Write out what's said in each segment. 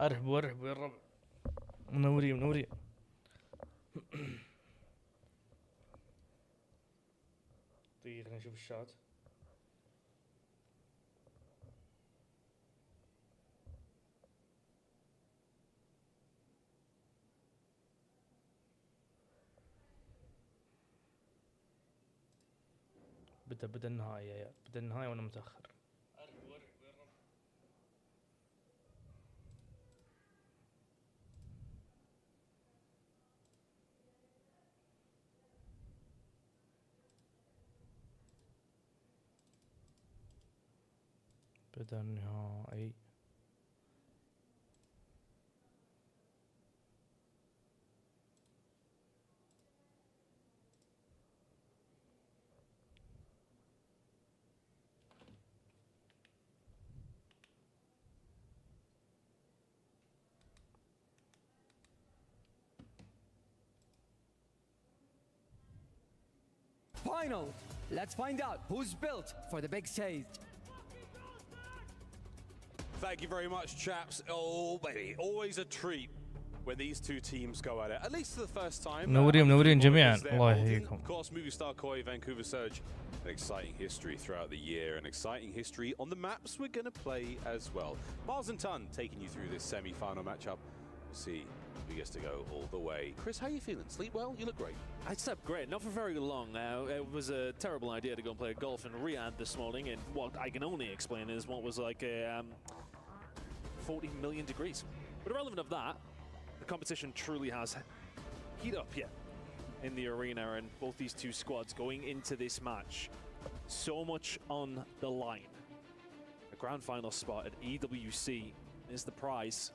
ارحبوا ارحبوا يا الربع. منورين منورين. دقيقة خلينا نشوف الشات. بدأ النهائي يا عيال، بدأ النهائي وانا متأخر. بدأ النهائي. Final. Let's find out who's built for the big stage. Thank you very much, chaps. Oh, baby, always a treat when these two teams go at it. At least for the first time. منورين جميعا. الله يحييكم. Of course, Movie Star Koi, Vancouver Surge. An exciting history throughout the year, an exciting history on the maps we're going to play as well. Miles and Ton taking you through this semi-final matchup. We'll see who gets to go all the way. Chris, how are you feeling? Sleep well? You look great. I slept great, not for very long. It was a terrible idea to go and play golf in Riyadh this morning, and what I can only explain is what was like a 40 million degrees. But irrelevant of that, the competition truly has heat up yet in the arena, and both these two squads going into this match, so much on the line. A grand final spot at EWC is the prize.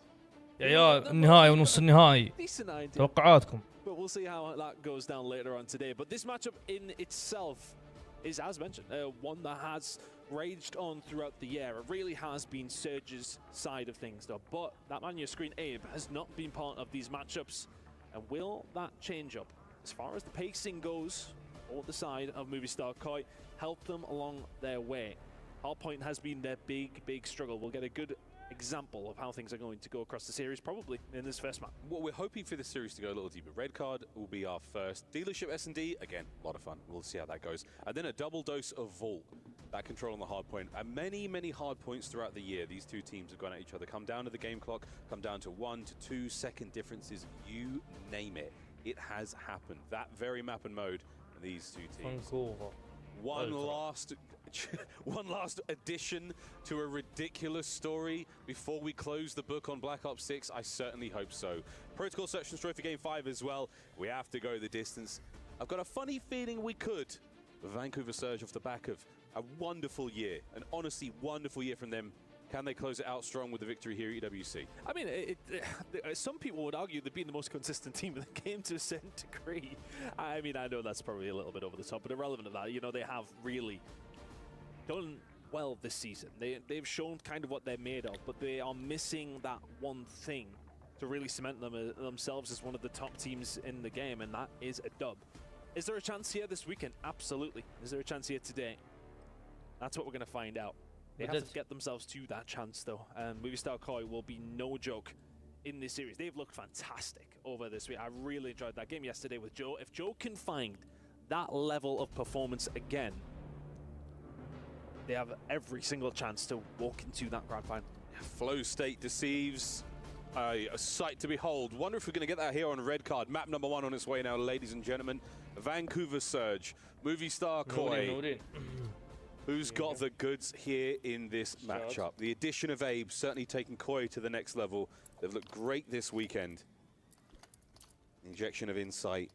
يا عيال النهائي ونص النهائي. توقعاتكم. But we'll see how that goes down later on today. But this matchup in itself is, as mentioned, one that has raged on throughout the year. It really has been Surge's side of things, though. But that man on your screen, Abe, has not been part of these matchups. And will that change up? As far as the pacing goes, or the side of Movie Star Koi, help them along their way. Hardpoint has been their big struggle. We'll get a good example of how things are going to go across the series, probably in this first map. Well, we're hoping for this series to go a little deeper. Red card will be our first. Dealership S&D, again, a lot of fun. We'll see how that goes. And then a double dose of Vol. That control on the hard point. And many hard points throughout the year. These two teams have gone at each other. Come down to the game clock, come down to 1 to 2 second differences. You name it. It has happened. That very map and mode, these two teams. One last addition to a ridiculous story before we close the book on Black Ops 6. I certainly hope so. Protocol search and destroy for Game 5 as well. We have to go the distance. I've got a funny feeling we could. Vancouver Surge off the back of a wonderful year, an honestly wonderful year from them. Can they close it out strong with the victory here at EWC? I mean, some people would argue they've been the most consistent team in the game to a certain degree. I mean, I know that's probably a little bit over the top, but irrelevant of that, you know, they have really done well this season. They've shown kind of what they're made of, but they are missing that one thing to really cement themselves as one of the top teams in the game, and that is a dub. Is there a chance here this weekend? Absolutely. Is there a chance here today? That's what we're going to find out. They have to get themselves to that chance, though. And Movie Star Koi will be no joke in this series. They've looked fantastic over this week. I really enjoyed that game yesterday with Joe. If Joe can find that level of performance again, they have every single chance to walk into that grand final. Flow state deceives. A sight to behold. Wonder if we're going to get that here on Red Card. Map number 1 on its way now, ladies and gentlemen. Vancouver Surge, Movie Star Koi. Who's got the goods here in this matchup? The addition of Abe certainly taking Koi to the next level. They've looked great this weekend. Injection of insight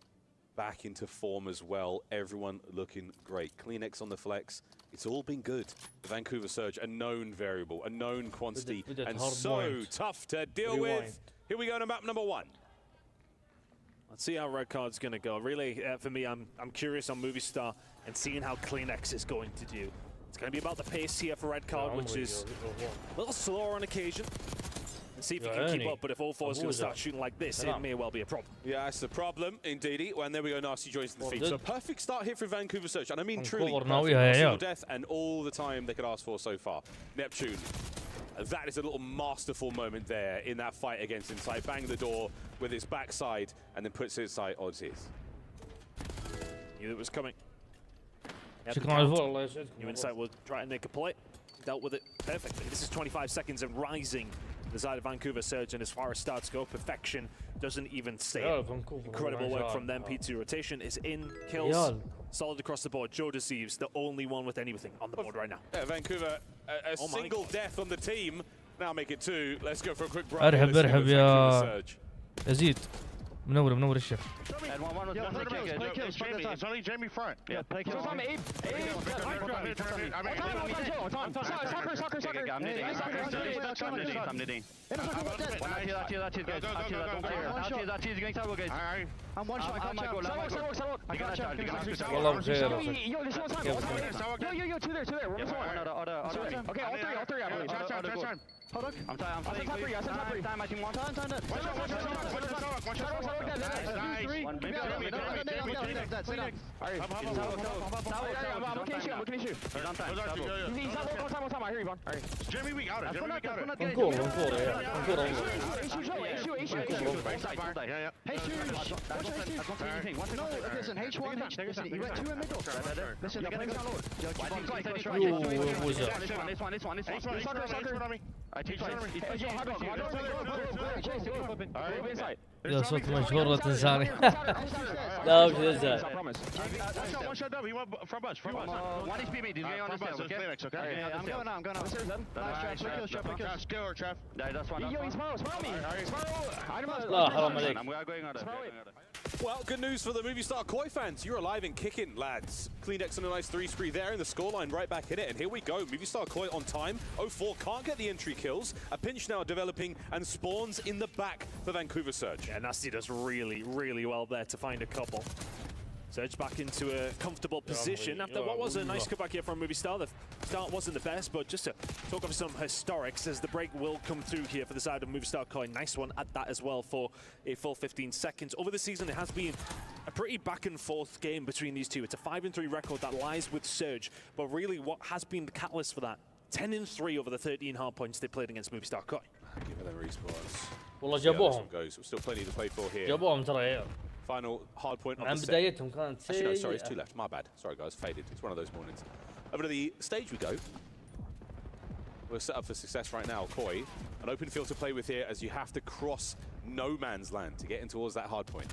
back into form as well. Everyone looking great. Kleenex on the flex. It's all been good. The Vancouver Surge, a known variable, a known quantity, and so tough to deal with. Here we go to map number 1. Let's see how Red Card's going to go. Really, for me, I'm curious on Movie Star and seeing how Kleenex is going to do. It's going to be about the pace here for Red Card, which is a little slower on occasion. And see if he can keep up, but if all four is going to start shooting like this, it may well be a problem. Yeah, that's the problem, indeedy. And there we go, Nasty joins the feed. So perfect start here for Vancouver Surge. And I mean truly, perfect death and all the time they could ask for so far. Neptune, That is a little masterful moment there in that fight against Insight. Bang the door with its backside and then puts Insight on his. Knew it was coming. شكرا على الفول الله يسعدكم. New Insight will try and make a play. Dealt with it perfectly. This is 25 seconds and rising. The side of Vancouver Surge, and as far as starts go, perfection doesn't even say it. Incredible work from them. P2 rotation is in. Kills solid across the board. Joe Deceives, the only one with anything on the board right now. Yeah, Vancouver, a single death on the team. Now make it 2. Let's go for a quick break. ارحب يا يزيد. منور الشيخ. It's only Jamie front. Yeah, play kills. I'm one shot. والله بخير. Yo, two there. Okay, all three, I believe. Hold on. I'm tired. I said top three. Time, I think one time. Jamie, we got it. Listen, H1, listen, you went 2 in middle. Listen, they're gonna go يا صوت مشهور لا تنساني. لا مش تنساني. One shot up. He went from us. One HP me. He's going on his Phoenix, okay? I'm going on. Nice trap. Skill, trap. That's one. Yo, he's Sparrow me. لا حرام عليك. We are going on it. Well, good news for the Movie Star Koi fans. You're alive and kicking, lads. Clean X on a nice 3 spree there, and the scoreline right back in it. And here we go. Movie Star Koi on time. 0-4 can't get the entry kills. A pinch now developing and spawns in the back for Vancouver Surge. Yeah, Nasty does really well there to find a couple. Surge back into a comfortable position after what was a nice comeback here from Movie Star. The start wasn't the best, but just to talk of some historics as the break will come through here for the side of Movie Star Coin. Nice one at that as well for a full 15 seconds. Over the season, it has been a pretty back and forth game between these two. It's a 5-3 record that lies with Surge, but really what has been the catalyst for that? 10-3 over the 13 hard points they played against Movie Star Coin. Give them respawns. والله جابوهم. Still plenty to play for here. جابوهم ترى يا. Final hard point of عن the set. بدايتهم كانت Actually, no, sorry, it's 2 left. My bad. Sorry, guys. Faded. It's one of those mornings. Over to the stage we go. We're set up for success right now. Koi, an open field to play with here as you have to cross no man's land to get in towards that hard point.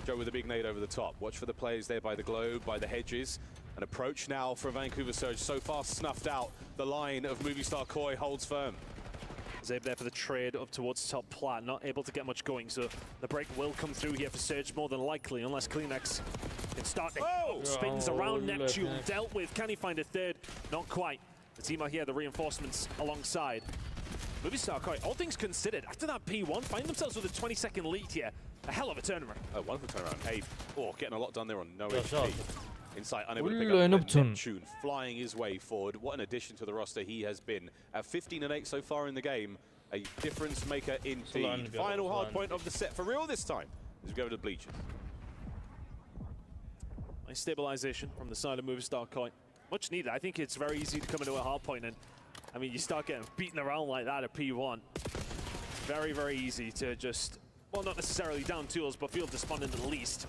Joe with a big nade over the top. Watch for the players there by the globe, by the hedges. An approach now for Vancouver Surge. So far snuffed out. The line of Movie Star Koi holds firm. Zabe there for the trade up towards top plat, not able to get much going, so the break will come through here for Surge more than likely, unless Kleenex can start it. Oh! Spins around Neptune, dealt with. Can he find a third? Not quite. The team are here, the reinforcements alongside. Movie Star Koi, all things considered, after that P1, find themselves with a 20-second lead here. A hell of a turnaround. Oh, wonderful turnaround. Abe, getting a lot done there on no HP. shot. Insight unable to pick up Neptune, flying his way forward. What an addition to the roster he has been. At 15-8 so far in the game, a difference maker indeed. Final hard point of the set for real this time as we go to the bleachers. Nice stabilization from the side of Movie Star Koi. Much needed. I think it's very easy to come into a hard point, and I mean, you start getting beaten around like that at P1. It's very easy to just, well, not necessarily down tools, but feel despondent at least.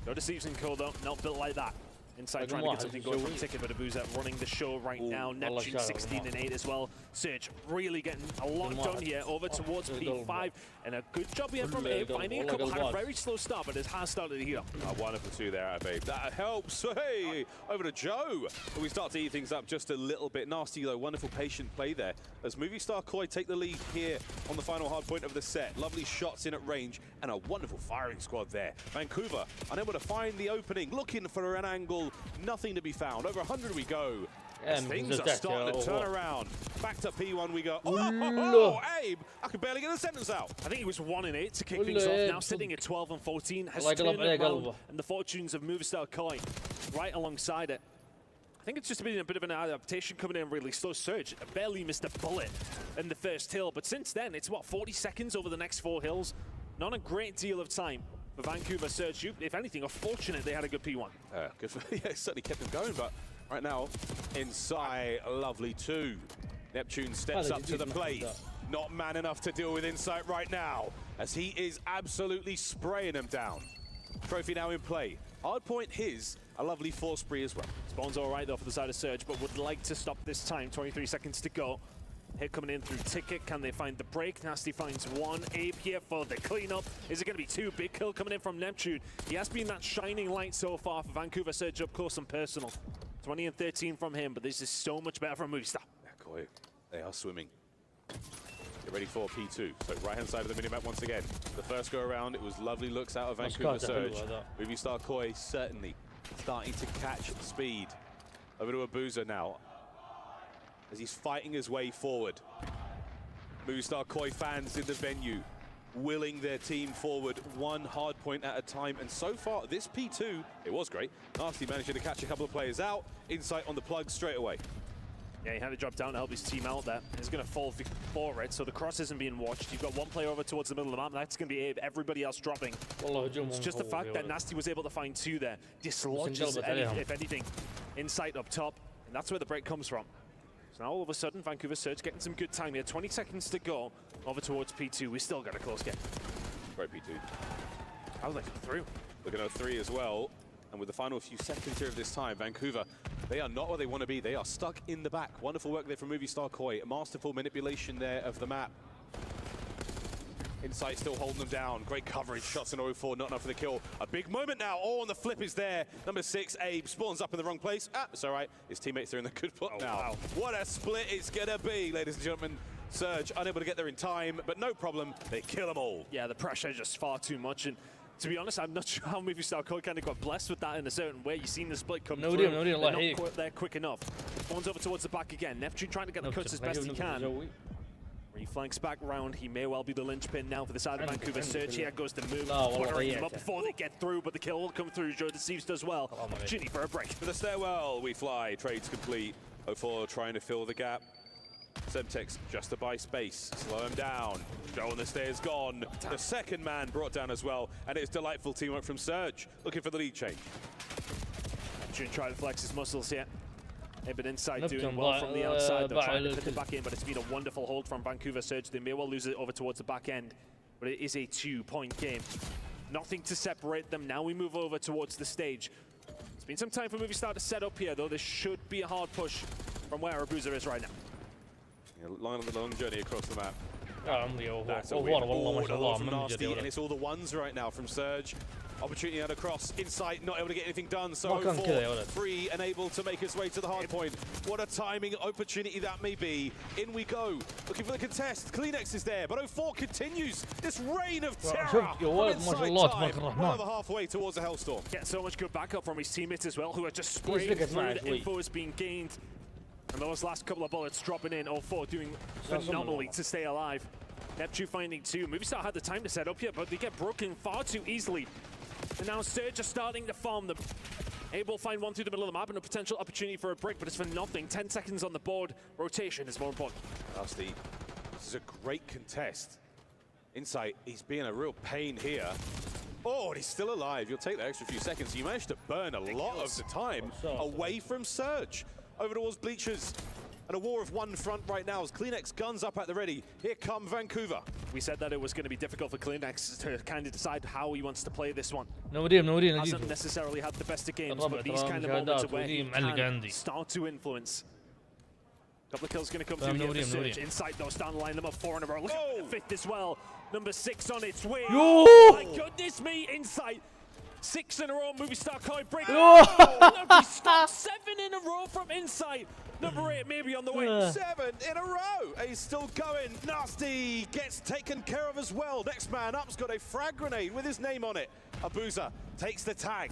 No Deceives and Co though, not built like that. Inside trying to get something going from Ticket, but Abuza running the show right now. Neptune 16-8 as well. Surge really getting a lot done here over towards P5. And a good job here from Abe, finding a couple. Had a very slow start, but it has started here. Wonderful 2 there, Abe. That helps. Hey, over to Joe. But we start to eat things up just a little bit. Nasty though, wonderful patient play there. As Movie Star Koi take the lead here on the final hard point of the set. Lovely shots in at range and a wonderful firing squad there. Vancouver unable to find the opening, looking for an angle. Nothing to be found. Over 100 we go. As things are starting to turn around. Back to P1 we go. Oh, Abe! I could barely get a sentence out. I think he was 1-8 to kick things off. Now sitting at 12-14. Has turned around, and the fortunes of Movie Star Koi right alongside it. I think it's just been a bit of an adaptation coming in really slow. Surge barely missed a bullet in the first hill, but since then it's what, 40 seconds over the next 4 hills. Not a great deal of time for Vancouver Surge. If anything, are fortunate they had a good P1. Good for, yeah, it certainly kept them going, but right now, Inside, lovely 2. Neptune steps up to the plate. Not man enough to deal with Insight right now, as he is absolutely spraying them down. Trophy now in play. Hardpoint his, a lovely 4 spree as well. Spawn's all right though for the side of Surge, but would like to stop this time. 23 seconds to go. Hit coming in through Ticket. Can they find the break? Nasty finds one. Abe here for the cleanup. Is it going to be 2? Big kill coming in from Neptune. He has been that shining light so far for Vancouver Surge up close and personal. 20 and 13 from him, but this is so much better from Movistar. Koi, they are swimming. Get ready for P2. So right-hand side of the minimap once again. The first go around, it was lovely looks out of Vancouver Surge. Movistar Koi certainly starting to catch speed. Over to Abuza now, as he's fighting his way forward. Movistar Koi fans in the venue, willing their team forward one hard point at a time. And so far, this P2, it was great. Nasty managing to catch a couple of players out. Insight on the plug straight away. Yeah, he had to drop down to help his team out there. He's going to fall for it, so the cross isn't being watched. You've got one player over towards the middle of the map. That's going to be Abe. Everybody else dropping. It's just the fact that Nasty was able to find 2 there. Dislodges, if anything, Insight up top. And that's where the break comes from. So now all of a sudden, Vancouver Surge getting some good time here. 20 seconds to go over towards P2. We still got a close game. Great P2. How did they come through? Looking at 3 as well. And with the final few seconds here of this time, Vancouver, they are not where they want to be. They are stuck in the back. Wonderful work there from Movistar Koi. Masterful manipulation there of the map. Insight still holding them down. Great coverage. Shots in 04, not enough for the kill. A big moment now. Oh, and the flip is there. Number 6, Abe, spawns up in the wrong place. Ah, it's all right. His teammates are in the good spot now. Wow. What a split it's going to be, ladies and gentlemen. Surge unable to get there in time, but no problem. They kill them all. Yeah, the pressure is just far too much. And to be honest, I'm not sure how Movistar Koi kind of got blessed with that in a certain way. You've seen the split come through. They're not quite there quick enough. Spawns over towards the back again. Neptune trying to get the cuts as best he can. He flanks back round. He may well be the linchpin now for the side of Vancouver Surge. Here goes the move. Puttering them up before they get through, but the kill will come through. Joe Deceives does well. Ginny for a break. For the stairwell, we fly. Trades complete. 04 trying to fill the gap. Semtex just to buy space. Slow him down. Joe on the stairs gone. The second man brought down as well. And it's delightful teamwork from Surge. Looking for the lead change. Neptune trying to flex his muscles here. But Insight doing well from the outside. They're trying to fit it back in, but it's been a wonderful hold from Vancouver Surge. They may well lose it over towards the back end, but it is a 2-point game. Nothing to separate them. Now we move over towards the stage. It's been some time for Movistar to set up here, though. This should be a hard push from where Abuza is right now. Yeah, long journey across the map. That's a lot from Nasty, and it's all the ones right now from Surge. Opportunity out across. Insight not able to get anything done. So 04 free and able to make his way to the hard point. What a timing opportunity that may be. In we go. Looking for the contest. Kleenex is there, but 04 continues this reign of terror. Well over halfway towards the Hellstorm. Get so much good backup from his teammates as well, who are just spraying through. The info is being gained. And those last couple of bullets dropping in. 04 doing phenomenally to stay alive. Neptune finding 2. Movistar had the time to set up here, but they get broken far too easily. And now Surge are starting to farm them. Able to find one through the middle of the map and a potential opportunity for a break, but it's for nothing. 10 seconds on the board. Rotation is more important. Nasty, this is a great contest. Insight, he's being a real pain here. Oh, and he's still alive. You'll take that extra few seconds. You managed to burn a lot of the time away from Surge. Over towards Bleachers. And a war of one front right now as Kleenex guns up at the ready. Here come Vancouver. We said that it was going to be difficult for Kleenex to kind of decide how he wants to play this one. Hasn't necessarily had the best of games, but these kind of moments are where he can start to influence. Couple of kills going to come through here for Surge. Insight though, starting to line them up 4 in a row. Look at the 5th as well. Number 6 on its way. Oh my goodness me, Insight. 6 in a row, Movistar Koi break. He stopped 7 in a row from Insight. Number 8 maybe on the way. 7 in a row. He's still going. Nasty gets taken care of as well. Next man up's got a frag grenade with his name on it. Abuza takes the tag.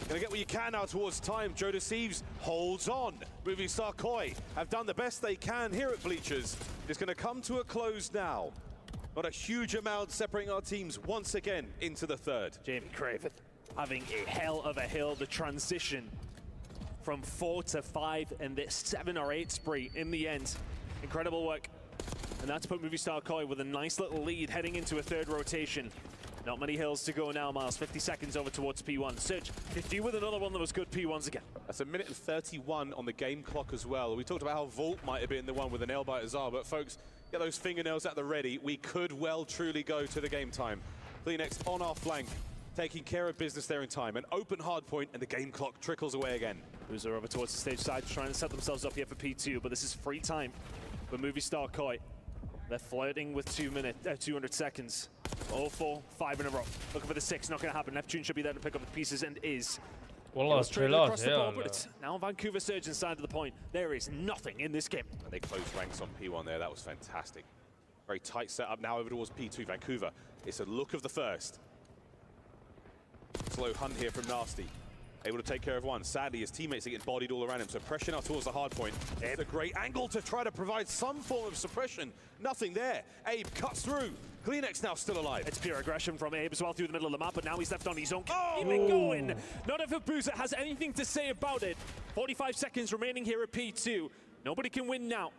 Gonna get what you can now towards time. Joe Deceives holds on. Movistar Koi have done the best they can here at Bleachers. It's gonna come to a close now. Not a huge amount separating our teams once again into the 3rd. Jamie Craven having a hell of a hill. The transition from 4 to 5 and this 7 or 8 spree in the end. Incredible work. And that's put Movistar Koi with a nice little lead heading into a 3rd rotation. Not many hills to go now, Miles. 50 seconds over towards P1. Surge could do with another one that was good. P1s again. That's a minute and 31 on the game clock as well. We talked about how Vault might have been the one with the nail biters are, but folks, get those fingernails at the ready. We could well truly go to the game time. Kleenex on our flank, taking care of business there in time. An open hard point, and the game clock trickles away again. Boozer over towards the stage side, trying to set themselves up here for P2, but this is free time for Movie Star Koi. They're flirting with 200 seconds. 0-4, 5 in a row. Looking for the 6, not going to happen. Neptune should be there to pick up the pieces and is. والله across the board, but it's now Vancouver Surge inside of the point. There is nothing in this game. And they closed ranks on P1 there. That was fantastic. Very tight setup now over towards P2. Vancouver. It's a look of the first. Slow hunt here from Nasty. Able to take care of one. Sadly, his teammates are getting bodied all around him, so pressure now towards the hard point. It's a great angle to try to provide some form of suppression. Nothing there. Abe cuts through. Kleenex now still alive. It's pure aggression from Abe as well through the middle of the map, but now he's left on his own. Keep it going. Not if Boozer has anything to say about it. 45 seconds remaining here at P2. Nobody can win now.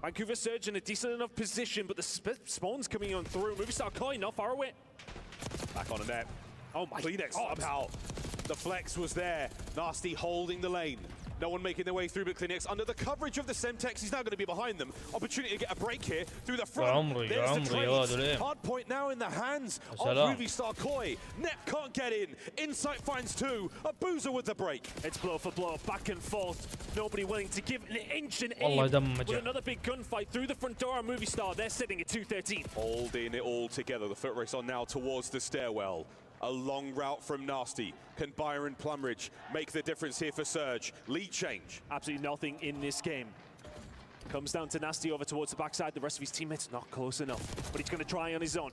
Vancouver Surge in a decent enough position, but the spawn's coming on through. Movie Star Koi not far away. Back on the net. Oh my Kleenex God. somehow. The flex was there. Nasty holding the lane. No one making their way through, but Kleenex under the coverage of the Semtex. He's now going to be behind them. Opportunity to get a break here through the front. There's the trades. Hard point now in the hands of Movie Star Koi. Net can't get in. Insight finds two. A Boozer with the break. It's blow for blow, back and forth. Nobody willing to give an inch and aim. With another big gunfight through the front door of Movie Star. They're sitting at 213. Holding it all together. The foot race on now towards the stairwell. A long route from Nasty. Can Byron Plumridge make the difference here for Surge? Lead change. Absolutely nothing in this game. Comes down to Nasty over towards the backside. The rest of his teammates not close enough. But he's going to try on his own.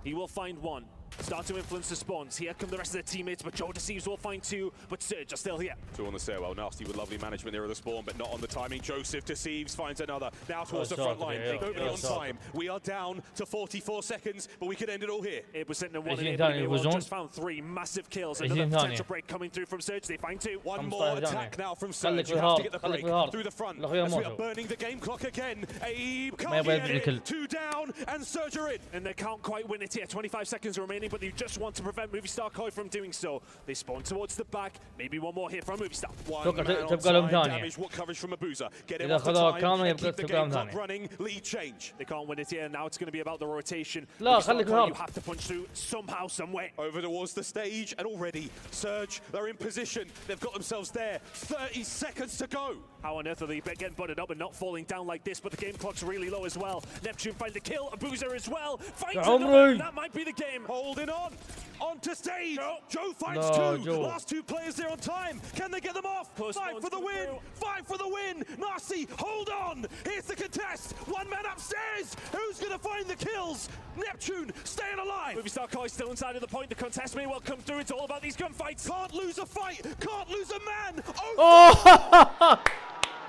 He will find one. Start to influence the spawns. Here come the rest of the teammates, but Joe Deceives will find two, but Surge are still here. Two on the stairwell. Nasty with lovely management there of the spawn, but not on the timing. Joseph Deceives finds another. Now towards the front line. Nobody on time. We are down to 44 seconds, but we could end it all here. It was sitting at 1 and 8, just found 3 massive kills. Another potential break coming through from Surge. They find 2. One more attack now from Surge. You have to get the break through the front. As we are burning the game clock again. Abe can't get it. 2 down, and Surge are in. And they can't quite win it here. 25 seconds remaining, but they just want to prevent Movie Star Koi from doing so. They spawn towards the back. Maybe one more here from Movie Star. One man on side, damage. What coverage from Abuza? Get him off the time and keep the game clock running. Lead change. They can't win it here. Now it's going to be about the rotation. You have to punch through somehow, some way. Over towards the stage, and already Surge, they're in position. They've got themselves there. 30 seconds to go. How on earth are they getting butted up and not falling down like this? But the game clock's really low as well. Neptune finds the kill. Abuza as well. Finds another. That might be the game. Holding on. Onto stage. Joe finds 2. Last 2 players there on time. Can they get them off? 5 for the win. 5 for the win. Nasty, hold on. Here's the contest. One man upstairs. Who's going to find the kills? Neptune staying alive. Movie Star Koi still inside of the point. The contest may well come through. It's all about these gunfights. Can't lose a fight. Can't lose a man.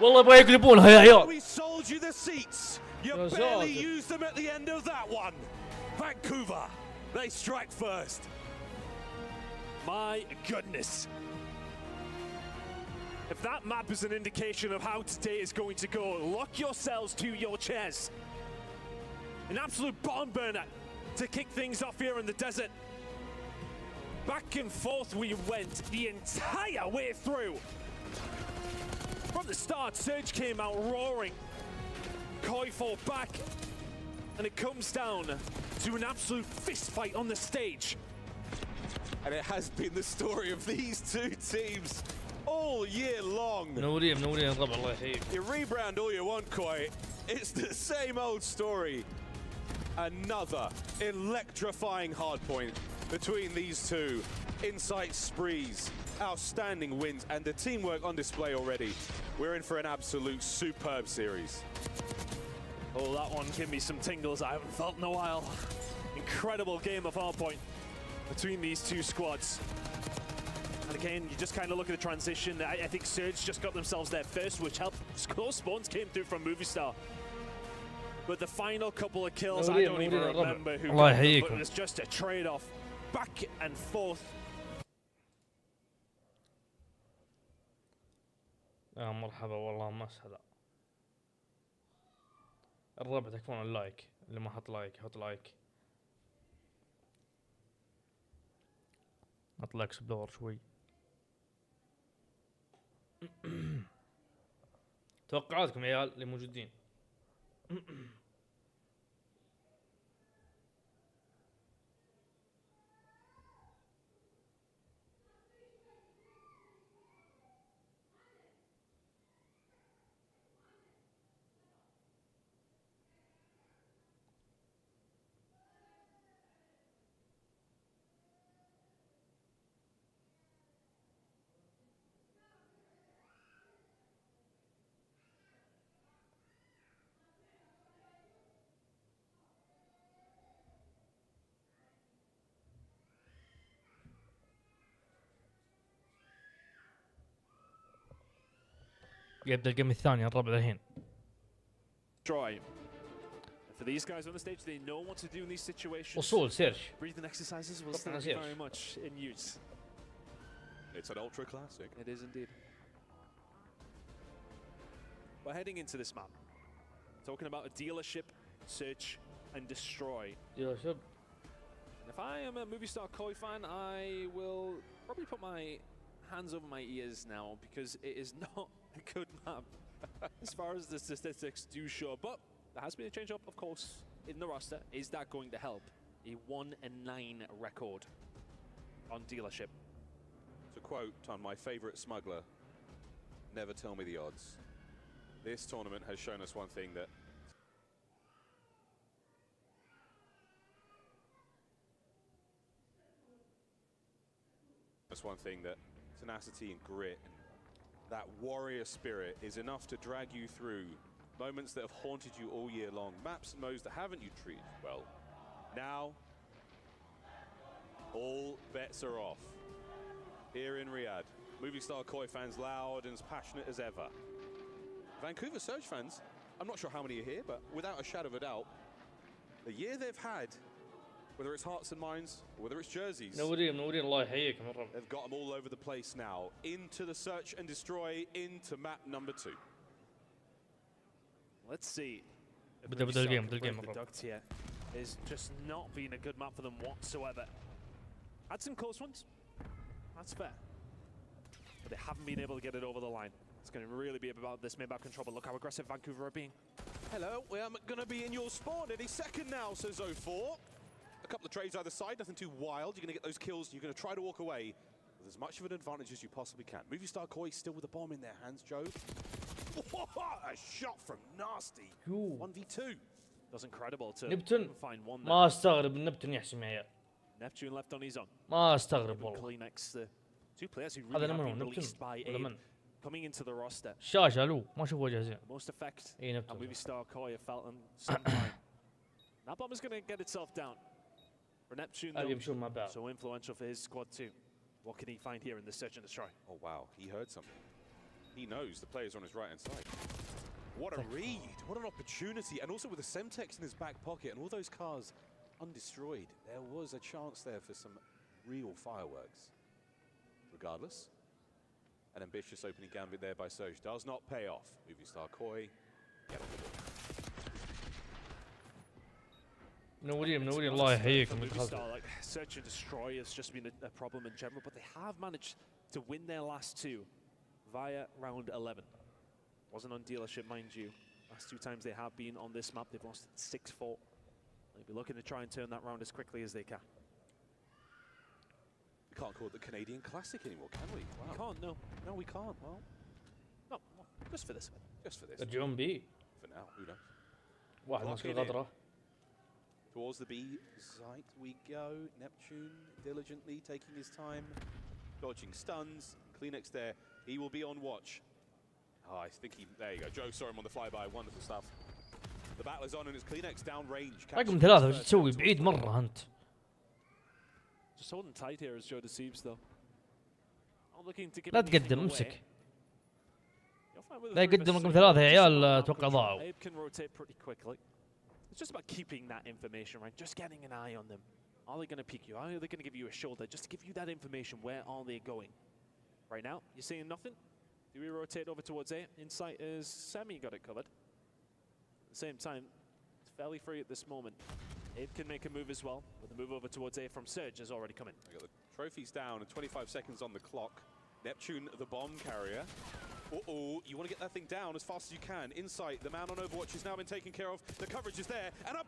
والله يبغى يقلبونها يا عيال. We sold you the seats. You barely used them at the end of that one. Vancouver, they strike first. My goodness. If that map is an indication of how today is going to go, lock yourselves to your chairs. An absolute bomb burner to kick things off here in the desert. Back and forth we went the entire way through. From the start, Surge came out roaring. Koi fought back. And it comes down to an absolute fist fight on the stage. And it has been the story of these two teams all year long. منورين طبعا الله يحييك. You rebrand all you want, Koi. It's the same old story. Another electrifying hardpoint between these two. Insight sprees, outstanding wins, and the teamwork on display already. We're in for an absolute superb series. Oh, that one gave me some tingles I haven't felt in a while. Incredible game of hardpoint between these two squads. And again, you just kind of look at the transition. I think Surge just got themselves there first, which helped. Close spawns came through from Movie Star. But the final couple of kills, I don't even remember who got them, but it was just a trade-off. Back and forth. يا مرحبا والله مسهلة. الربع تكفون اللايك، اللي ما حط لايك يحط لايك. اطلع اكسبلور شوي. توقعاتكم يا عيال اللي موجودين؟ يبدا الجيم الثاني الربع الحين. For these guys on the stage, they know what to do in these situations. وصول سيرش. Breathing exercises will still be very much in use. It's an ultra classic. It is indeed. We're heading into this map. Talking about a dealership, search and destroy. Dealership. If I am a Movie Star Koi fan, I will probably put my hands over my ears now because it is not a good map as far as the statistics do show. But there has been a change up, of course, in the roster. Is that going to help? A 1-9 record on dealership. To quote on my favorite smuggler, never tell me the odds. This tournament has shown us one thing, that tenacity and grit, and that warrior spirit is enough to drag you through moments that have haunted you all year long, maps and modes that haven't you treated well. Now, all bets are off. Here in Riyadh, Movie Star Koi fans loud and as passionate as ever. Vancouver Surge fans, I'm not sure how many are here, but without a shadow of a doubt, the year they've had, whether it's hearts and minds, or whether it's jerseys, منورين الله يحييكم الرب. they've got them all over the place now. Into the search and destroy, into map number 2. Let's see. بدأ الجيم الرب. Duct here is just not been a good map for them whatsoever. Had some close ones. That's fair. But they haven't been able to get it over the line. It's going to really be about this mid-map control, but look how aggressive Vancouver are being. Hello, we are going to be in your spawn any second now, says 04. A couple of trades either side, nothing too wild. You're going to get those kills. You're going to try to walk away with as much of an advantage as you possibly can. Movie Star Koi still with a bomb in their hands, Joe. A shot from Nasty. 1v2. That's incredible to نبتون find one there. ما استغرب نبتون يحسم يا عيال. Neptune left on his own. ما استغرب والله. Kleenex, the two players who really have been released by Abe coming into the roster. شاشة لو ما اشوف وجه زين. Most effect. اي And نبتون. Movie Star Koi have felt on some time. That bomb is going to get itself down. For Neptune, أبي يمشون مع بعض. so influential for his squad too. What can he find here in the search and destroy? Oh wow, he heard something. He knows the players on his right hand side. What a read, what an opportunity, and also with the Semtex in his back pocket and all those cars undestroyed, there was a chance there for some real fireworks. Regardless, an ambitious opening gambit there by Soj does not pay off. Movie Star Koi, get on the board. منورين الله يحييكم. Like search and destroy has just been a problem in general, but they have managed to win their last two via round 11. Wasn't on dealership, mind you. Last two times they have been on this map, they've lost 6-4. They'll be looking to try and turn that round as quickly as they can. We can't call it the Canadian Classic anymore, can we? Wow. We can't, no. No, we can't. Well, No, just for this one. just for this. يرجعون بي. For now, who knows? واحد ماسك الغدرة. Towards the B site we go. Neptune diligently taking his time, dodging stuns. Kleenex there. He will be on watch. Oh, I think he. There you go. Joe saw him on the flyby. Wonderful stuff. The battle is on and it's Kleenex down range. رقم 3 وش تسوي بعيد مرة أنت. Just holding tight here as Joe deceives though. Not looking to give لا anything تقدم away. امسك. You'll find with لا the three يقدم versus رقم three, 3 يا just عيال about اتوقع control. ضاعوا. Abe can rotate pretty quickly. It's just about keeping that information, right? Just getting an eye on them. Are they going to peek you? Are they going to give you a shoulder? Just to give you that information. Where are they going? Right now, you're seeing nothing. Do we rotate over towards A? Insight is Semi got it covered. At the same time, it's fairly free at this moment. Abe can make a move as well, but the move over towards A from Surge has already come in. I got the trophies down and 25 seconds on the clock. Neptune, the bomb carrier. Uh-oh, you want to get that thing down as fast as you can. Insight, the man on Overwatch has now been taken care of. The coverage is there, and up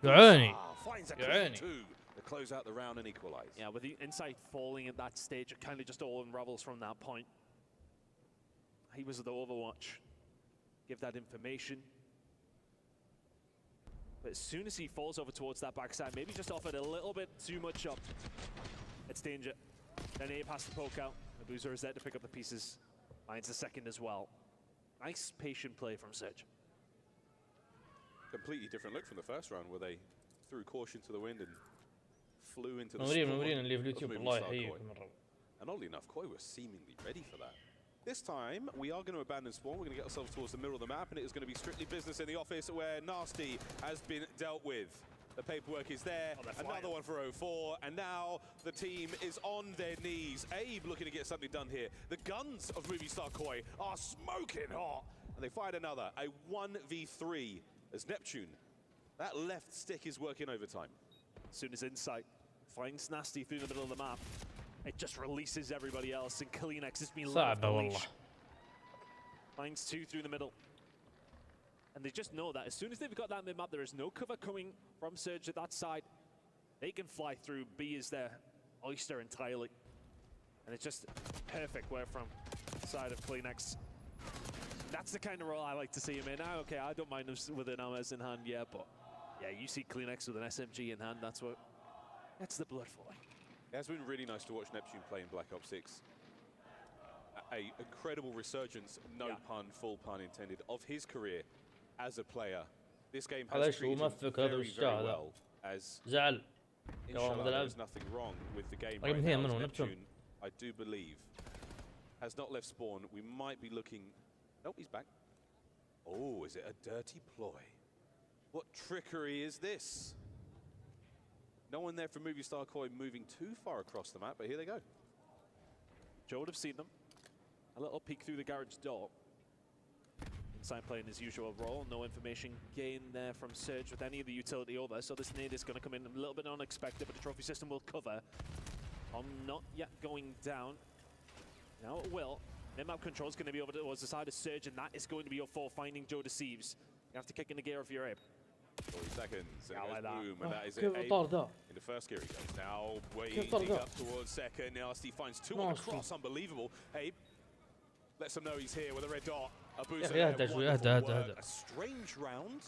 finds a clear two to close out the round and equalize. Yeah, with the Insight falling at that stage, it kind of just all unravels from that point. He was at the Overwatch. Give that information. But as soon as he falls over towards that backside, maybe just offered a little bit too much up. It's danger. Then Abe has to poke out. The Boozer is there to pick up the pieces. Finds the second as well. Nice patient play from Surge. Completely different look from the first round where they threw caution to the wind and flew into the storm. And oddly enough, Koi was seemingly ready for that. This time, we are going to abandon spawn. We're going to get ourselves towards the middle of the map, and it is going to be strictly business in the office where Nasty has been dealt with. The paperwork is there, another one for 04, and now the team is on their knees. Abe looking to get something done here. The guns of Movie Star Koi are smoking hot, and they fired another, a 1v3 as Neptune. That left stick is working overtime. As soon as Insight finds Nasty through the middle of the map, it just releases everybody else, and Kleenex has been left on the leash. Finds two through the middle. And they just know that as soon as they've got that mid-map, there is no cover coming from Surge at that side. They can fly through. B is their oyster entirely. And it's just perfect work from the side of Kleenex. That's the kind of role I like to see him in. Now, okay, I don't mind him with an MS in hand, yeah, but yeah, you see Kleenex with an SMG in hand, that's the blood flowing. It has been really nice to watch Neptune play in Black Ops 6. A incredible resurgence, no pun, full pun intended, of his career as a player. This game has treated him very, very well, as inshallah there's nothing wrong with the game right now. Neptune, I do believe, has not left spawn. We might be looking... Nope, he's back. Oh, is it a dirty ploy? What trickery is this? No one there from Movie Star Koi moving too far across the map, but here they go. Joe would have seen them. A little peek through the garage door. Inside playing his usual role. No information gained there from Surge with any of the utility over. So this nade is going to come in a little bit unexpected, but the trophy system will cover. Not yet going down. Now it will. Mid-map control is going to be over towards the side of Surge, and that is going to be your fall, finding Joe Deceives. You have to kick in the gear if you're Abe. 40 seconds, and like that. Boom, and that is it. Abe in the first gear he goes. Now waiting up towards second. Nasty finds two on the cross, unbelievable. Abe lets him know he's here with a red dot. A boost. A strange round,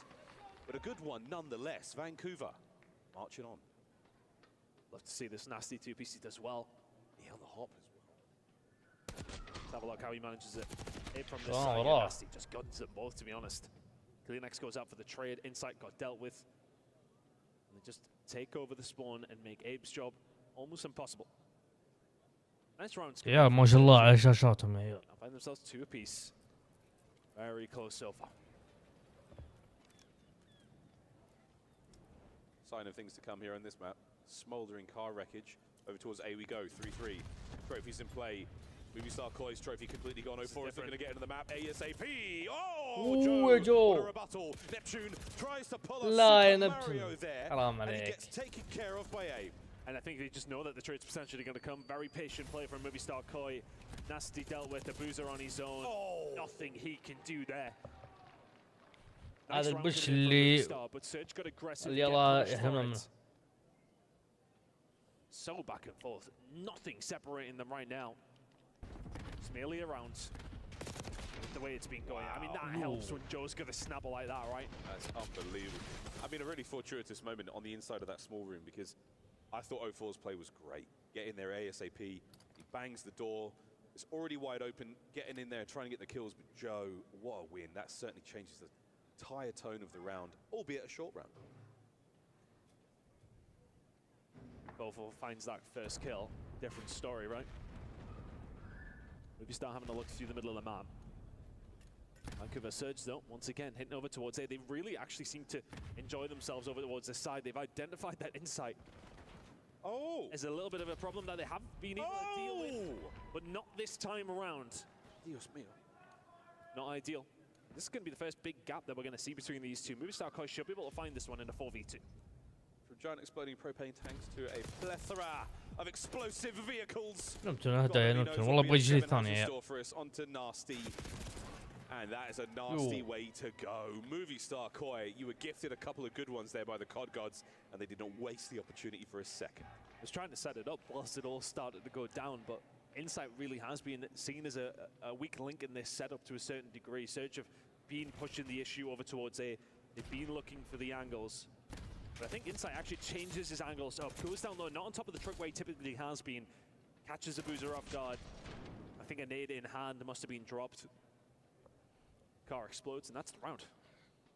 but a good one nonetheless. Vancouver marching on. Love to see this Nasty two-piece as well. Yeah, on the hop as well. Let's have a look how he manages it. Abe from this side, Nasty just guns them both, to be honest. Kleenex goes out for the trade. Insight got dealt with. And they just take over the spawn and make Abe's job almost impossible. Nice round. Yeah, ما شاء الله على شاشاتهم يا عيال. Find themselves two apiece. Very close so far. Sign of things to come here on this map. Smouldering car wreckage. Over towards A we go. 3-3. Trophies in play. Movie Star Koi's trophy completely gone. 04 is looking to get into the map ASAP. Oh, Joe! What a rebuttal. Neptune tries to pull a Super Mario there, and he gets taken care of by Abe. And I think they just know that the trade's potentially going to come. Very patient play from Movie Star Koi. Nasty dealt with the Boozer on his own. Nothing he can do there. هذا البش اللي يلا So back and forth. Nothing separating them right now. It's merely around the way it's been going. I mean, that helps when Joe's got a snapper like that, right? That's unbelievable. I mean, a really fortuitous moment on the inside of that small room, because I thought 04's play was great. Getting there ASAP, he bangs the door. It's already wide open, getting in there, trying to get the kills. But Joe, what a win. That certainly changes the entire tone of the round, albeit a short round. Volvo finds that first kill. Different story, right? Maybe start having a look through the middle of the map. Vancouver Surge, though, once again, hitting over towards A. They really actually seem to enjoy themselves over towards this side. They've identified that Insight. Is a little bit of a problem that they have been able to deal with, but not this time around. Dios mío. Not ideal. This is going to be the first big gap that we're going to see between these two. Movie Star Koi should be able to find this one in a 4v2. From giant exploding propane tanks to a plethora of explosive vehicles. نبتون اهدى يا نبتون والله ابغى جيل ثاني يا onto Nasty. And that is a nasty way to go. Movie star Koi, you were gifted a couple of good ones there by the COD gods, and they did not waste the opportunity for a second. I was trying to set it up whilst it all started to go down, but Insight really has been seen as a weak link in this setup to a certain degree. Surge have been pushing the issue over towards A. They've been looking for the angles. But I think Insight actually changes his angles up, goes down low, not on top of the truck where he typically has been, catches the boozer off guard. I think a nade in hand must have been dropped. Car explodes, and that's the round.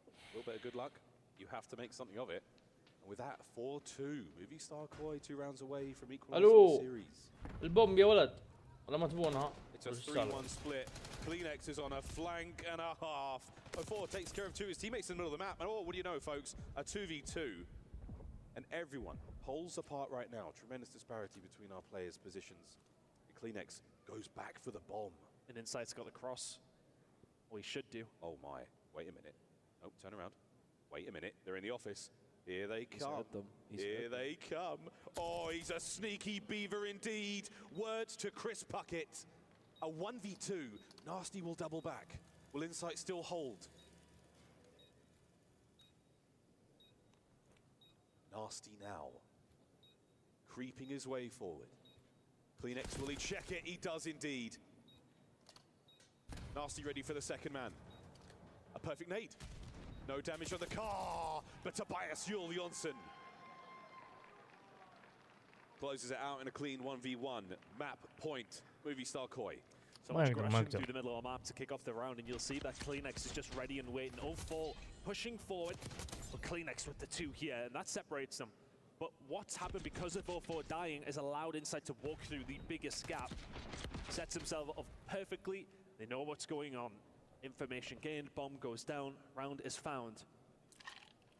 A little bit of good luck. You have to make something of it. And with that, 4-2. Movie star Koi 2 rounds away from equalizing the series. البوم يا ولد ولا ما تبونها؟ It's a 3-1 split. Kleenex is on a flank and a half. 04 takes care of two of his teammates in the middle of the map. And oh, what do you know, folks? A 2v2. And everyone pulls apart right now. Tremendous disparity between our players' positions. And Kleenex goes back for the bomb. And Insight's got the cross. Well, he should do. Oh my, wait a minute. Oh, turn around. Wait a minute, they're in the office. Here they come. Here they come. Oh, he's a sneaky beaver indeed. Words to Chris Puckett. A 1v2. Nasty will double back. Will Insight still hold? Nasty now. Creeping his way forward. Kleenex, will he check it? He does indeed. Nasty ready for the second man. A perfect nade. No damage on the car, but Tobias Yul Jonsson closes it out in a clean 1v1. Map point, movie star Koi. So much aggression through the middle of the map to kick off the round, and you'll see that Kleenex is just ready and waiting. 04 pushing forward, but Kleenex with the 2 here, and that separates them. But what's happened because of 04 dying has allowed Insight to walk through the biggest gap. Sets himself up perfectly. They know what's going on. Information gained, bomb goes down, round is found.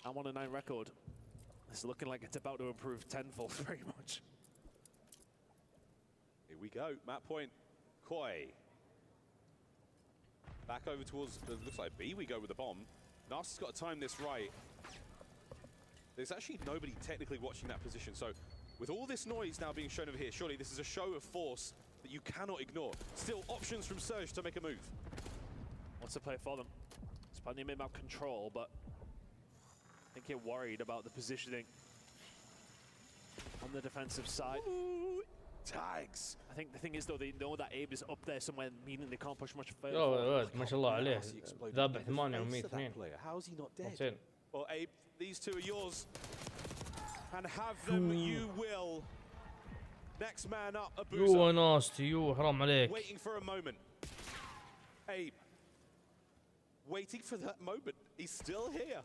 That 1-9 record is looking like it's about to improve tenfold very much. Here we go, map point, Koi. Back over towards, looks like B, we go with the bomb. Nasty's got to time this right. There's actually nobody technically watching that position, so with all this noise now being shown over here, surely this is a show of force that you cannot ignore. Still options from Surge to make a move. What's the play for them? There's plenty of mid-map control, but I think you're worried about the positioning on the defensive side. Ooh, tags. I think the thing is, though, they know that Abe is up there somewhere, meaning they can't push much further. Oh, ما شاء الله عليه. ذابح 8 و100 2. How's he not dead? Well, Abe, these two are yours. And have them you will. Next man up, a boozer. يو ناستي يو حرام عليك. Waiting for a moment. Abe. Waiting for that moment. He's still here.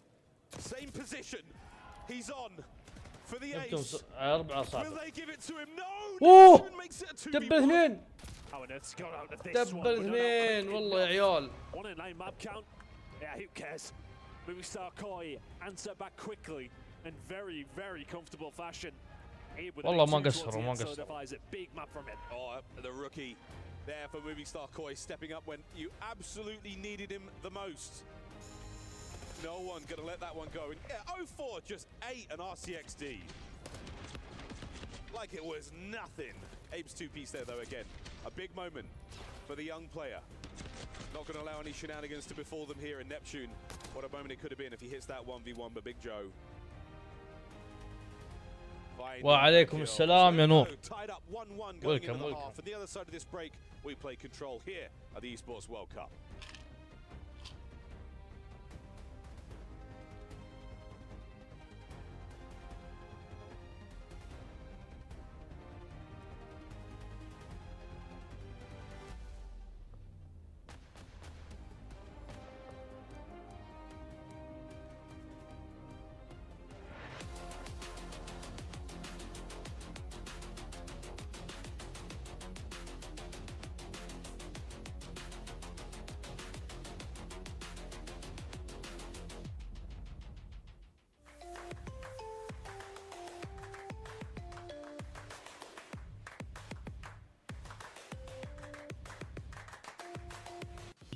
Same position. He's on for the ace. Will they give it to him? No! اوه Makes it a 2v1. دبل اثنين. How on earth's got out of this one? دبل اثنين والله يا عيال. 1-9 map count. Yeah, who cares? Movie star Koi answer back quickly in very, very comfortable fashion. والله ما قصر وما قصر. Big map from it. Oh, the rookie there for movie star Koi, stepping up when you absolutely needed him the most. No one gonna let that one go. And yeah, 04 just ate an RCXD like it was nothing. Abe's 2-piece there though again. A big moment for the young player. Not gonna allow any shenanigans to befall them here in Neptune. What a moment it could have been if he hits that 1v1, but Big Joe. وعليكم السلام يا نور. Tied up 1-1 going into the half. And the other side of this break, we play control here at the Esports World Cup.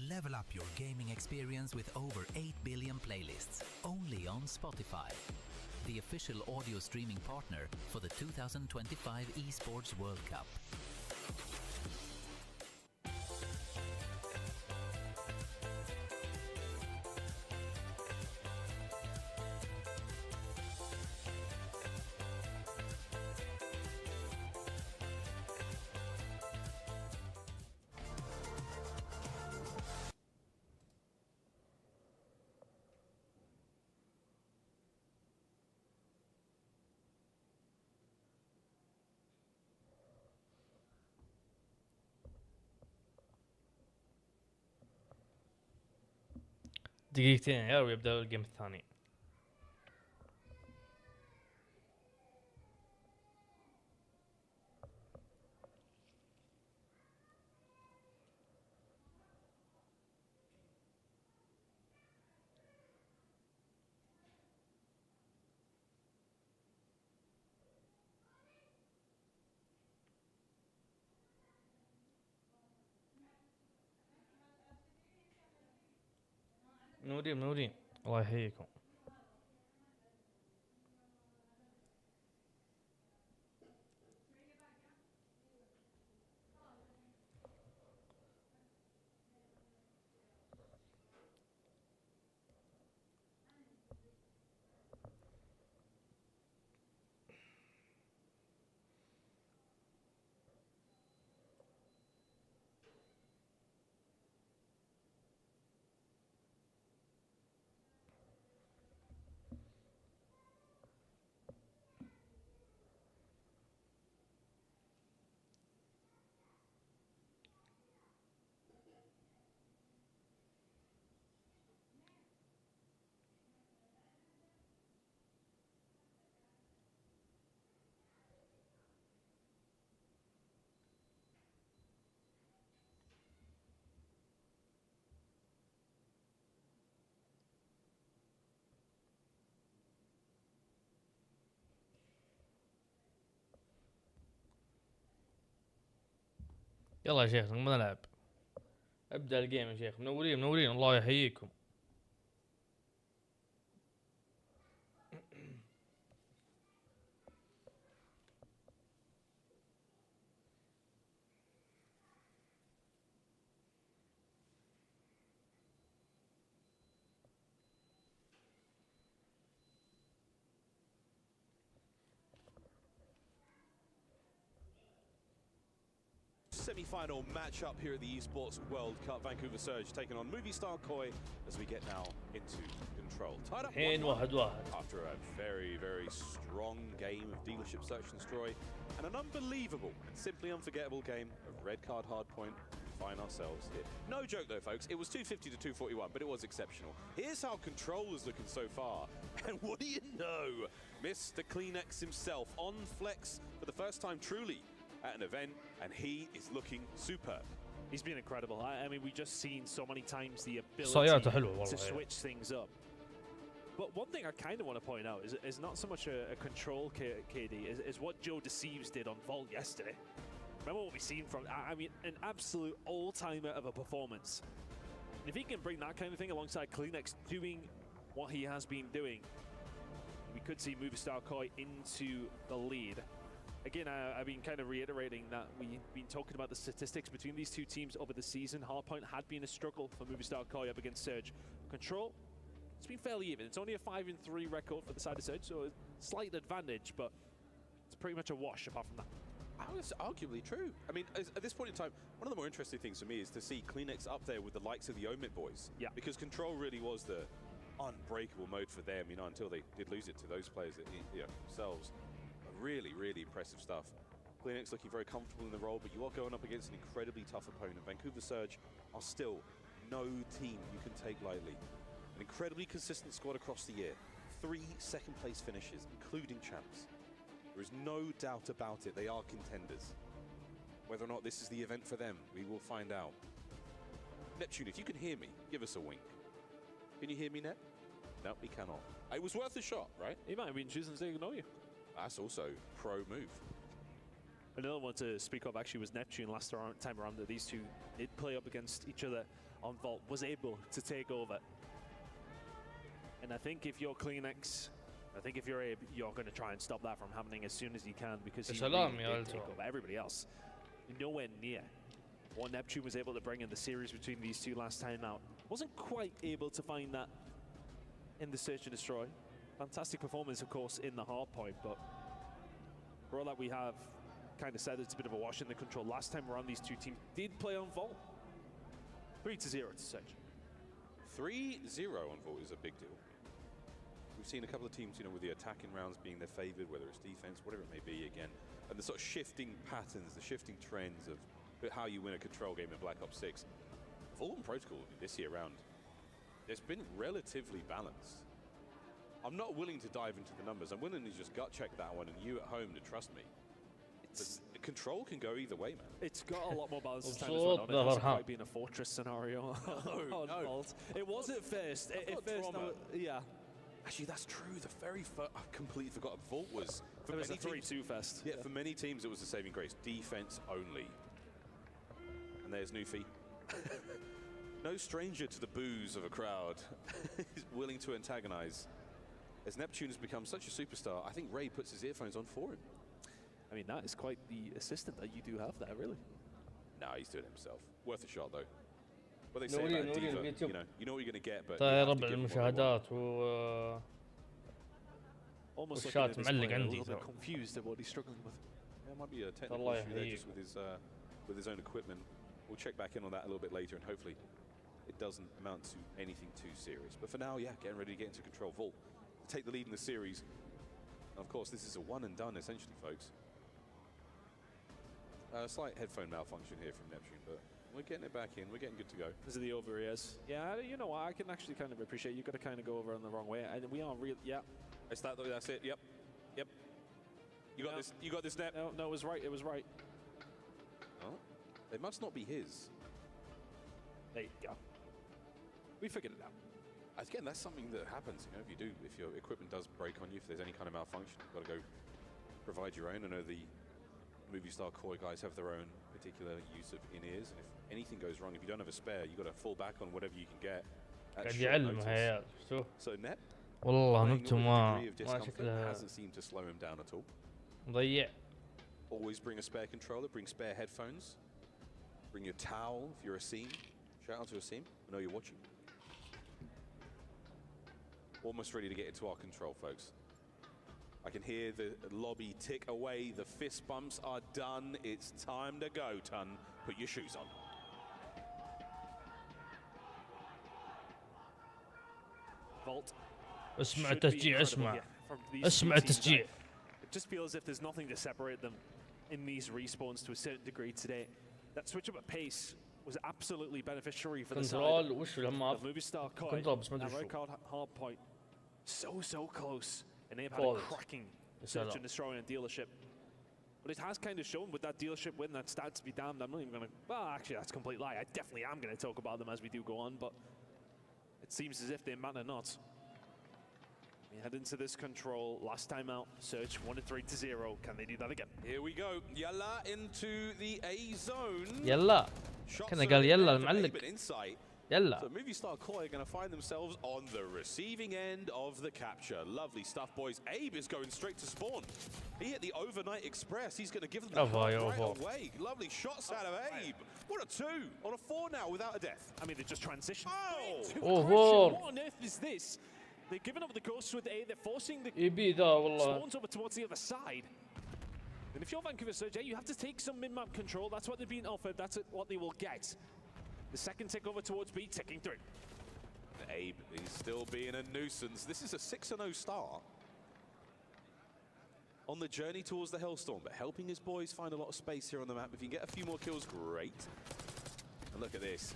Level up your gaming experience with over 8 billion playlists, only on Spotify. the official audio streaming partner for the 2025 Esports World Cup. دقيقتين يا عيال ويبدأ الجيم الثاني. منورين الله يحييكم. يلا يا شيخ نلعب. ابدأ الجيم يا شيخ. منورين الله يحييكم. Semi-final matchup here at the Esports World Cup. Vancouver Surge taking on Movistar Koi as we get now into control. Tied up 1-1 after a very, very strong game of Dealership Search and Destroy and an unbelievable and simply unforgettable game of Red Card Hardpoint. We find ourselves here. No joke though, folks. It was 250 to 241, but it was exceptional. Here's how Control is looking so far. And what do you know? Mr. Kleenex himself on flex for the first time truly at an event, and he is looking superb. He's been incredible. I mean, we've just seen so many times the ability to switch things up. But one thing I kind of want to point out is not so much a control KD, is what Joe Deceives did on Vault yesterday. Remember what we've seen from, I mean, an absolute all-timer of a performance. If he can bring that kind of thing alongside Kleenex doing what he has been doing, we could see Movistar Koi into the lead. Again, I've been kind of reiterating that we've been talking about the statistics between these two teams over the season. Hardpoint had been a struggle for Movistar Koi up against Surge. Control, it's been fairly even. It's only a 5-3 record for the side of Surge, so a slight advantage, but it's pretty much a wash apart from that. That's arguably true. I mean, at this point in time, one of the more interesting things for me is to see Kleenex up there with the likes of the Omid boys. Yeah. Because Control really was the unbreakable mode for them, you know, until they did lose it to those players that, you know, themselves. Really, really impressive stuff. Kleenex looking very comfortable in the role, but you are going up against an incredibly tough opponent. Vancouver Surge are still no team you can take lightly. An incredibly consistent squad across the year. 3 second-place finishes, including champs. There is no doubt about it, they are contenders. Whether or not this is the event for them, we will find out. Neptune, if you can hear me, give us a wink. Can you hear me, Nep? No, he cannot. It was worth a shot, right? He might have been choosing to ignore you. That's also pro move. Another one to speak of actually was Neptune last time around that these two did play up against each other on Vault, was able to take over. And I think if you're Kleenex, I think if you're Abe, you're going to try and stop that from happening as soon as you can, because he Salam, really ya did take Alto. over everybody else. Nowhere near what Neptune was able to bring in the series between these two last time out. Wasn't quite able to find that in the Search and Destroy. Fantastic performance, of course, in the hard point, but for all that we have kind of said it's a bit of a wash in the control. Last time around, these two teams did play on Volt. 3-0 to Search. 3-0 on Volt is a big deal. We've seen a couple of teams, you know, with the attacking rounds being their favored, whether it's defense, whatever it may be again. And the sort of shifting patterns, the shifting trends of how you win a control game in Black Ops 6. Volt and Protocol this year round, it's been relatively balanced. I'm not willing to dive into the numbers. I'm willing to just gut check that one and you at home to trust me. The control can go either way, man. It's got a lot more balance this time as well. It hasn't quite been a fortress scenario on Volt. It was at first. Yeah. Actually, that's true. The very first, I completely forgot. Volt was. It was a 3-2 fest. Yeah, for many teams, it was the saving grace. Defense only. And there's Nufi. No stranger to the boos of a crowd. He's willing to antagonize. As Neptune has become such a superstar, I think Ray puts his earphones on for him. I mean, that is quite the assistant that you do have there, really. Nah, he's doing it himself. Worth a shot, though. What they say about Diva, you know what you're going to get, but... ربع المشاهدات و... Almost والشات معلق a عندي. little bit confused at what he's struggling with. Yeah, it might be a technical issue there just with his own equipment. We'll check back in on that a little bit later, and hopefully it doesn't amount to anything too serious. But for now, yeah, getting ready to get into control. Volt, take the lead in the series. And of course, this is a one and done, essentially, folks. Slight headphone malfunction here from Neptune, but we're getting it back in. We're getting good to go. This is the over ears. Yeah, you know what? I can actually kind of appreciate you've got to kind of go over on the wrong way. And we are real. Yeah. It's that. That's it. Yep. Yep. You got this. You got this, Nep. No, it was right. It was right. Oh, it must not be his. There you go. We figured it out. Again, that's something that happens. You know, if your equipment does break on you, if there's any kind of malfunction, you've got to go provide your own. I know the movie star Koi guys have their own particular use of in-ears, and if anything goes wrong, if you don't have a spare, you've got to fall back on whatever you can get. قاعد يعلم هيا شفتوه. So Nep, والله نبته ما discomfort شكلها hasn't seemed to slow him down at all. مضيع. Always bring a spare controller, bring spare headphones, bring your towel if you're a Asim. Shout out to Asim, I know you're watching. Almost ready to get into our control, folks. I can hear the lobby tick away. The fist bumps are done. It's time to go, Ton. Put your shoes on. Volt. اسمع التشجيع اسمع التشجيع. It just feels as if there's nothing to separate them in these respawns to a certain degree today. That switch up at pace was absolutely beneficiary for the side of Movie Star Koi. That red card hard point. So close. And they've had a cracking search and destroy in a dealership. But it has kind of shown with that dealership win that stats be damned. I'm not even going to... Well, actually, that's a complete lie. I definitely am going to talk about them as we do go on, but it seems as if they matter not. We head into this control. Last time out, Search 1-3-0. Can they do that again? Here we go. Yalla into the A zone. يلا. كان قال يلا المعلق. يلا. So Movie Star Koi are going to find themselves on the receiving end of the capture. Lovely stuff, boys. Abe is going straight to spawn. He hit the overnight express. He's going to give them the right away. Lovely shots out of Abe. What a 2 on a 4 now without a death. I mean, they just transitioned. Oh, what on earth is this? They've given up the ghosts with A. They're forcing the spawns over towards the other side. And if you're Vancouver Surge, you have to take some mid-map control. That's what they've been offered. That's what they will get. The second tick over towards B, ticking through. Abe is still being a nuisance. This is a 6-0 start on the journey towards the Hellstorm, but helping his boys find a lot of space here on the map. If you can get a few more kills, great. And look at this.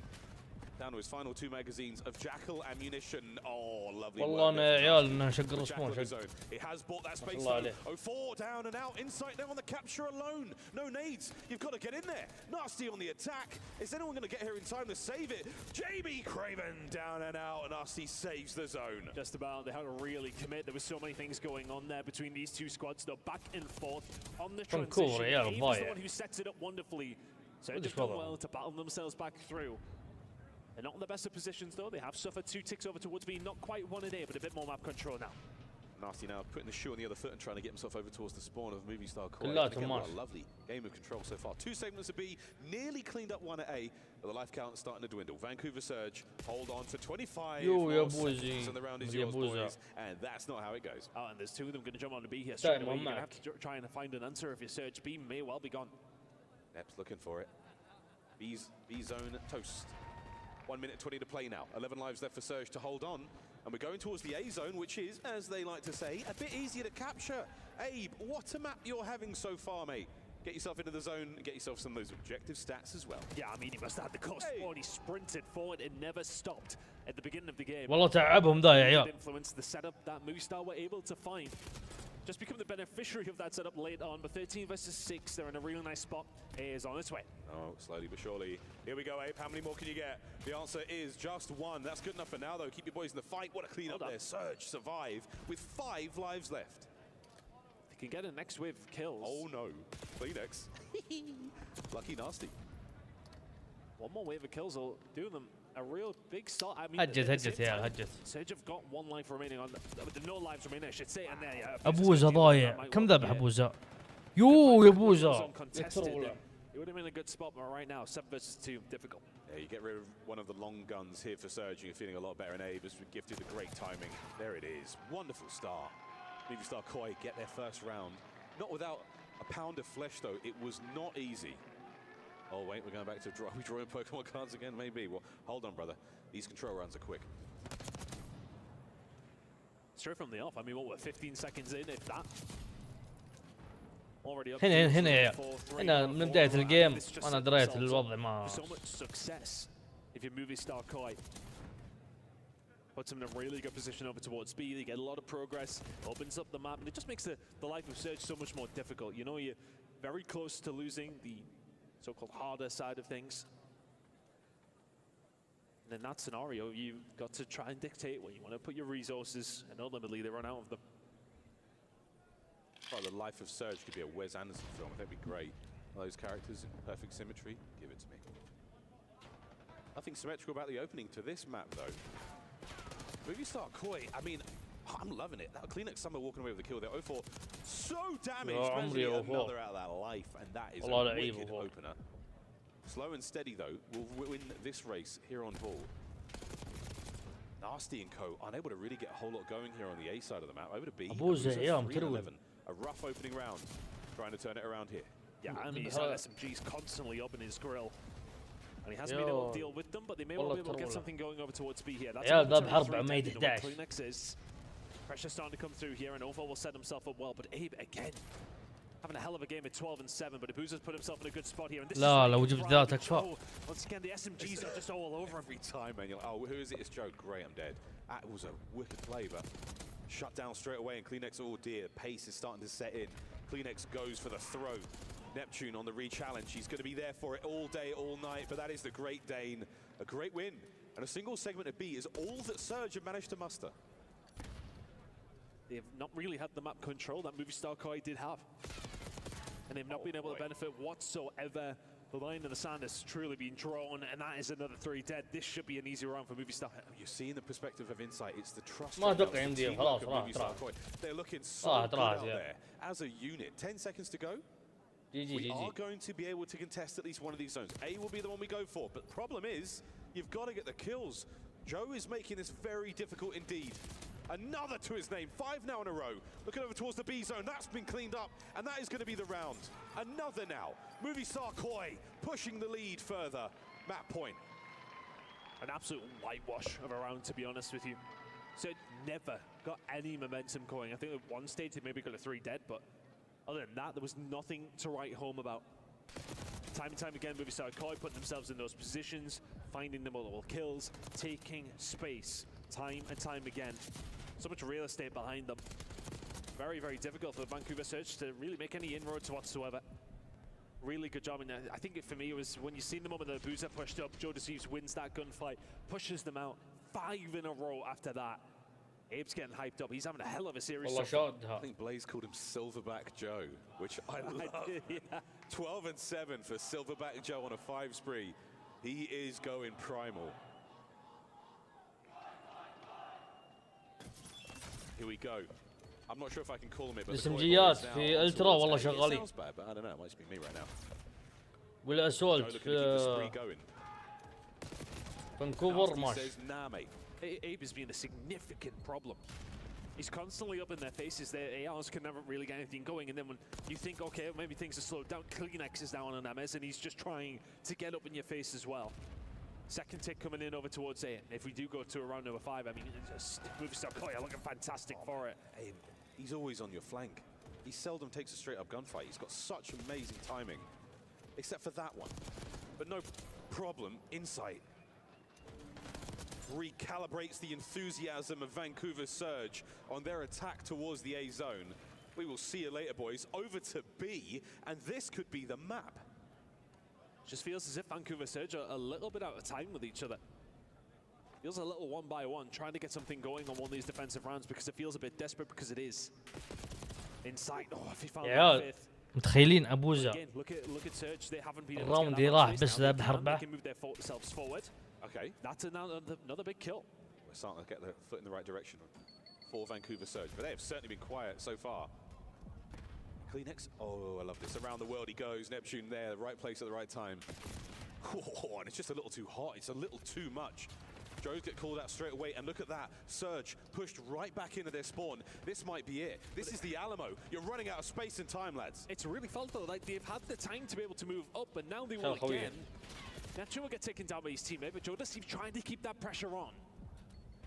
Down to his final 2 magazines of Jackal ammunition. Oh, lovely. والله انا عيال انه شق الرسمون شق. It has bought that space though. 04 down and out. Insight now on the capture alone. No nades. You've got to get in there. Nasty on the attack. Is anyone going to get here in time to save it? JB Craven down and out. And Nasty saves the zone. Just about. They had to really commit. There were so many things going on there between these two squads. They're back and forth on the transition. Abe is the one who sets it up wonderfully. So they've done well to battle themselves back through. They're not in the best of positions, though. They have suffered 2 ticks over towards B. Not quite 1 a day, but a bit more map control now. Nasty now putting the shoe on the other foot and trying to get himself over towards the spawn of movie star Koi. كلاتهم What ماس. a lovely game of control so far. 2 segments of B, nearly cleaned up 1 at A, but the life count is starting to dwindle. Vancouver Surge hold on for 25 يا more بوزي. seconds, and the round is يا yours, بوزة. boys. And that's not how it goes. Oh, and there's 2 of them going to jump on the B here straight away. دائما You're going to معك. have to try and find an answer if your Surge B may well be gone. Nep's looking for it. B zone toast. 1 minute 20 to play now. 11 lives left for Surge to hold on. And we're going towards the A zone, which is, as they like to say, a bit easier to capture. Abe, what a map you're having so far, mate. Get yourself into the zone and get yourself some of those objective stats as well. Yeah, I mean, he must have had the cost forward. He sprinted forward and never stopped at the beginning of the game. والله تعبهم ذا يا عيال. Influence the setup that Movistar were able to find. Just become the beneficiary of that setup late on, but 13 versus 6, they're in a really nice spot. A is on its way. Oh, slowly but surely. Here we go, Abe. How many more can you get? The answer is just 1. That's good enough for now, though. Keep your boys in the fight. What a clean up there. Surge survive with 5 lives left. They can get a next wave of kills. Oh, no. Kleenex. Lucky Nasty. 1 more wave of kills will do them a real big start. I mean, هجت يا عيال هجت. Surge have got 1 life remaining on, no lives remaining, I should say, and there, yeah. أبوزة ضايع. كم ذبح أبوزة؟ يو يا أبوزة. It would have been a good spot, but right now, 7 versus 2, difficult. Yeah, you get rid of one of the long guns here for Surge, and you're feeling a lot better. And Abe has gifted the great timing. There it is. Wonderful start. Movie star Koi get their first round. Not without a pound of flesh, though. It was not easy. Oh, wait, we're going back to are we drawing Pokemon cards again? Maybe. Well, hold on, brother. These control rounds are quick. Straight from the off. I mean, what, we're 15 seconds in, if that. Already up هنا يا هنا من بداية الجيم أنا دريت الوضع ما. So much success if you're movie star Koi. Puts them in a really good position over towards B. They get a lot of progress, opens up the map, and it just makes the life of Surge so much more difficult. You know, you're very close to losing the so-called harder side of things. And in that scenario, you've got to try and dictate where you want to put your resources, and ultimately they run out of them. Oh, the life of Surge could be a Wes Anderson film. That'd be great. All those characters in perfect symmetry. Give it to me. Nothing symmetrical about the opening to this map, though. Movie star Koi, I mean, I'm loving it. That Kleenex Summer walking away with the kill there. 0-4. So damaged. عمري Another out of that life, and that is a wicked opener. Slow and steady, though, will win this race here on Ball. Nasty and Co. unable to really get a whole lot going here on the A side of the map. Over to B. A rough opening round. Trying to turn it around here. Yeah, I mean, he's had SMGs constantly up in his grill. And he hasn't been able to deal with them, but they may well be able to get something going over towards B here. That's Kleenex is. Pressure starting to come through here, and Ovo will set himself up well. But Abe, again, having a hell of a game at 12 and 7, but Abuza's put himself in a good spot here. And this لا لو جبت ذا تكفى. Once again, the SMGs are just all over every time, man. You're like, oh, who is it? It's Joe. Great, I'm dead. That was a wicked play, but shut down straight away. And Kleenex, oh dear, pace is starting to set in. Kleenex goes for the throw. Neptune on the re-challenge. He's going to be there for it all day, all night, but that is the Great Dane. A great win. And a single segment of B is all that Surge have managed to muster. They've not really had the map control that Movie Star Koi did have. And they've not been able to benefit whatsoever. The line in the sand has truly been drawn, and that is another 3 dead. This should be an easy round for Movie Star. You see in the perspective of Insight, it's the trust. ما أتوقع يمديهم خلاص راح. They're looking so good out there as a unit. 10 seconds to go. We are going to be able to contest at least one of these zones. A will be the one we go for, but the problem is, you've got to get the kills. Joe is making this very difficult indeed. Another to his name, 5 now in a row. Looking over towards the B zone, that's been cleaned up, and that is going to be the round. Another now. Movie star Koi pushing the lead further. Map point. An absolute whitewash of a round, to be honest with you. So it never got any momentum going. I think at one stage they maybe got a 3 dead, but other than that, there was nothing to write home about. Time and time again, Movie star Koi putting themselves in those positions, finding the multiple kills, taking space, time and time again. So much real estate behind them. Very, very difficult for Vancouver Surge to really make any inroads whatsoever. Really good job. And I think for me, it was when you seen the moment that Abuza pushed up, Joe Deceives wins that gunfight, pushes them out 5 in a row after that. Abe's getting hyped up. He's having a hell of a series. I think Blaze called him Silverback Joe, which I love. Yeah. 12 and 7 for Silverback Joe on a 5 spree. He is going primal. Here we go. I'm not sure if I can call them it, but السمجيات في الترا والله شغالين. والاسولت في فانكوفر ماشي. Abe has been a significant problem. He's constantly up in their faces. Their ARs can never really get anything going, and then when you think, okay, maybe things are slowed down, Kleenex is down on MS, and he's just trying to get up in your face as well. Second tick coming in over towards A. If we do go to a round number 5, I mean, just Movistar Koya looking fantastic for it. Abe, he's always on your flank. He seldom takes a straight-up gunfight. He's got such amazing timing, except for that one. But no problem, insight. Recalibrates the enthusiasm of Vancouver Surge on their attack towards the A zone. We will see you later, boys. Over to B, and this could be the map. Just feels as if Vancouver Surge are a little bit out of time with each other. Feels a little one by one, trying to get something going on one of these defensive rounds because it feels a bit desperate because it is. Inside, oh, if he found the fifth. متخيلين ابوزا الراوند راح بس ذبح 4. Okay, that's another big kill. We're starting to get the foot in the right direction for Vancouver Surge, but they have certainly been quiet so far. Kleenex, oh, I love this. Around the world he goes. Neptune there, right place at the right time. Oh, and it's just a little too hot. It's a little too much. Joes get called out straight away, and look at that. Surge pushed right back into their spawn. This might be it. This is the Alamo. You're running out of space and time, lads. It's really felt though, like they've had the time to be able to move up, but now they will again. Neptune will get taken down by his teammate, but Joe does keep trying to keep that pressure on.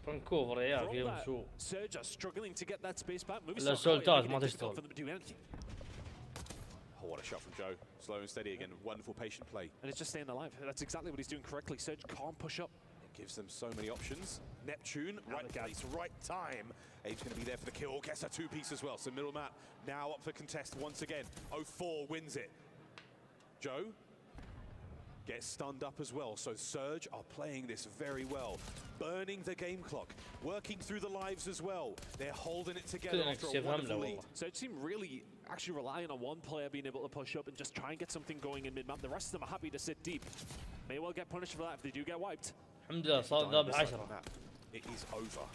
فانكوفر يا فيهم سوء. Surge are struggling to get that space back. الاسولتات ما تشتغل. Oh, what a shot from Joe. Slow and steady again. Wonderful patient play. And it's just staying alive. That's exactly what he's doing correctly. Surge can't push up. Gives them so many options. Neptune, right place, right time. Abe's going to be there for the kill. Gets a 2-piece as well. So middle map now up for contest once again. 0-4 wins it. Joe gets stunned up as well. So Surge are playing this very well. Burning the game clock. Working through the lives as well. They're holding it together after a wonderful lead. Surge seem really actually relying on one player being able to push up and just try and get something going in mid-map. The rest of them are happy to sit deep. May well get punished for that if they do get wiped. الحمد لله صار ذابح 10. It is over.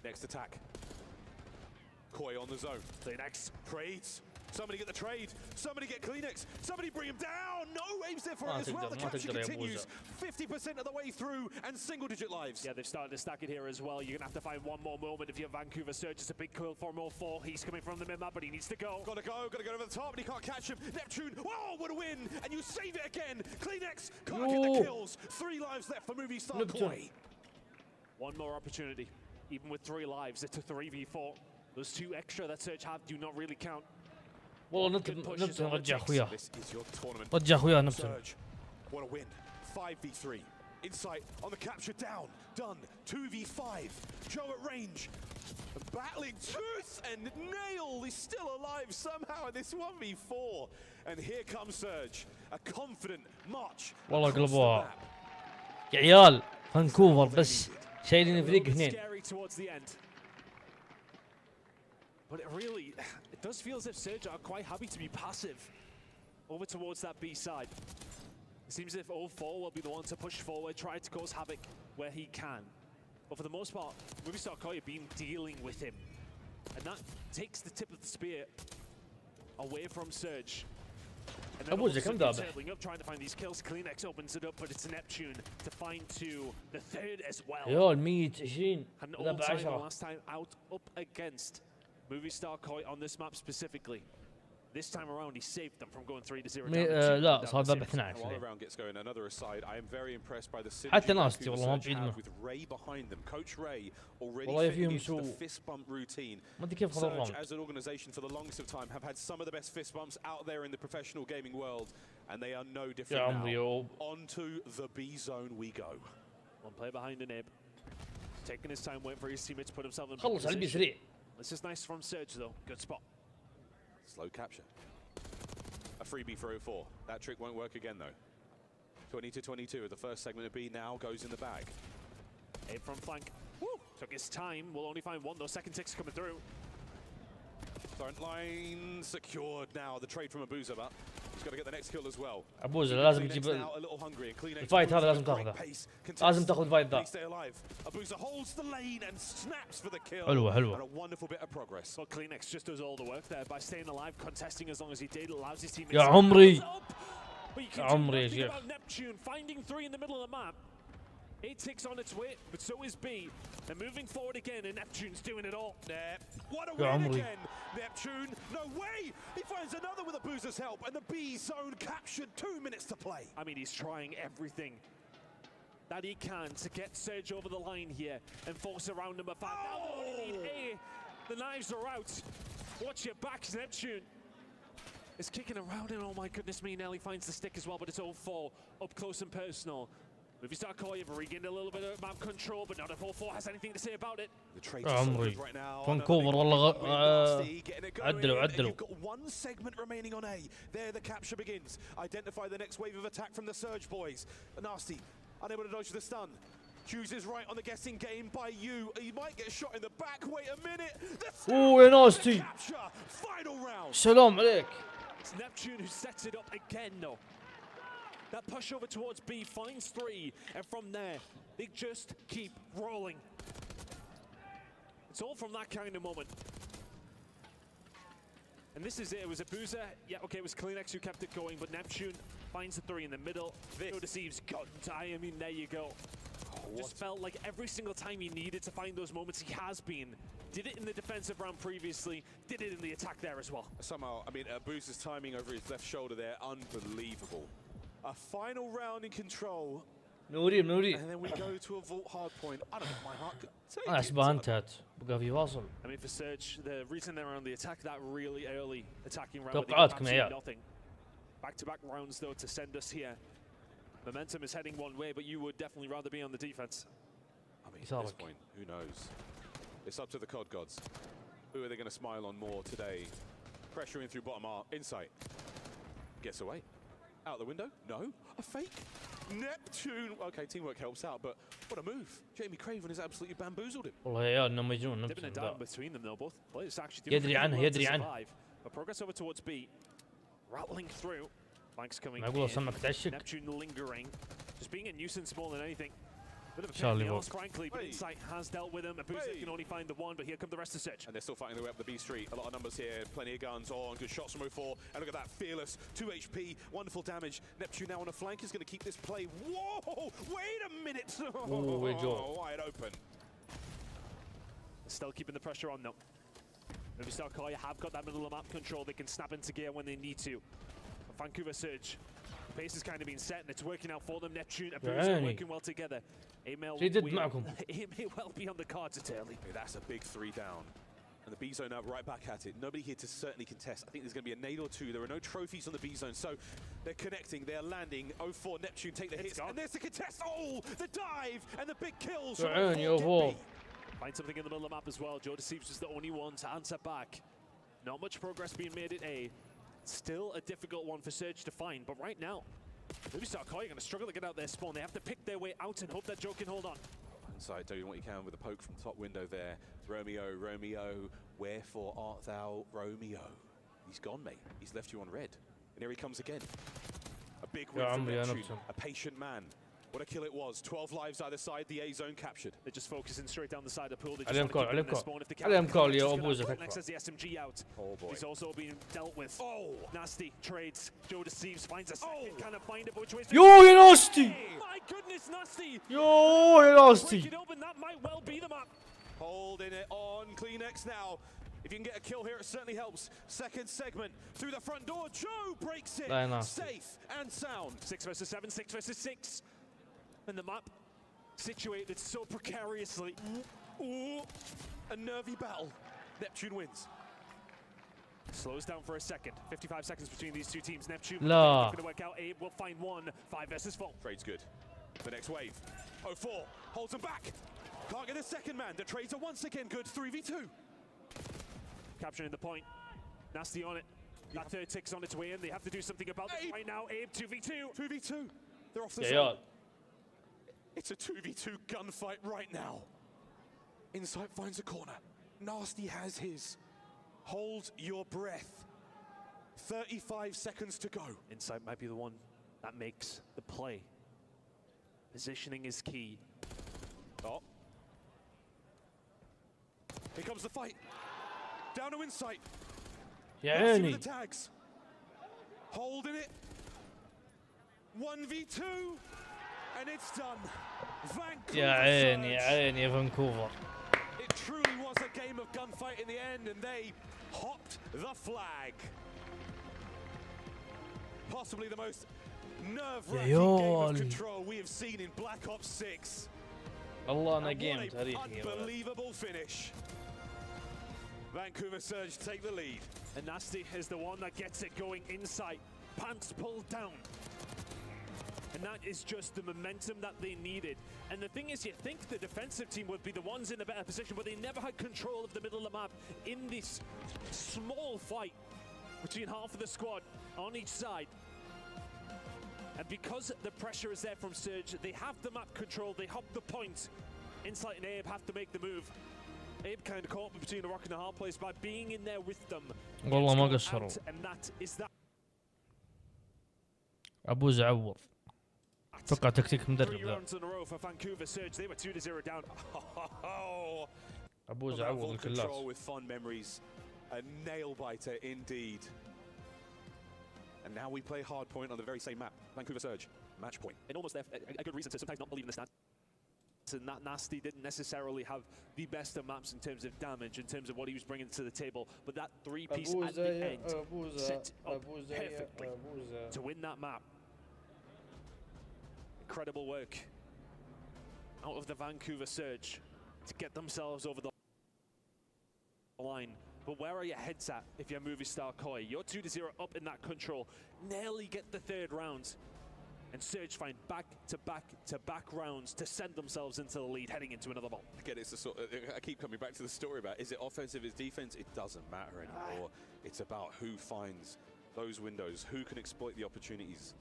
Next attack. Koi on the zone. Kleenex trades. Somebody get the trade. Somebody get Kleenex. Somebody bring him down. No, Abe's there for it as well. The capture continues. 50% of the way through and single-digit lives. Yeah, they've started to stack it here as well. You're going to have to find one more moment if you're Vancouver Surge. It's a big kill for 0-4. He's coming from the mid-map, but he needs to go. Gotta go over the top, but he can't catch him. Neptune, whoa, what a win! And you save it again. Kleenex can't get the kills. 3 lives left for Movistar Koi. One more opportunity. Even with 3 lives, it's a 3v4. Those 2 extra that Surge have do not really count. والله نبتون رجع اخوياه. رجع اخوياه نبتون. What a win. 5v3. Insight on the capture down. Done. 2v5. Joe at range. Battling tooth and nail. He's still alive somehow in this 1v4. And here comes Surge. A confident march. والله قلبوها. يا عيال فانكوفر بس شايلين فريق اثنين. But it does feel as if Surge are quite happy to be passive over towards that B side. It seems as if 0-4 will be the one to push forward, try to cause havoc where he can. But for the most part, Movistar Koi have been dealing with him. And that takes the tip of the spear away from Surge. And then turtling up, trying to find these kills. Kleenex opens it up, but it's Neptune to find 2. The third as well. يا 120 and all time last time out up against Movistar Koi on this map specifically. This time around, he saved them from going 3-0 down. لا صار ذبح 12. While the round gets going, another aside, I am very impressed by the حتى ناستي والله ما بعيد منه. with Ray behind them. Coach Ray already فيهم into the fist bump routine. ما ادري كيف خذوا Surge, as an organization, for the longest of time, have had some of the best fist bumps out there in the professional gaming world, and they are no different now. Onto the B zone we go. One player behind the nib, taking his time, waiting for his teammates to put himself in خلص على البي 3. This is nice from Surge though. Good spot. Slow capture. A freebie for 0-4. That trick won't work again though. 20-22 of the first segment of B now goes in the bag. Abe from flank. Woo! Took his time. We'll only find 1 though. Second tick's coming through. Front line secured now. The trade from Abuza, but He's got to get the next kill as well. عبوزة لازم تجيب الفايت هذا لازم تاخذه. لازم تاخذ الفايت ذا. Abuza holds the lane and snaps for the kill. حلوة حلوة. And a wonderful bit of progress. Well, Kleenex just does all the work there by staying alive, contesting as long as he did, allows his teammates. يا عمري. But you يا عمري يا can شيخ. about Neptune finding 3 in the middle of the map. 8 ticks on its way, but so is B. They're moving forward again, and Neptune's doing it all. What a win again! Neptune, no way! He finds another with Abuza's help, and the B zone captured. 2 minutes to play. I mean, he's trying everything that he can to get Surge over the line here and force a round number 5. Now they need A. The knives are out. Watch your backs, Neptune. It's kicking around, and oh my goodness me, Nelly finds the stick as well, but it's 0-4, up close and personal. If you start calling, regained a little bit of map control, but not if 0-4 has anything to say about it. عمري فانكوفر والله عدلوا. You've got 1 segment remaining on A. There the capture begins. Identify the next wave of attack from the Surge boys. Nasty, unable to dodge the stun. Chooses right on the guessing game by you. He might get shot in the back. Wait a minute. اوه يا ناستي. Capture. Final round. سلام عليك. It's Neptune who sets it up again, though. That push over towards B finds 3, and from there, they just keep rolling. It's all from that kind of moment. And this is it. It was Abuza. Yeah, okay, it was Kleenex who kept it going, but Neptune finds the 3 in the middle. Joe Deceives got time. I mean, there you go. Just felt like every single time he needed to find those moments, he has been. Did it in the defensive round previously, did it in the attack there as well. Somehow, I mean, Abuza's timing over his left shoulder there, unbelievable. A final round in control. منورين منورين. And then we go to a vault hard point. I don't know, my heart. انا احسبها انتهت بقى في واصل. I mean, for Surge, the reason they're on the attack that really early attacking round. توقعاتكم يا عيال. Nothing. Back-to-back rounds though to send us here. Momentum is heading one way, but you would definitely rather be on the defense. I mean, at this point, who knows? It's up to the COD gods. Who are they going to smile on more today? Pressuring through bottom R, insight. Gets away. Out the window? No. A fake? Neptune. Okay, teamwork helps out, but what a move. Jamie Craven has absolutely bamboozled him. والله يا عيال انهم مجنون Dipping it down between them though, both players actually يدري عنها يدري عنها. But progress over towards B. Rattling through. Flanks coming معقولة in. سمك تعشق. Neptune lingering. Just being a nuisance more than anything. Bit of a Charlie chaos, Walk. frankly, but Insight has dealt with him. Abuza can only find the 1, but here come the rest of Surge. And they're still fighting their way up the B street. A lot of numbers here, plenty of guns on, good shots from 0-4. And look at that, fearless, 2 HP, wonderful damage. Neptune now on a flank is going to keep this play. Whoa, wait a minute. Oh, wide open. Still keeping the pressure on though. Maybe Starkaya have got that middle of map control. They can snap into gear when they need to. But Vancouver Surge. The pace has kind of been set and it's working out for them. Neptune and Abuza working well together. It may well be on the cards, it's early. That's a big 3 down. And the B zone now right back at it. Nobody here to certainly contest. I think there's going to be a nade or 2. There are no trophies on the B zone, so they're connecting, they're landing. 0-4, Neptune take the hits, and there's the contest. Oh, the dive and the big kills. Find something in the middle of the map as well. Joe Deceives was the only one to answer back. Not much progress being made at A. Still a difficult one for Surge to find, but right now, maybe Starkaya going to struggle to get out their spawn. They have to pick their way out and hope that Joe can hold on. Inside, doing what you can with a poke from top window there. Romeo, Romeo, wherefore art thou, Romeo? He's gone, mate. He's left you on red. And here he comes again. A big win from Neptune, a patient man. What a kill it was. 12 lives either side, the A zone captured. They're just focusing straight down the side of the pool. They عليهم كول عليهم كول يا أبوزة Next has the SMG out. Oh boy. He's also being dealt with. Oh! Nasty trades. Joe Deceives finds a second. Kind of find it, but which way? يو يا ناستي. My goodness, Nasty. يو يا ناستي. Break it open. That might well be the map. Holding it on. Kleenex now. If you can get a kill here, it certainly helps. Second segment through the front door. Joe breaks it. Safe and sound. 6 versus 7. 6 versus 6. And the map situated so precariously. Ooh, a nervy battle. Neptune wins. Slows down for a second. 55 seconds between these two teams. Neptune not going to work out. Abe will find 1. 5 versus 4. Trade's good. The next wave. 0-4 holds him back. Can't get a second man. The trades are once again good. 3v2. Capturing the point. Nasty on it. That third tick's on its way in. They have to do something about this right now. Abe 2v2. 2v2. They're off the zone. It's a 2v2 gunfight right now. Insight finds a corner. Nasty has his. Hold your breath. 35 seconds to go. Insight might be the one that makes the play. Positioning is key. Oh. Here comes the fight. Down to Insight. يا Let's see عيني. the tags. Holding it. 1v2. And it's done. Vancouver يا عيني يا Surge. عيني يا فانكوفر. It truly was a game of gunfight in the end, and they hopped the flag. Possibly the most nerve-wracking game of control we have seen in Black Ops 6. والله أنا And جيم what تاريخي an unbelievable finish. Vancouver Surge take the lead. And Nasty is the one that gets it going inside. Pants pulled down. And that is just the momentum that they needed. And the thing is, you think the defensive team would be the ones in a better position, but they never had control of the middle of the map in this small fight between half of the squad on each side. And because the pressure is there from Surge, they have the map control, they hop the point. Insight and Abe have to make the move. Abe kind of caught between a rock and a hard place by being in there with them. والله ما قصروا. And that is that. أبوز عوض. اتوقع تكتيك 3 مدرب ذا. rounds in a row for Vancouver Surge. They were 2-0 down. أبوز عوض الكلاس. Control with fond memories. A nail biter indeed. And now we play hardpoint on the very same map. Vancouver Surge, match point. And almost there, a good reason to sometimes not believe in the stats. And that Nasty didn't necessarily have the best of maps in terms of damage, in terms of what he was bringing to the table. But that three-piece at the end set up perfectly to win that map. Incredible work out of the Vancouver Surge to get themselves over the line. But where are your heads at if you're Movie Star Koi? You're 2-0 up in that control. Nearly get the third round. And Surge find back-to-back rounds to send themselves into the lead, heading into another ball. Again, it's the sort of, I keep coming back to the story about, is it offensive, is defense? It doesn't matter anymore. It's about who finds those windows, who can exploit the opportunities.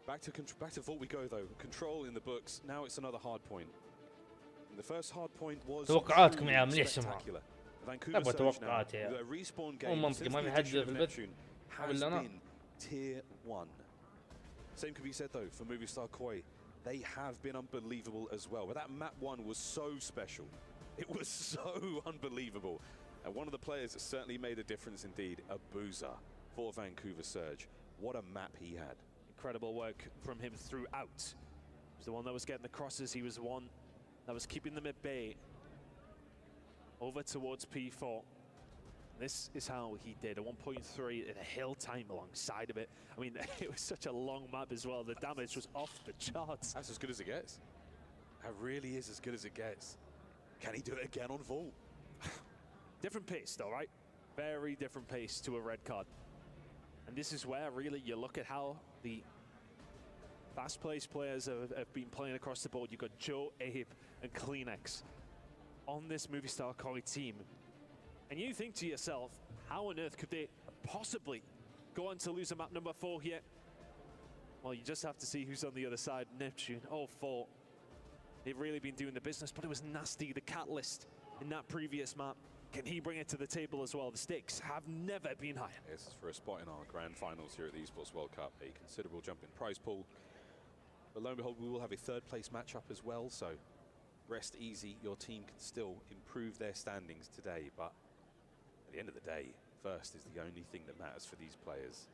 Back to Vault we go though. Control in the books. Now it's another hard point. And the first hard point was توقعاتكم يا مليح سمعوا. Vancouver أبغى Surge توقعات now, يا. the respawn مو game منطقي since ما the في حد addition في of البث Neptune has ولا أنا. been tier 1. Same could be said though for Movie Star Koi. They have been unbelievable as well. But that map 1 was so special. It was so unbelievable. And one of the players that certainly made a difference indeed, a boozer for Vancouver Surge. What a map he had. Incredible work from him throughout. He was the one that was getting the crosses. He was the one that was keeping them at bay. Over towards P4. This is how he did a 1.3 in a hill time alongside of it. I mean, it was such a long map as well. The damage was off the charts. That's as good as it gets. That really is as good as it gets. Can he do it again on Vault? Different pace though, right? Very different pace to a red card. And this is where really you look at how the fast-paced players have been playing across the board. You've got Joe, Abe, and Kleenex on this Movie Star Koi team. And you think to yourself, how on earth could they possibly go on to lose a map number 4 here? Well, you just have to see who's on the other side. Neptune, 0-4. They've really been doing the business, but it was Nasty, the catalyst in that previous map. Can he bring it to the table as well? The stakes have never been higher. This is for a spot in our grand finals here at the Esports World Cup. A considerable jump in prize pool. But lo and behold, we will have a third place matchup as well, so rest easy. Your team can still improve their standings today, but at the end of the day, first is the only thing that matters for these players.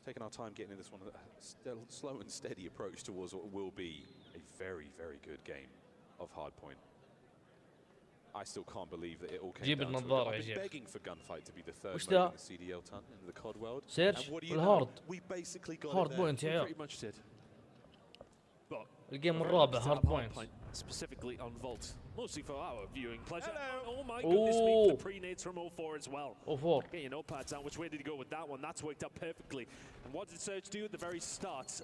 Taking our time getting in this one, still slow and steady approach towards what will be a very, very good game of hardpoint. I still can't believe that it all came جيب down to it. النظارة يا I've been شيخ. begging for Gunfight to be the third وش mode ذا؟ in the CDL ton in the COD world. سيرش And what do you والهارد. know? We basically got هارد it there. بوينت يا We عيال. pretty much did. But الجيم الرابع Start هارد بوينت. point, specifically on Vault, mostly for our viewing pleasure. Hello. Oh my goodness me, Ooh. the pre-nades from 04 as well. 0-4. Get your notepads out. Which way did he go with that one? That's worked out perfectly. And what did Surge do at the very start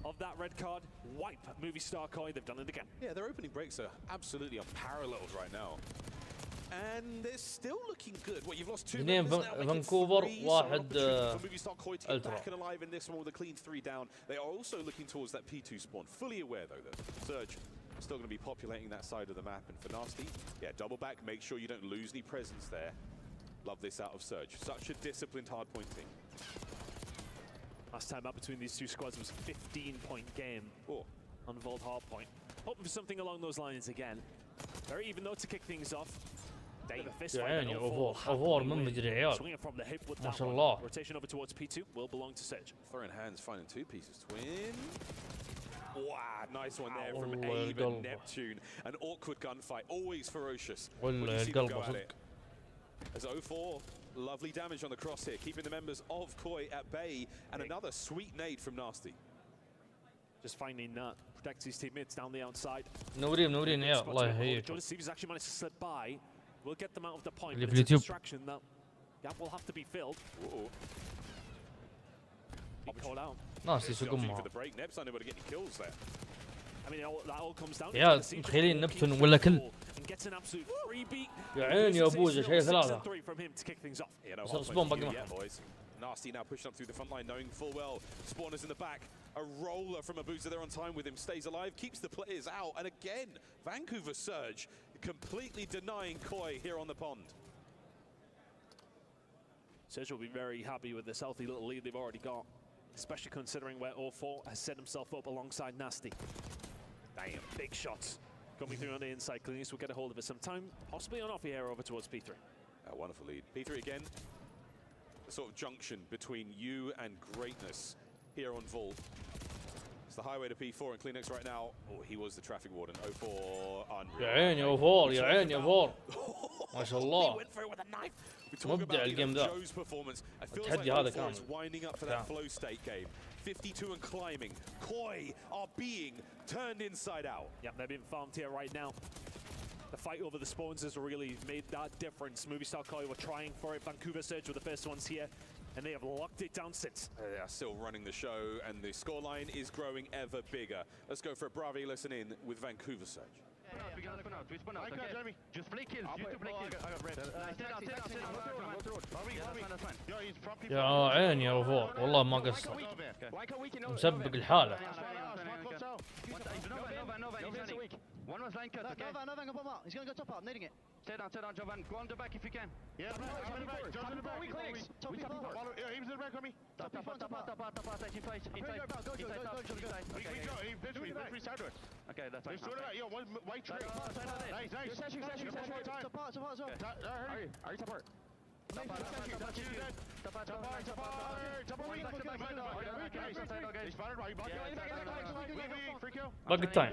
of that red card? Wipe Movie Star Koi. They've done it again. Yeah, their opening breaks are absolutely unparalleled right now. And they're still looking good. What, you've lost 2 اثنين members now, make it فانكوفر 3, so an واحد opportunity for Movie Star Koi to get ألترا. back and alive in this one with a clean 3 down. They are also looking towards that P2 spawn. Fully aware though that Surge still going to be populating that side of the map. And for Nasty, yeah, double back, make sure you don't lose any presence there. Love this out of Surge. Such a disciplined hardpoint team. Last time out between these two squads was a 15-point game on Volt hardpoint. Hoping for something along those lines again. Very even though to kick things off. Dave, a fist fight. يعني اوفور من مدري عيال. Swinging from the hip with ما that شاء one. الله. Rotation over towards P2 will belong to Surge. Throwing hands, finding two pieces. Twin. Wow, nice one there from والله Abe القلب. and Neptune. An awkward gunfight, always ferocious. والله when you see them go القلب at صدق. it. As 0-4, lovely damage on the cross here, keeping the members of Koi at bay, and another sweet nade from Nasty. Just finding protect his teammates down the outside. منورين عيال الله يحييك. Jonas Stevens actually managed to slip by. We'll get them out of the point. اللي But في it's a اليوتيوب. distraction that gap will have to be filled. Be called out. ناس Opportunity يسوقون for معه. the break. Neb's unable to get any kills there. I mean, that all comes down. يا to the siege متخيلين of نبتون Keith ولا كل. and gets an absolute freebie. يا عيني يا ابوزه شيء 3. 3 from him to kick things off. Yeah, no بس hard السبون point for باقي you yet, معهم. boys. Nasty now pushing up through the front line, knowing full well Spawners in the back. A roller from Abuza there on time with him, stays alive, keeps the players out. And again, Vancouver Surge completely denying Koi here on the pond. Surge will be very happy with this healthy little lead they've already got, especially considering where 0-4 has set himself up alongside Nasty. Damn, big shots coming through on the inside. Clinics will get a hold of it sometime, possibly on off here over towards P3. A wonderful lead. P3 again, the sort of junction between you and greatness here on Vault. It's the highway to P4 and Kleenex right now. Oh, he was the traffic warden. 0-4, unreal. يا عيني اوفور يا عيني اوفور. ما شاء He الله. went for it with a knife. We talk مبدع about الجيم ذا. Joe's performance. It feels التحدي like هذا 0-4 كامل. is winding up for that flow state game. 52 and climbing. Koi are being turned inside out. Yep, they're being farmed here right now. The fight over the spawns has really made that difference. Movie Star Koi were trying for it. Vancouver Surge were the first ones here, and they have locked it down since. They are still running the show, and the scoreline is growing ever bigger. Let's go for a Bravi listen in with Vancouver Surge. We spun out, okay? Just play kills, you two play kills. I got red. Stay down, go to road. That's fine. Yo, he's from people. يا عيني يا اوفور والله ما قصر. Why can't we can مسبق الحالة. One was line cut, okay? Nova, go bomb out. He's gonna go top out, nading it. Stay down, Jovan. Go on the back if you can. Yeah, I'm in the back. Jovan in the back. Top people. Yeah, he's in the back on me. Top out. Take fight. Inside. Go. We go. He bitch me sideways. Okay, that's fine. Yo, one white tree. Nice. Top out as well. Are you support? باقي التايم.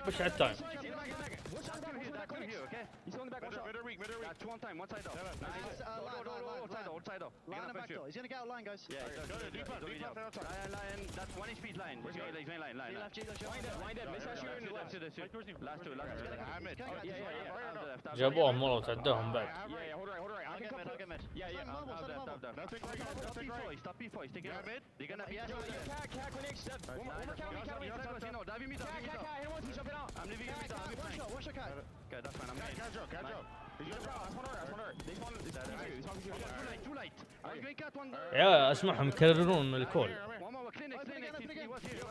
بش على التايم. He's gonna get out line, guys. Yeah, line. That's 1 HP line. Line. Last two. جابوهم والله وتعداهم بعد. I'll get mid. Yeah. Stop P4. Take it out. They're gonna be. I'm leaving you mid. Watch your cat. Okay, that's fine. I'm mid. Catch up. Too late. I was going cat one. يا اسمعهم يكررون الكول. One more clinic. He was here.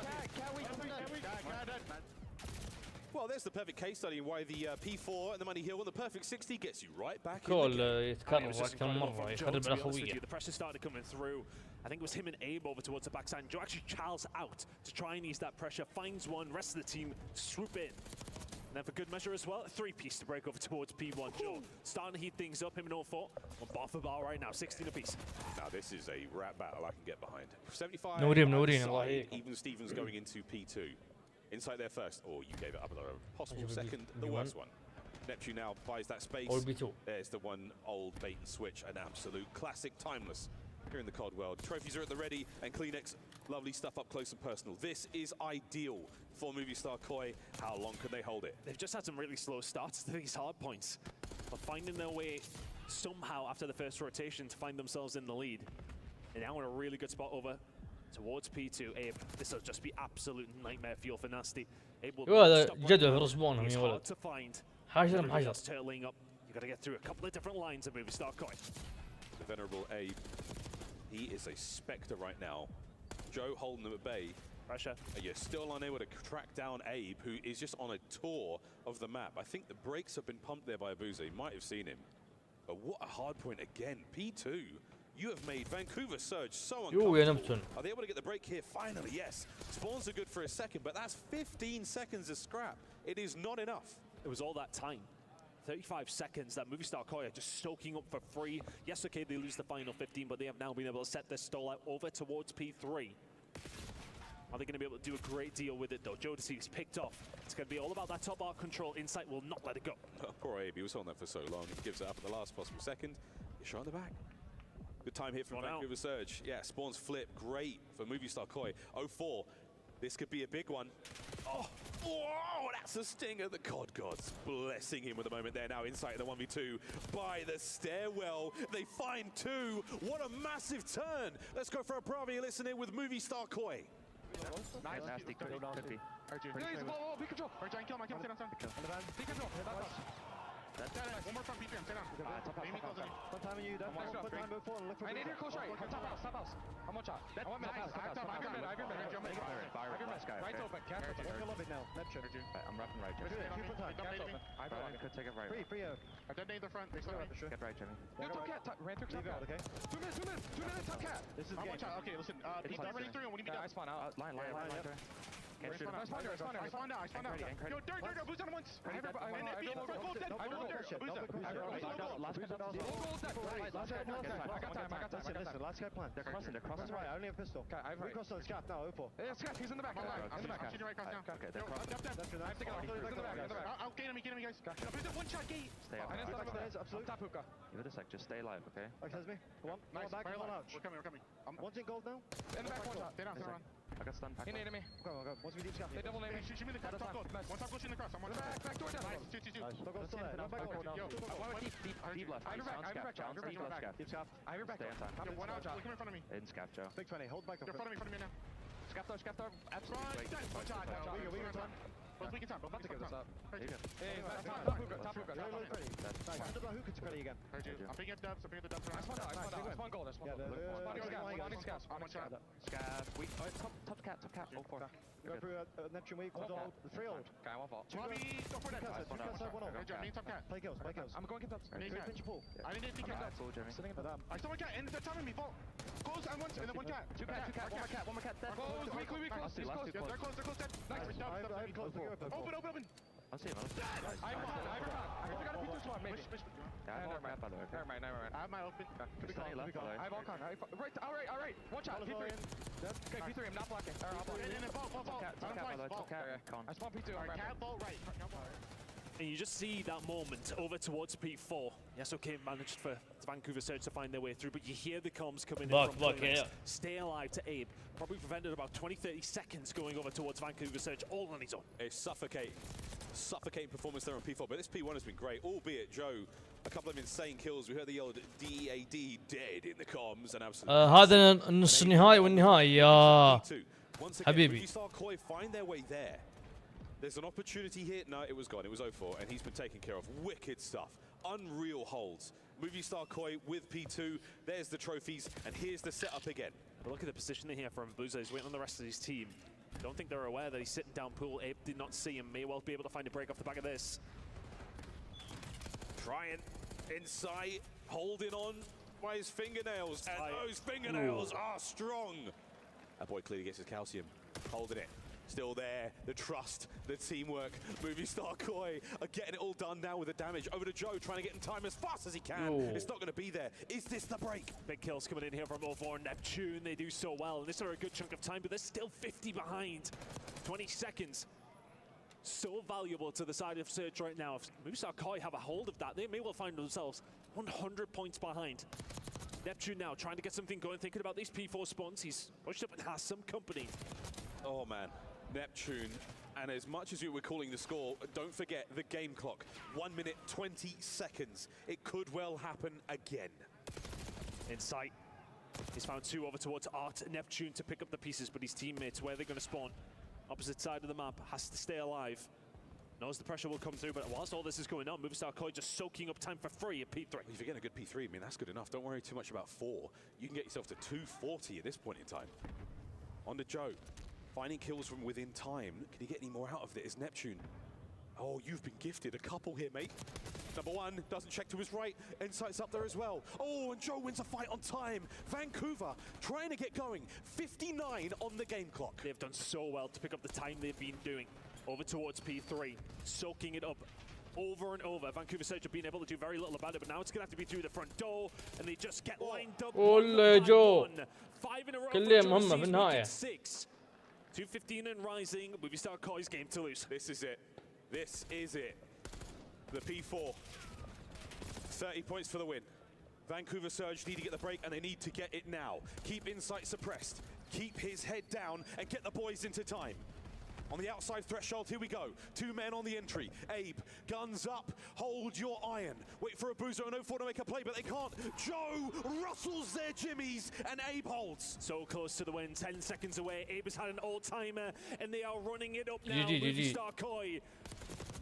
Well, there's the perfect case study in why the P4 and the Money Hill and the perfect 60 gets you right back in the كول game. يتكرر اكثر من مرة يخرب الاخوية. The pressure started coming through. I think it was him and Abe over towards the backside. And Joe actually charles out to try and ease that pressure. Finds one. Rest of the team swoop in. And then for good measure as well, a 3-piece to break over towards P1. Joe starting to heat things up. Him and 0-4 on bar for bar right now. 16 apiece. Now this is a rap battle I can get behind. 75. منورين outside, الله يحييكم. even Stevens going into P2. Inside there first. Oh, you gave it up at the possible Actually, second, the you worst one. Neptune now buys that space. Or B2. There's the one old bait and switch, an absolute classic, timeless here in the COD world. Trophies are at the ready, and Kleenex, lovely stuff up close and personal. This is ideal for Movie Star Koi. How long can they hold it? They've just had some really slow starts to these hard points, but finding their way somehow after the first rotation to find themselves in the lead. And now in a really good spot over towards P2. Abe, this will just be absolute nightmare fuel for Nasty. Abe will هذا stop جدول right now. رسبونهم It's يا hard ولد. to find. حاشرهم حاشر. Just turtling up. You got to get through a couple of different lines of Movie Star Koi. The venerable Abe, he is a spectre right now. Joe holding them at bay. Pressure. You're still unable to track down Abe, who is just on a tour of the map. I think the brakes have been pumped there by Abuza. He might have seen him. But what a hard point again. P2, you have made Vancouver Surge so يو يا uncomfortable. نبتون. Are they able to get the break here? Finally, yes. Spawns are good for a second, but that's 15 seconds of scrap. It is not enough. It was all that time. 35 seconds that Movistar Koya just soaking up for free. Yes, okay, they lose the final 15, but they have now been able to set their stall out over towards P3. Are they going to be able to do a great deal with it, though? Jodeci is picked off. It's going to be all about that top arc control. Insight will not let it go. Oh, poor Abe, he was on that for so long. He gives it up at the last possible second. He's shot in the back. Good time here from Vancouver Surge. Yeah, spawns flip. Great for Movistar Koi. 0-4. This could be a big one. Oh, whoa, that's a stinger. The COD gods blessing him with a moment there now. Insight in the 1v2 by the stairwell. They find two. What a massive turn. Let's go for a Bravi listening with Movistar Koi. Nice. Nasty. Could be. Whoa, be control. Kill man. Stay down. Be control. One more front, P3, stay down. Amy close in. One time on you, don't put time move forward, look for I need your close right. Top house. I'm one shot. I want mid. I have your mid. Right open. Cat open. Work a little bit now, Neptune. I'm wrapping right. Keep on time. Cat open. I could take it right. Free, I detonate the front. Get right, Jimmy. Top cat. Ran through top cat. Okay. 2 minutes, top cat. This is game. Okay, listen. He's not running through and we need to be done. I spawn out. Line. I spawned out. Yo, dirt, boost on once. Last guy plan. They're crossing. Right, I only have pistol. We cross on the scat now, Opal. Yeah, scat, he's in the back. I'm shooting right across now. Okay, they're crossing. I have to get off. I'll gain him, guys. There's a one-shot gate. Stay up. Absolutely. Top hookah. Give it a sec, just stay alive, okay? Okay, me. One. Nice. Back, one out. We're coming. One's in gold now. In the back, one shot. Stay down, stay around. I got stunned. He naded me. Go. Once we deep scat. They double nade me. Shoot me the top gold. One top pushing across. I'm on the back door down. Nice. 2. Don't go still there. No, back door. Yo, Deep left. I have your back. Deep scat. I have your back. Stay on time. Yo, one out. Look in front of me. In scav, Joe. Big 20. Hold back. You're in front of me now. Scav door. Absolutely. One shot. We go time. Let's make it time. About to give this up. There you go. Hey, top hookah. Nice. Nice. Hookah to Cuddy again. I'm picking up dubs. I spawned out. I spawned gold. Yeah, I'm one shot. Scav. Top cat. 0-4. Go through Neptune weak. Hold. 3 old. Okay, I want vault. Lobby, go for that. Play kills. Play kills. I'm going to pinch pull. I didn't think cat. Full, Jimmy. I saw one cat and they're telling me vault. Close and one cat. Two cat. One more cat. Close. Weak. They're close. Nice. Open. I'll see him. I forgot to beat this one, maybe. Yeah, I have my by the way. Never mind. I have my open. Could be left, by the way. I have all con. All right. One shot. P3. Okay, P3. I'm not blocking. I'll block. Top cat, by the way. Top cat. Con. I spawn P2. Alright, cat vault right. And you just see that moment over towards P4. Yes, okay, managed for Vancouver Surge to find their way through, but you hear the comms coming in from yeah. Stay alive to Abe. Probably prevented about 20-30 seconds going over towards Vancouver Surge, all on his own. A suffocating performance there on P4, but this P1 has been great, albeit Joe, a couple of insane kills. We heard the old DEAD dead in the comms and absolutely. هذا النص النهائي والنهائي يا حبيبي. Movistar Koi find their way there. There's an opportunity here. No, it was gone. It was 0-4, and he's been taken care of. Wicked stuff. Unreal holds. Movistar Koi with P2. There's the trophies, and here's the setup again. But look at the positioning here from Buza. He's waiting on the rest of his team. Don't think they're aware that he's sitting down pool. Abe did not see him. May well be able to find a break off the back of this. Trying inside, holding on by his fingernails, and those fingernails are strong. That boy clearly gets his calcium. Holding it. Still there, the trust, the teamwork. Movistar Koi are getting it all done now with the damage. Over to Joe, trying to get in time as fast as he can. It's not going to be there. Is this the break? Big kills coming in here from 0-4 and Neptune. They do so well, and this are a good chunk of time, but they're still 50 behind. 20 seconds. So valuable to the side of Surge right now. If Movistar Koi have a hold of that, they may well find themselves 100 points behind. Neptune now trying to get something going, thinking about these P4 spawns. He's pushed up and has some company. Oh, man. Neptune, and as much as we were calling the score, don't forget the game clock. 1 minute, 20 seconds. It could well happen again. In sight. He's found two over towards Art Neptune to pick up the pieces, but his teammates, where they're going to spawn? Opposite side of the map, has to stay alive. Knows the pressure will come through, but whilst all this is going on, Movistar Koi just soaking up time for free at P3. If you're getting a good P3, I mean, that's good enough. Don't worry too much about 4. You can get yourself to 240 at this point in time. On to Joe. Finding kills from within time. Can you get any more out of it? Is Neptune? Oh, you've been gifted a couple here, mate. Number one doesn't check to his right. Insight's up there as well. Oh, and Joe wins a fight on time. Vancouver trying to get going. 59 on the game clock. They've done so well to pick up the time they've been doing over towards P3, soaking it up over and over. Vancouver Surge have been able to do very little about it, but now it's going to have to be through the front door, and they just get lined up. والله جو 5 in a row كلها for مهمة في النهاية. 6. 2:15 and rising. Movistar Koi's game to lose. This is it. This is it. The P4. 30 points for the win. Vancouver Surge need to get the break, and they need to get it now. Keep Insight suppressed. Keep his head down and get the boys into time. On the outside threshold, here we go. 2 men on the entry. Abe, guns up, hold your iron. Wait for a Boozer and 04 to make a play, but they can't. Joe rustles their jimmies, and Abe holds. So close to the win, 10 seconds away. Abe has had an all-timer, and they are running it up now. GG. Movistar Koi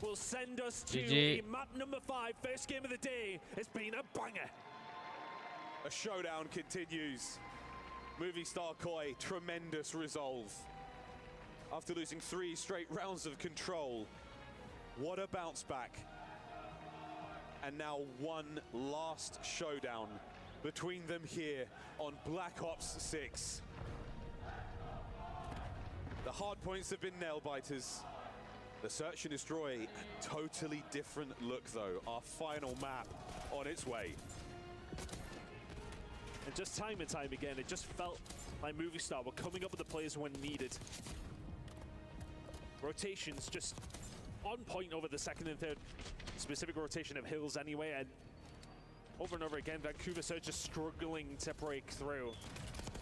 will send us to GG. map number 5. First game of the day. It's been a banger. A showdown continues. Movistar Koi, tremendous resolve. After losing 3 straight rounds of control, what a bounce back. And now one last showdown between them here on Black Ops 6. The hard points have been nail biters. The Search and Destroy, a totally different look though. Our final map on its way. And just time and time again, it just felt like Movistar were coming up with the players when needed. Rotations just on point over the second and third specific rotation of Hills anyway, and over and over again, Vancouver Surge just struggling to break through.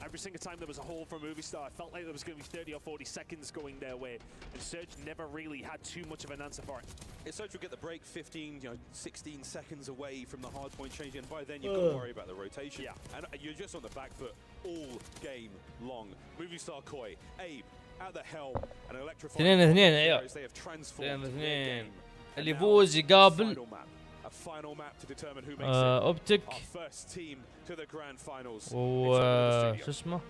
Every single time there was a hole for Movistar, it felt like there was going to be 30 or 40 seconds going their way, and Surge never really had too much of an answer for it. If Surge will get the break 15, 16 seconds away from the hard point changing, and by then you've got to worry about the rotation. Yeah. And you're just on the back foot all game long. Movistar Koi, Abe, at the helm, and electrifying. 2-2 يا عيال. They have transformed their 2-2 game. اللي And now, يفوز يقابل a final map to determine who makes it. اوبتيك Our first team to the grand finals. و شو اسمه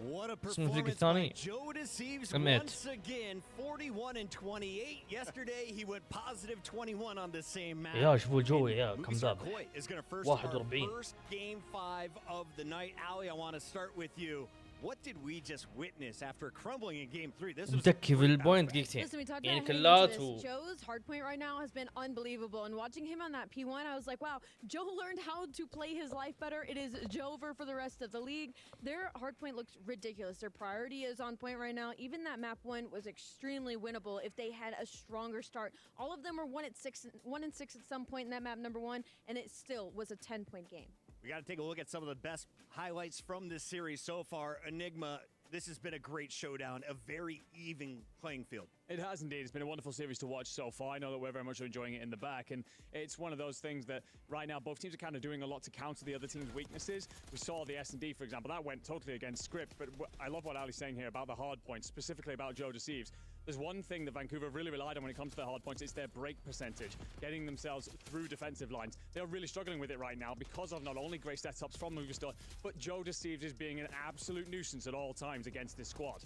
What a اسمه الفريق performance الثاني by Joe Deceives أميت. once again. 41 and 28. Yesterday he went positive 21 on the same map. يا شوفوا الجو يا كم Movistar ذاب Koi is going to first 41. start first game 5 of the night. Ali, I want to start with you. What did we just witness after crumbling in game 3? This was متكي في البوينت دقيقتين Listen, we talked يعني about heading كلات into و this. Joe's hard point right now has been unbelievable, and watching him on that P1, I was like, wow, Joe learned how to play his life better. It is Joe for the rest of the league. Their hard point looks ridiculous. Their priority is on point right now. Even that map 1 was extremely winnable if they had a stronger start. All of them were 1 and 6 at some point in that map number 1, and it still was a 10-point game. We got to take a look at some of the best highlights from this series so far. Enigma, this has been a great showdown, a very even playing field. It has indeed. It's been a wonderful series to watch so far. I know that we're very much enjoying it in the back, and it's one of those things that right now both teams are kind of doing a lot to counter the other team's weaknesses. We saw the S&D, for example, that went totally against script, but I love what Ali's saying here about the hard points, specifically about Joe Deceives. There's one thing that Vancouver have really relied on when it comes to their hard points, it's their break percentage, getting themselves through defensive lines. They're really struggling with it right now because of not only great setups from Movistar, but Joe Deceives is being an absolute nuisance at all times against this squad.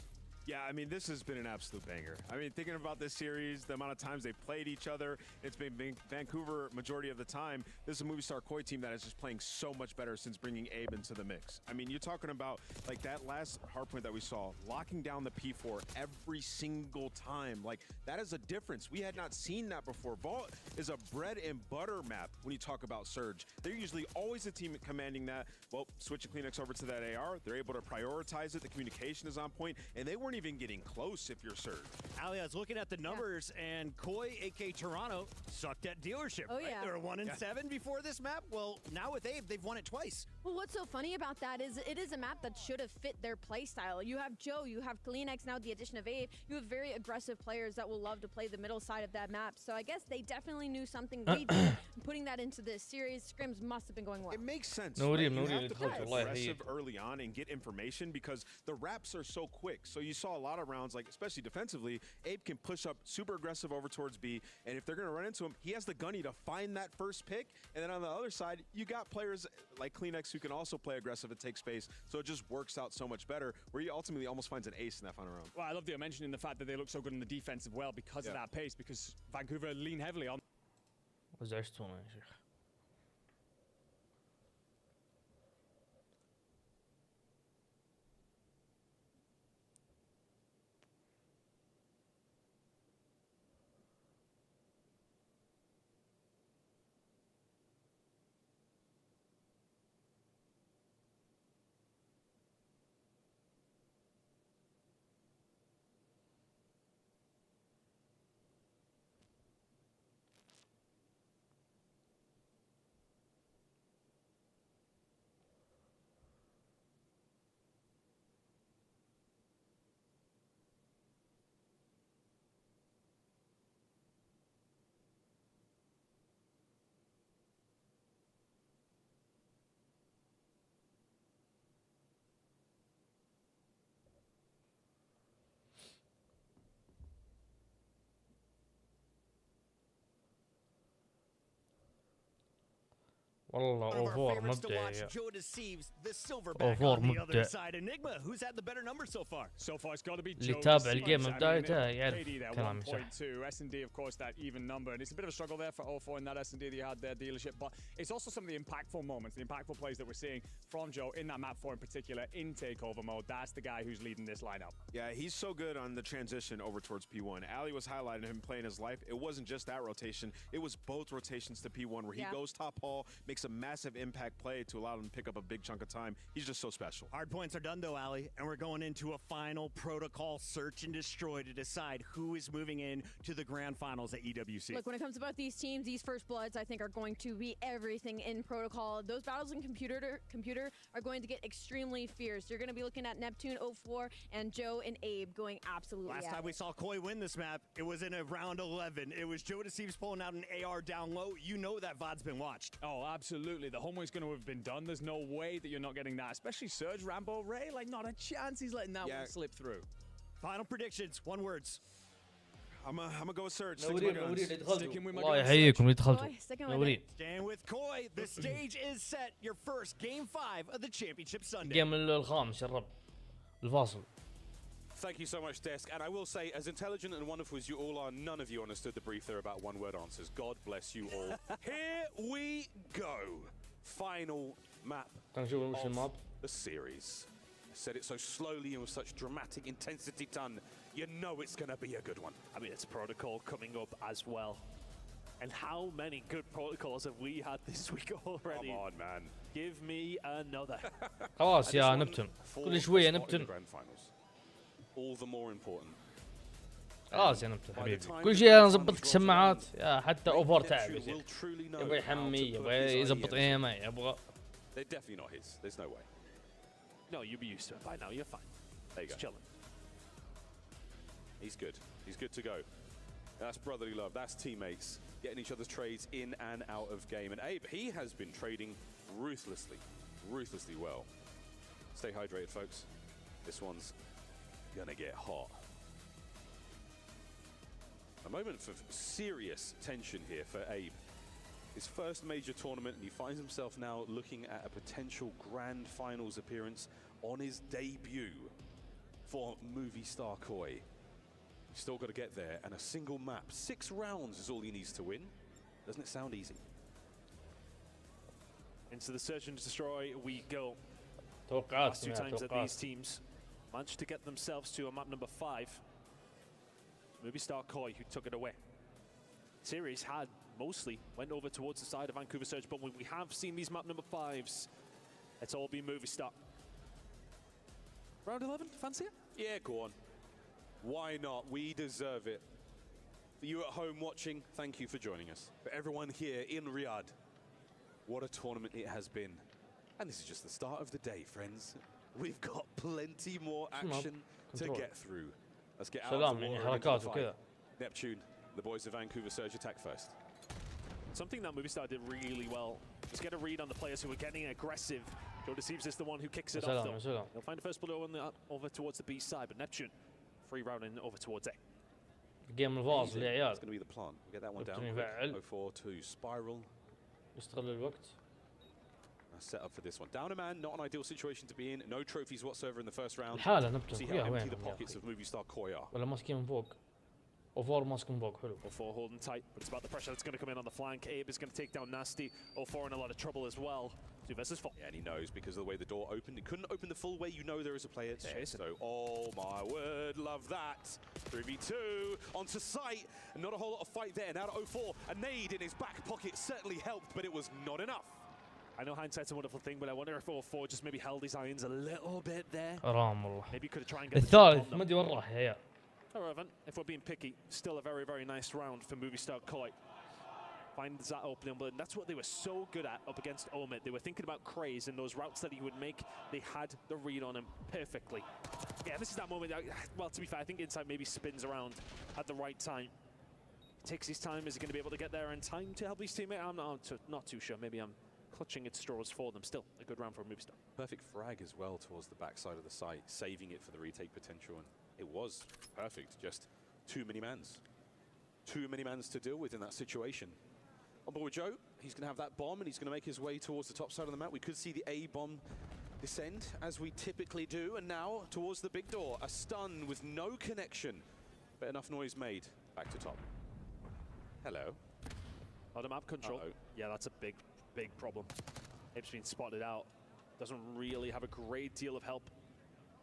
Yeah, I mean, this has been an absolute banger. I mean, thinking about this series, the amount of times they've played each other, it's been Vancouver majority of the time. This is a Movistar Koi team that is just playing so much better since bringing Abe into the mix. I mean, you're talking about, like, that last hardpoint that we saw, locking down the P4 every single time. Like, that is a difference. We had not seen that before. Vault is a bread and butter map when you talk about Surge. They're usually always the team commanding that. Well, switch Kleenex over to that AR. They're able to prioritize it. The communication is on point, and they weren't even getting close if you're Surge. Ali, I was looking at the numbers, and Koi, a.k.a. Toronto, sucked at dealership. Oh, right? yeah. They were 1 and 7 before this map. Well, now with Abe, they've won it twice. Well, what's so funny about that is it is a map that should have fit their play style. You have Joe, you have Kleenex, now the addition of Abe. You have very aggressive players that will love to play the middle side of that map. So I guess they definitely knew something they did. Putting that into this series, scrims must have been going well. It makes sense. No, right? you You have to دخلت be والله aggressive early on and get information because the wraps are so quick. So you saw a lot of rounds, like especially defensively, Abe can push up super aggressive over towards B, and if they're going to run into him, he has the gunny to find that first pick. And then on the other side, you got players like Kleenex who can also play aggressive and take space. So it just works out so much better, where he ultimately almost finds an ace in that final round. Well, I love that you're mentioning the fact that they look so good in the defensive well because of that pace, because Vancouver lean heavily on ازعجتونا يا شيخ. والله One of our اوفور favorites to مبدع watch, يا. Joe deceives the silverback اوفور on the other مبدع. side. Enigma, who's had the better number so far? So far, it's got to be اللي Joe يتابع Deceives. الجيم من I mean, بدايته يعرف KD there, كلامي صح. 1.2. S&D, of course, that even number. And it's a bit of a struggle there for 0-4 in that S&D that you had their dealership. But it's also some of the impactful moments, the impactful plays that we're seeing from Joe in that map 4 in particular, in takeover mode. That's the guy who's leading this lineup. Yeah, he's so good on the transition over towards P1. Ali was highlighting him playing his life. It wasn't just that rotation. It was both rotations to P1 where he goes top hall, makes a massive impact play to allow him to pick up a big chunk of time. He's just so special. Hard points are done though, Ali, and we're going into a final protocol search and destroy to decide who is moving in to the grand finals at EWC. Look, when it comes about these teams, these first bloods, I think, are going to be everything in protocol. Those battles in computer are going to get extremely fierce. You're going to be looking at Neptune 04 and Joe and Abe going absolutely Last time we saw Koi win this map, it was in a round 11. It was Joe Deceives pulling out an AR down low. You know that VOD's been watched. Oh, absolutely. The homework's going to have been done. There's no way that you're not getting that, especially Surge, Rambo, Ray. Like, not a chance he's letting that one slip through. Final predictions, one words. I'm gonna go with Surge. نورين اللي دخلتوا. Sticking with my الله guns. يحييكم اللي دخلتوا. Sticking with نورين. Stand with Koi. The stage is set. Your first game 5 of the championship Sunday. الجيم الخامس يا الرب. الفاصل. Thank you so much, Desk. And I will say, as intelligent and wonderful as you all are, none of you understood the brief there about one-word answers. God bless you all. Here we go. Final map نشوف وش الماب. the series. I said it so slowly and with such dramatic intensity, Ton. You know it's going to be a good one. I mean, it's protocol coming up as well. And how many good protocols have we had this week already? Come on, man. Give me another. خلاص يا نبتون. كل شوية نبتون. All the more important. خلاص يا نبتون حبيبي. كل شيء انا ظبطت السماعات. يا حتى اوفر تعب يا شيخ. يبغى يحمي يبغى يظبط ايمه يبغى. They're definitely not his. There's no way. No, you'll be used to it by now. You're fine. There you go. Chilling. He's good. He's good to go. That's brotherly love. That's teammates getting each other's trades in and out of game. And Abe, he has been trading ruthlessly well. Stay hydrated, folks. This one's gonna get hot. A moment of serious tension here for Abe. His first major tournament, and he finds himself now looking at a potential grand finals appearance on his debut for movie star Koi. He's still got to get there, and a single map, 6 rounds is all he needs to win. Doesn't it sound easy? Into the search and destroy we go. توقعات Last 2 times that these teams managed to get themselves to a map number 5. Movie star Koi, who took it away. Series had mostly went over towards the side of Vancouver Surge, but when we have seen these map number 5s, it's all been movie star. Round 11, fancy it? Yeah, go on. Why not? We deserve it. For you at home watching, thank you for joining us. For everyone here in Riyadh, what a tournament it has been. And this is just the start of the day, friends. We've got plenty more action to get through. Let's get out of the water into the fight. Neptune, the boys of Vancouver Surge attack first. Something that Movistar did really well was get a read on the players who were getting aggressive. Joe Deceives is the one who kicks it off, though. He'll find the first bullet over towards the B side, but Neptune free rounding over towards A. الجيم الفاصل يا عيال. It's going to be the plan. Get that one down. 0-4 to Spiral. يستغل الوقت. Set up for this one. Down a man, not an ideal situation to be in. No trophies whatsoever in the first round. الحالة نبتون. See how empty the pockets of movie star Koi are. ولا ماسكين من فوق. اوفور ماسك من فوق حلو. 04 holding tight, but it's about the pressure that's going to come in on the flank. Abe is going to take down Nasty. 04 in a lot of trouble as well. 2 versus 4. Yeah, and he knows because of the way the door opened. It couldn't open the full way. You know there is a player there. So, oh my word, love that. 3v2 onto sight. Not a whole lot of fight there. Now to 04. A nade in his back pocket certainly helped, but it was not enough. I know hindsight's a wonderful thing, but I wonder if 04 just maybe held his irons a little bit there. حرام والله. Maybe could have tried and get الثالث ما ادري وين راح يا عيال. Irrelevant. If we're being picky, still a very, very nice round for Movistar Koi. Finds that opening, but that's what they were so good at up against Omid. They were thinking about Craze and those routes that he would make. They had the read on him perfectly. Yeah, this is that moment. Well, to be fair, I think Inside maybe spins around at the right time. Takes his time. Is he going to be able to get there in time to help his teammate? I'm not too sure. Maybe I'm clutching at straws for them. Still a good round for Movistar. Perfect frag as well towards the backside of the site, saving it for the retake potential, and it was perfect. Just too many mans. Too many mans to deal with in that situation. On board with Joe, he's going to have that bomb and he's going to make his way towards the top side of the map. We could see the A bomb descend as we typically do, and now towards the big door. A stun with no connection, but enough noise made. Back to top. Hello. Out of map control. Yeah, that's a big problem. Abe's been spotted out. Doesn't really have a great deal of help.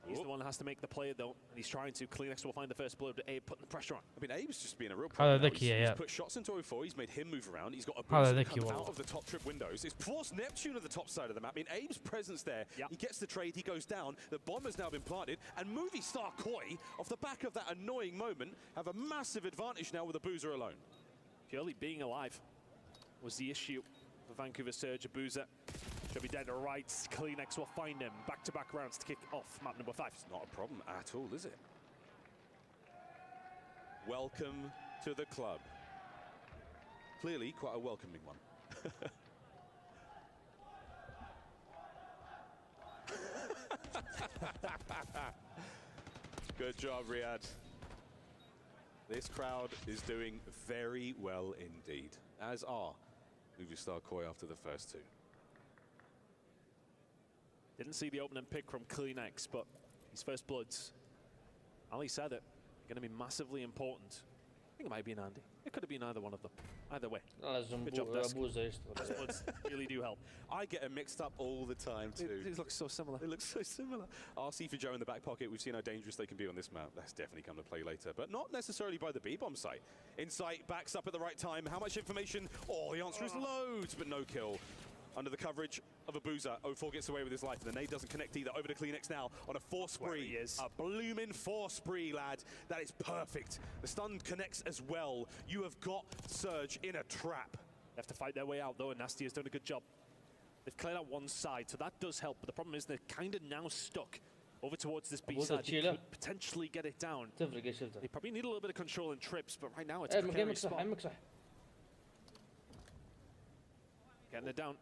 He's the one that has to make the play though, and he's trying to. Kleenex will find the first blow, but Abe putting the pressure on. I mean, Abe's just being a real pro. He's put shots into 04, he's made him move around, he's got a boost come out of the top trip windows. It's forced Neptune at the top side of the map. I mean, Abe's presence there, he gets the trade, he goes down, the bomb has now been planted, and Movistar Koi, off the back of that annoying moment, have a massive advantage now with the Boozer alone. Purely being alive was the issue for Vancouver Surge. Boozer should be dead or right. Kleenex will find him. Back-to-back rounds to kick off map number 5. It's not a problem at all, is it? Welcome to the club. Clearly quite a welcoming one. Good job, Riyadh. This crowd is doing very well indeed, as are Movistar Koi after the first 2. Didn't see the opening pick from Kleenex, but his first bloods, Ali said it, going to be massively important. I think it might be an Andy. It could have been either one of them. Either way. Good job, Dusk. Those bloods really do help. I get them mixed up all the time too. These look so similar. They look so similar. RC for Joe in the back pocket. We've seen how dangerous they can be on this map. That's definitely come to play later, but not necessarily by the B-bomb site. Insight backs up at the right time. How much information? Oh, the answer is loads, but no kill. Under the coverage of a Boozer, 04 gets away with his life, and the nade doesn't connect either. Over to Kleenex now on a 4 spree. A blooming 4 spree, lad. That is perfect. The stun connects as well. You have got Surge in a trap. They have to fight their way out, though, and Nasty has done a good job. They've cleared out one side, so that does help, but the problem is they're kind of now stuck over towards this B side. They could potentially get it down. They probably need a little bit of control in trips, but right now it's a precarious spot. Getting it down.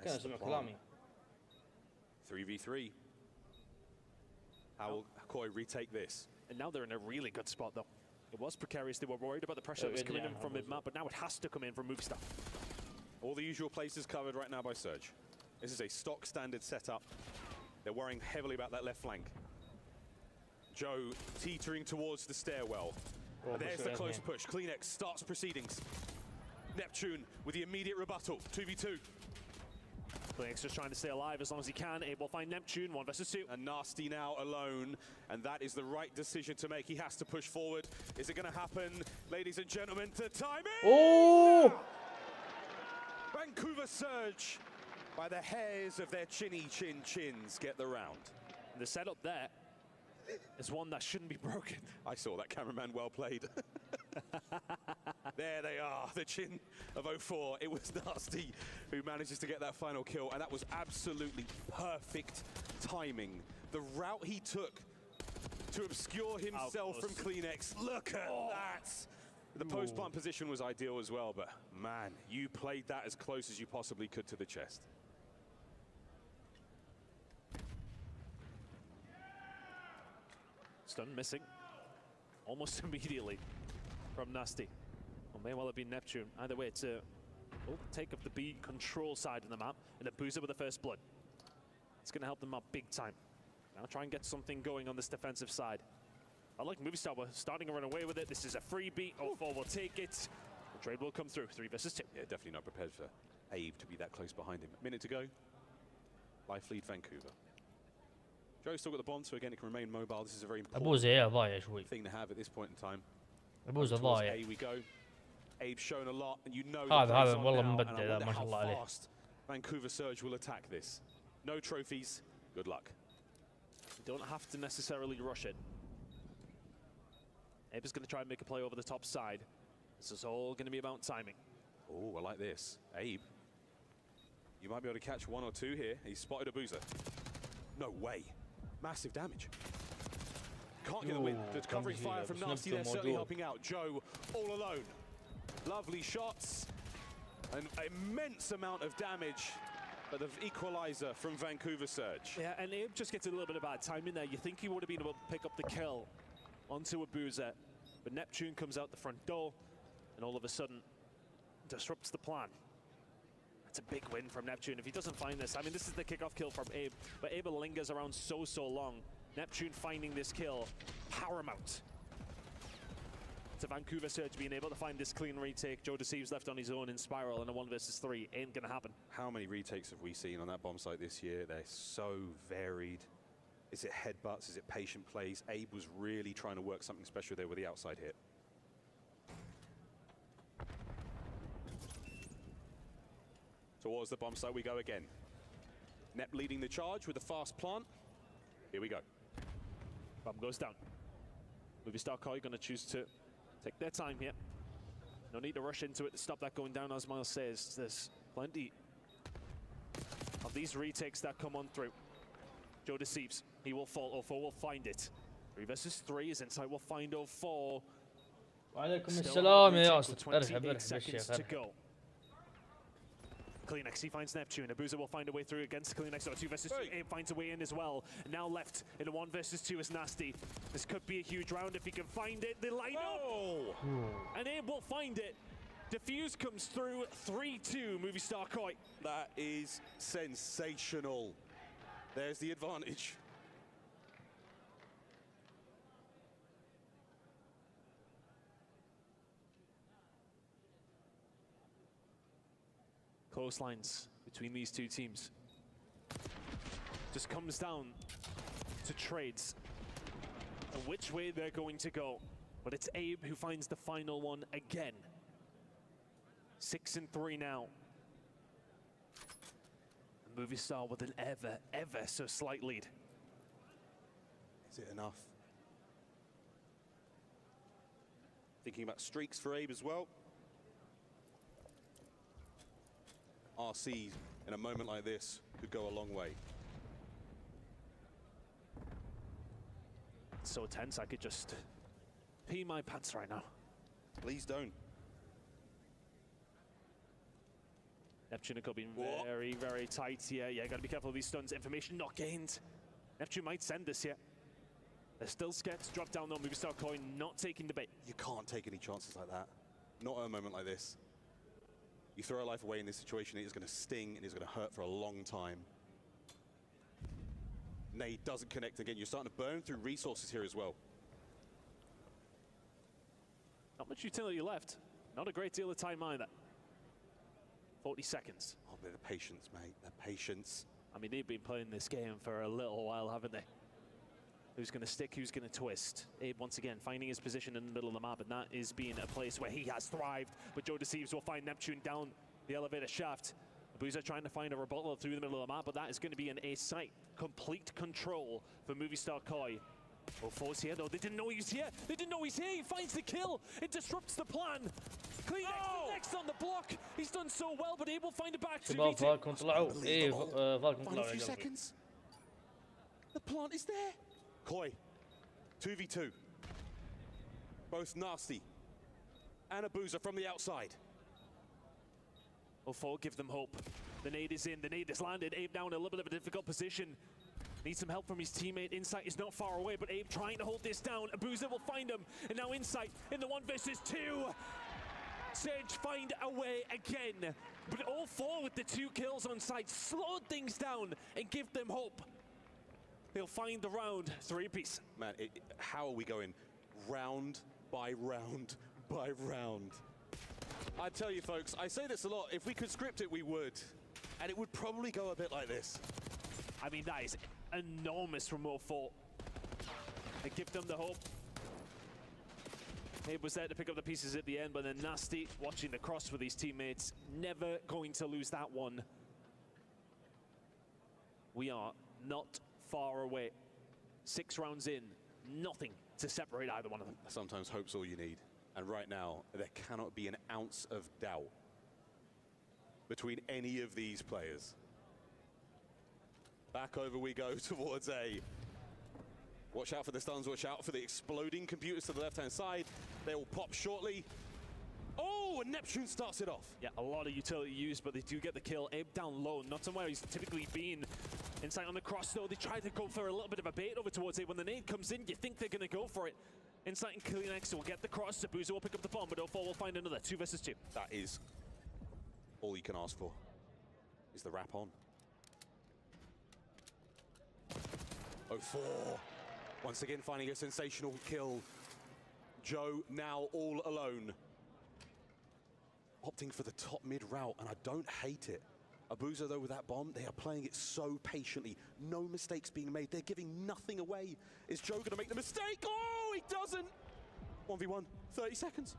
3v3. How will Koi retake this? And now they're in a really good spot, though. It was precarious. They were worried about the pressure that was coming in from mid-map, but now it has to come in from Movistar. All the usual places covered right now by Surge. This is a stock standard setup. They're worrying heavily about that left flank. Joe teetering towards the stairwell. There's the close push. Kleenex starts proceedings. Neptune with the immediate rebuttal. 2v2. Kleenex just trying to stay alive as long as he can. Able to find Neptune, 1 versus 2. And Nasty now alone, and that is the right decision to make. He has to push forward. Is it going to happen? Ladies and gentlemen, the timing! Oh! Vancouver Surge, by the hairs of their chins, get the round. The setup there is one that shouldn't be broken. I saw that, cameraman, well played. There they are, the chin of 04. It was Nasty who manages to get that final kill, and that was absolutely perfect timing. The route he took to obscure himself from Kleenex. Look at that! The post-plant position was ideal as well, but man, you played that as close as you possibly could to the chest. Stun missing almost immediately from Nasty. Or may well have been Neptune. Either way, it's a take of the B control side of the map, and a Boozer with the first blood. It's going to help them out big time. Now try and get something going on this defensive side. I like Movistar. We're starting to run away with it. This is a freebie. 0-4 will take it. The trade will come through. 3 versus 2. Yeah, definitely not prepared for Abe to be that close behind him. Minute to go. Life lead Vancouver. Joe's still got the bomb, so again it can remain mobile. This is a very important thing to have at this point in time. ابوزه ضايع. A we go. Abe's shown a lot, and you know هذا والله مبدع ما شاء الله عليه. Vancouver Surge will attack this. No trophies. Good luck. You don't have to necessarily rush it. Abe is going to try and make a play over the top side. This is all going to be about timing. Oh, I like this. Abe, you might be able to catch 1 or 2 here. He's spotted a boozer. No way. Massive damage. Can't get the win. The covering fire from Nasty there certainly helping out. Joe all alone. Lovely shots. An immense amount of damage. But the equalizer from Vancouver Surge. Yeah, and Abe just gets a little bit of bad timing there. You think he would have been able to pick up the kill onto a boozer, but Neptune comes out the front door and all of a sudden disrupts the plan. That's a big win from Neptune. If he doesn't find this, I mean, this is the kickoff kill from Abe, but Abe lingers around so long. Neptune finding this kill, paramount to Vancouver Surge being able to find this clean retake. Joe Deceives left on his own in Spiral in a 1 versus 3. Ain't gonna happen. How many retakes have we seen on that bomb site this year? They're so varied. Is it headbutts? Is it patient plays? Abe was really trying to work something special there with the outside hit. Towards the bomb site we go again. Nep leading the charge with a fast plant. Here we go. Bomb goes down. Movistar Koi going to choose to take their time here. No need to rush into it to stop that going down, as Miles says. There's plenty of these retakes that come on through. Joe Deceives. He will fall. 0-4 will find it. 3 versus 3 is inside. Will find 0-4. وعليكم السلام يا ياسر. ارحب بالشيخ. Kleenex, he finds Neptune. Abuza will find a way through against Kleenex. 2 versus 2. Abe finds a way in as well. Now left in a 1 versus 2 is Nasty. This could be a huge round if he can find it. They line up. And Abe will find it. Diffuse comes through. 3-2 Movistar Koi. That is sensational. There's the advantage. Close lines between these two teams. Just comes down to trades and which way they're going to go. But it's Abe who finds the final one again. 6-3 now. Movistar with an ever so slight lead. Is it enough? Thinking about streaks for Abe as well. RC in a moment like this could go a long way. It's so tense, I could just pee my pants right now. Please don't. Neptune could be very tight here. Yeah, gotta be careful of these stuns. Information not gained. Neptune might send this here. They're still scared to drop down though. Movistar Coin not taking the bait. You can't take any chances like that. Not at a moment like this. You throw a life away in this situation, it is going to sting and it's going to hurt for a long time. Nade doesn't connect again. You're starting to burn through resources here as well. Not much utility left. Not a great deal of time either. 40 seconds. Oh, but the patience, mate. The patience. I mean, they've been playing this game for a little while, haven't they? Who's going to stick, who's going to twist? Abe, once again, finding his position in the middle of the map, and that is being a place where he has thrived. But Joe Deceives will find Neptune down the elevator shaft. Abuza trying to find a rebuttal through the middle of the map, but that is going to be an ace site. Complete control for Movistar Koi. 0-4's here, though. They didn't know he's here. They didn't know he's here. He finds the kill. It disrupts the plan. Kleenex next on the block. He's done so well, but Abe will find it back. شباب فالكون طلعوا. ايه فالكون طلعوا. Final few seconds. The plant is there. Koi, 2v2. Both nasty. And Abuza from the outside. 0-4, give them hope. The nade is in, the nade is landed. Abe now in a little bit of a difficult position. Needs some help from his teammate. Insight is not far away, but Abe trying to hold this down. Abuza will find him. And now Insight in the 1 versus 2. Surge find a way again. But 0-4 with the 2 kills on site slowed things down and give them hope. They'll find the round 3-piece. Man, how are we going round by round by round. I tell you folks, I say this a lot, if we could script it, we would. And it would probably go a bit like this. I mean, that is enormous from 04. They give them the hope. Abe was there to pick up the pieces at the end, but then Nasty watching the cross with his teammates, never going to lose that one. We are not far away. 6 rounds in, nothing to separate either one of them. Sometimes hope's all you need. And right now, there cannot be an ounce of doubt between any of these players. Back over we go towards A. Watch out for the stuns, watch out for the exploding computers to the left-hand side. They will pop shortly. Oh, and Neptune starts it off. Yeah, a lot of utility used, but they do get the kill. Abe down low, not somewhere he's typically been. Inside on the cross, though, they try to go for a little bit of a bait over towards Abe. When the nade comes in, you think they're going to go for it. Insight and Kleenex will get the cross. Zabuza will pick up the bomb, but 04 will find another 2 versus 2. That is all you can ask for, is the wrap on. 04, once again finding a sensational kill. Joe now all alone. Opting for the top mid route, and I don't hate it. Abuza, though, with that bomb, they are playing it so patiently. No mistakes being made. They're giving nothing away. Is Joe going to make the mistake? Oh, he doesn't! 1v1, 30 seconds.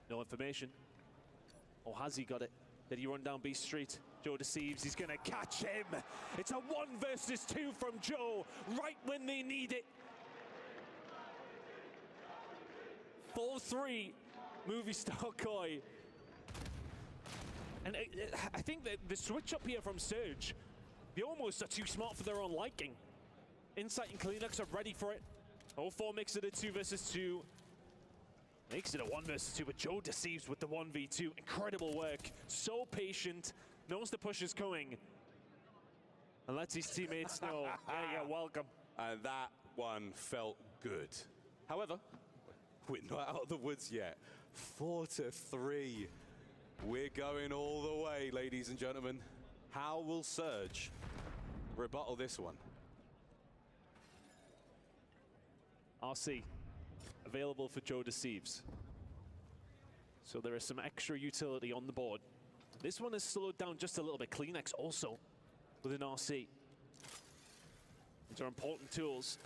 No information. Or has he got it? Did he run down B Street? Joe deceives, he's going to catch him. It's a 1 versus 2 from Joe, right when they need it. 4-3, movie star Koi. And I think that the switch up here from Surge, they almost are too smart for their own liking. Insight and Kleenex are ready for it. 04 makes it a 2 versus 2. Makes it a 1 versus 2, but Joe deceives with the 1v2. Incredible work. So patient. Knows the push is coming. And lets his teammates know, yeah, welcome. And that one felt good. However, we're not out of the woods yet. 4-3. We're going all the way, ladies and gentlemen. How will Surge rebuttal this one? RC, available for Joe Deceives. So there is some extra utility on the board. This one has slowed down just a little bit. Kleenex also with an RC. These are important tools.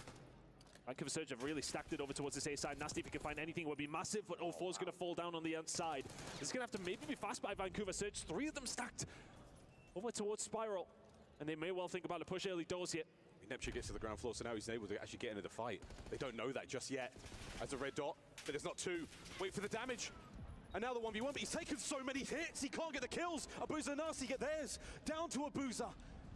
Vancouver Surge have really stacked it over towards this A side. Nasty, if he can find anything, it would be massive, but 04 is going to fall down on the outside. This is going to have to maybe be fast by Vancouver Surge. 3 of them stacked over towards Spiral. And they may well think about a push early doors here. Neptune gets to the ground floor, so now he's able to actually get into the fight. They don't know that just yet. As a red dot, but there's not 2. Wait for the damage. And now the 1v1, but he's taken so many hits, he can't get the kills. Abuza and Nasty get theirs. Down to Abuza.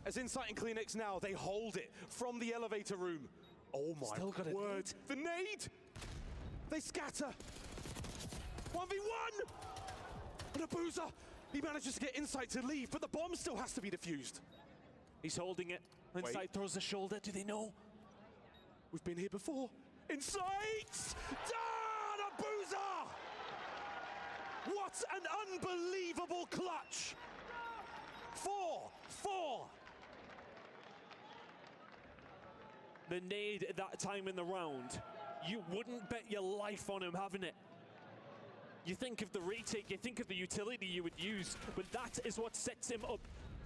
As Insight and Kleenex now, they hold it from the elevator room. Oh my Still got word. The nade! They scatter. 1v1! And Abuza, he manages to get Insight to leave, but the bomb still has to be defused. He's holding it. Insight throws the shoulder. Do they know? We've been here before. Insight! Down, Abuza! What an unbelievable clutch! 4-4. The nade at that time in the round, you wouldn't bet your life on him having it. You think of the retake, you think of the utility you would use, but that is what sets him up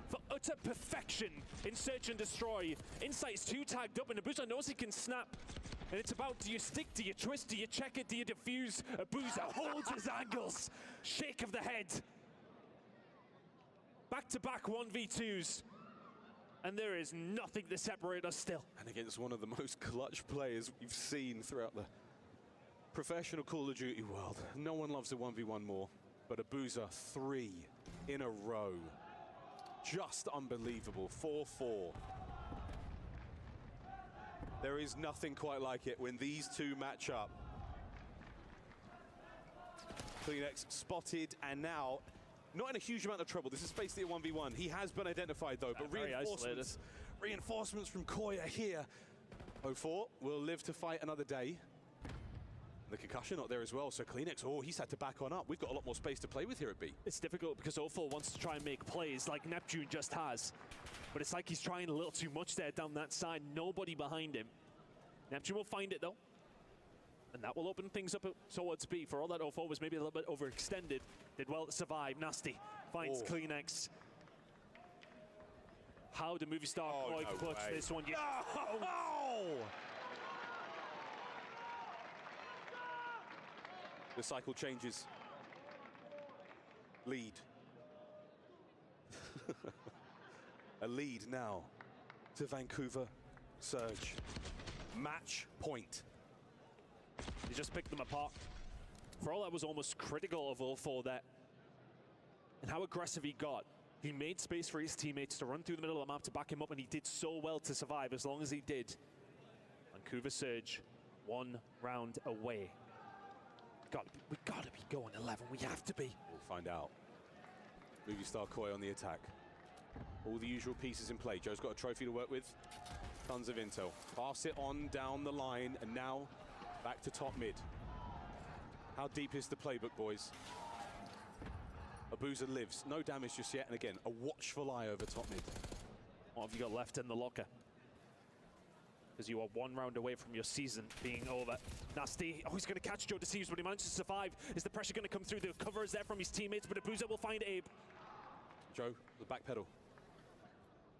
for utter perfection in Search and Destroy. Insight's 2 tagged up, and Abuza knows he can snap. And it's about, do you stick, do you twist, do you check it, do you defuse? Abuza holds his angles. Shake of the head. Back-to-back 1v2s. And there is nothing to separate us still. And against one of the most clutch players we've seen throughout the professional Call of Duty world. No one loves a 1v1 more, but Abuza 3 in a row. Just unbelievable, 4-4. There is nothing quite like it when these two match up. Kleenex spotted, and now not in a huge amount of trouble. This is basically a 1v1. He has been identified though, but reinforcements from Koya here. 04 will live to fight another day. The concussion not there as well, so Kleenex, oh, he's had to back on up. We've got a lot more space to play with here at B. It's difficult because 04 wants to try and make plays like Neptune just has. But it's like he's trying a little too much there down that side. Nobody behind him. Neptune will find it though. And that will open things up towards B. For all that OFO was maybe a little bit overextended, did well to survive. Nasty finds Kleenex. How do Movistar Koi clutch this one? The cycle changes. Lead. A lead now to Vancouver Surge. Match point. He just picked them apart. For all that was almost critical of OFO there. And how aggressive he got. He made space for his teammates to run through the middle of the map to back him up, and he did so well to survive as long as he did. Vancouver Surge, 1 round away. We gotta be going 11. We have to be. We'll find out. Movistar Koi on the attack. All the usual pieces in play. Joe's got a trophy to work with. Tons of intel. Pass it on down the line, and now back to top mid. How deep is the playbook, boys? Abuza lives. No damage just yet, and again, a watchful eye over top mid. What have you got left in the locker? Because you are 1 round away from your season being over. Nasty, oh, he's going to catch Joe Deceives, but he manages to survive. Is the pressure going to come through? The cover is there from his teammates, but Abuza will find Abe. Joe, the back pedal.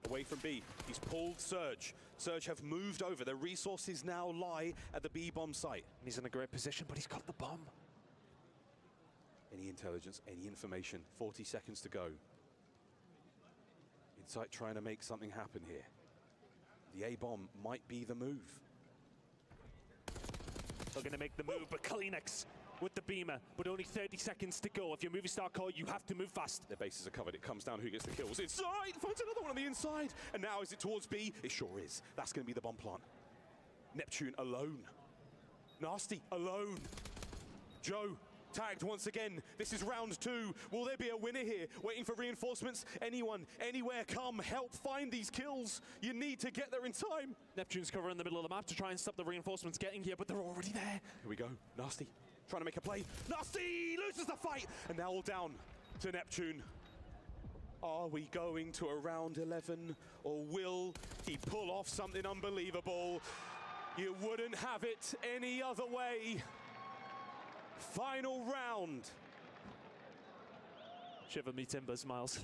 Away from B. He's pulled Surge. Surge have moved over. Their resources now lie at the B bomb site. And he's in a great position, but he's got the bomb. Any intelligence, any information. 40 seconds to go. Insight trying to make something happen here. The A-bomb might be the move. They're going to make the move, but Kleenex with the beamer, but only 30 seconds to go. If you're Movistar Koi, you have to move fast. Their bases are covered. It comes down who gets the kills. Inside! Finds another one on the inside. And now is it towards B? It sure is. That's going to be the bomb plant. Neptune alone. Nasty alone. Joe tagged once again. This is round 2. Will there be a winner here? Waiting for reinforcements? Anyone, anywhere, come help find these kills. You need to get there in time. Neptune's covering the middle of the map to try and stop the reinforcements getting here, but they're already there. Here we go. Nasty trying to make a play. Nasty loses the fight. And now all down to Neptune. Are we going to a round 11, or will he pull off something unbelievable? You wouldn't have it any other way. Final round. Shiver me timbers, Miles.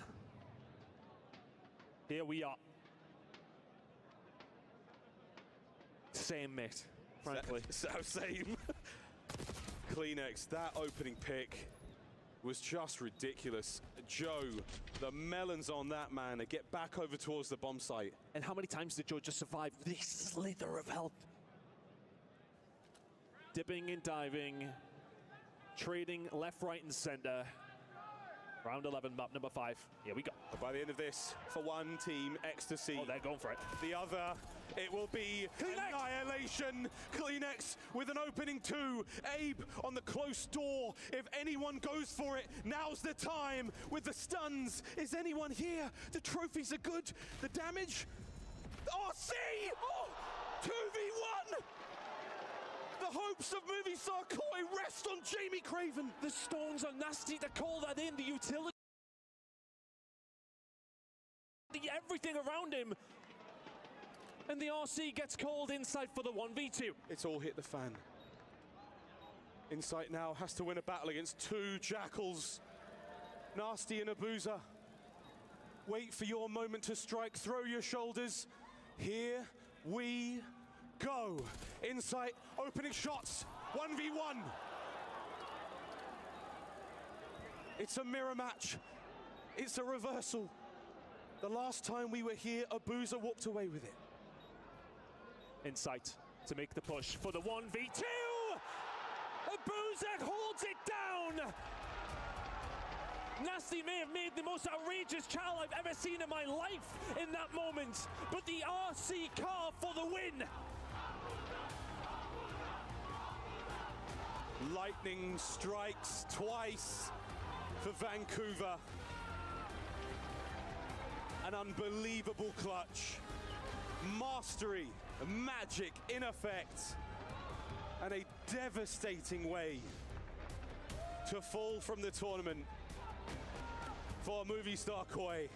Here we are. Same, mate, frankly. Same. Kleenex, that opening pick was just ridiculous. Joe, the melons on that, man. To get back over towards the bomb site. And how many times did Joe just survive this slither of health? Dipping and diving. Trading left, right, and center. Round 11, map number 5. Here we go. By the end of this, for one team, ecstasy. Oh, they're going for it. The other, it will be annihilation. Kleenex with an opening 2. Abe on the close door. If anyone goes for it, now's the time. With the stuns, is anyone here? The trophies are good. The damage? RC! Oh, 2v1! The hopes of Movistar Koi rest on Jamie Craven. The stones are nasty to call that in. The utility. Everything around him. And the RC gets called inside for the 1v2. It's all hit the fan. Insight now has to win a battle against 2 Jackals. Nasty and Abuza. Wait for your moment to strike. Throw your shoulders. Here we go. Insight opening shots. 1v1. It's a mirror match. It's a reversal. The last time we were here, Abuza walked away with it. Insight to make the push for the 1v2. Abuza holds it down. Nasty may have made the most outrageous chow I've ever seen in my life in that moment, but the RC car for the win. Lightning strikes twice for Vancouver. An unbelievable clutch. Mastery, magic in effect, and a devastating way to fall from the tournament for Movistar Koi.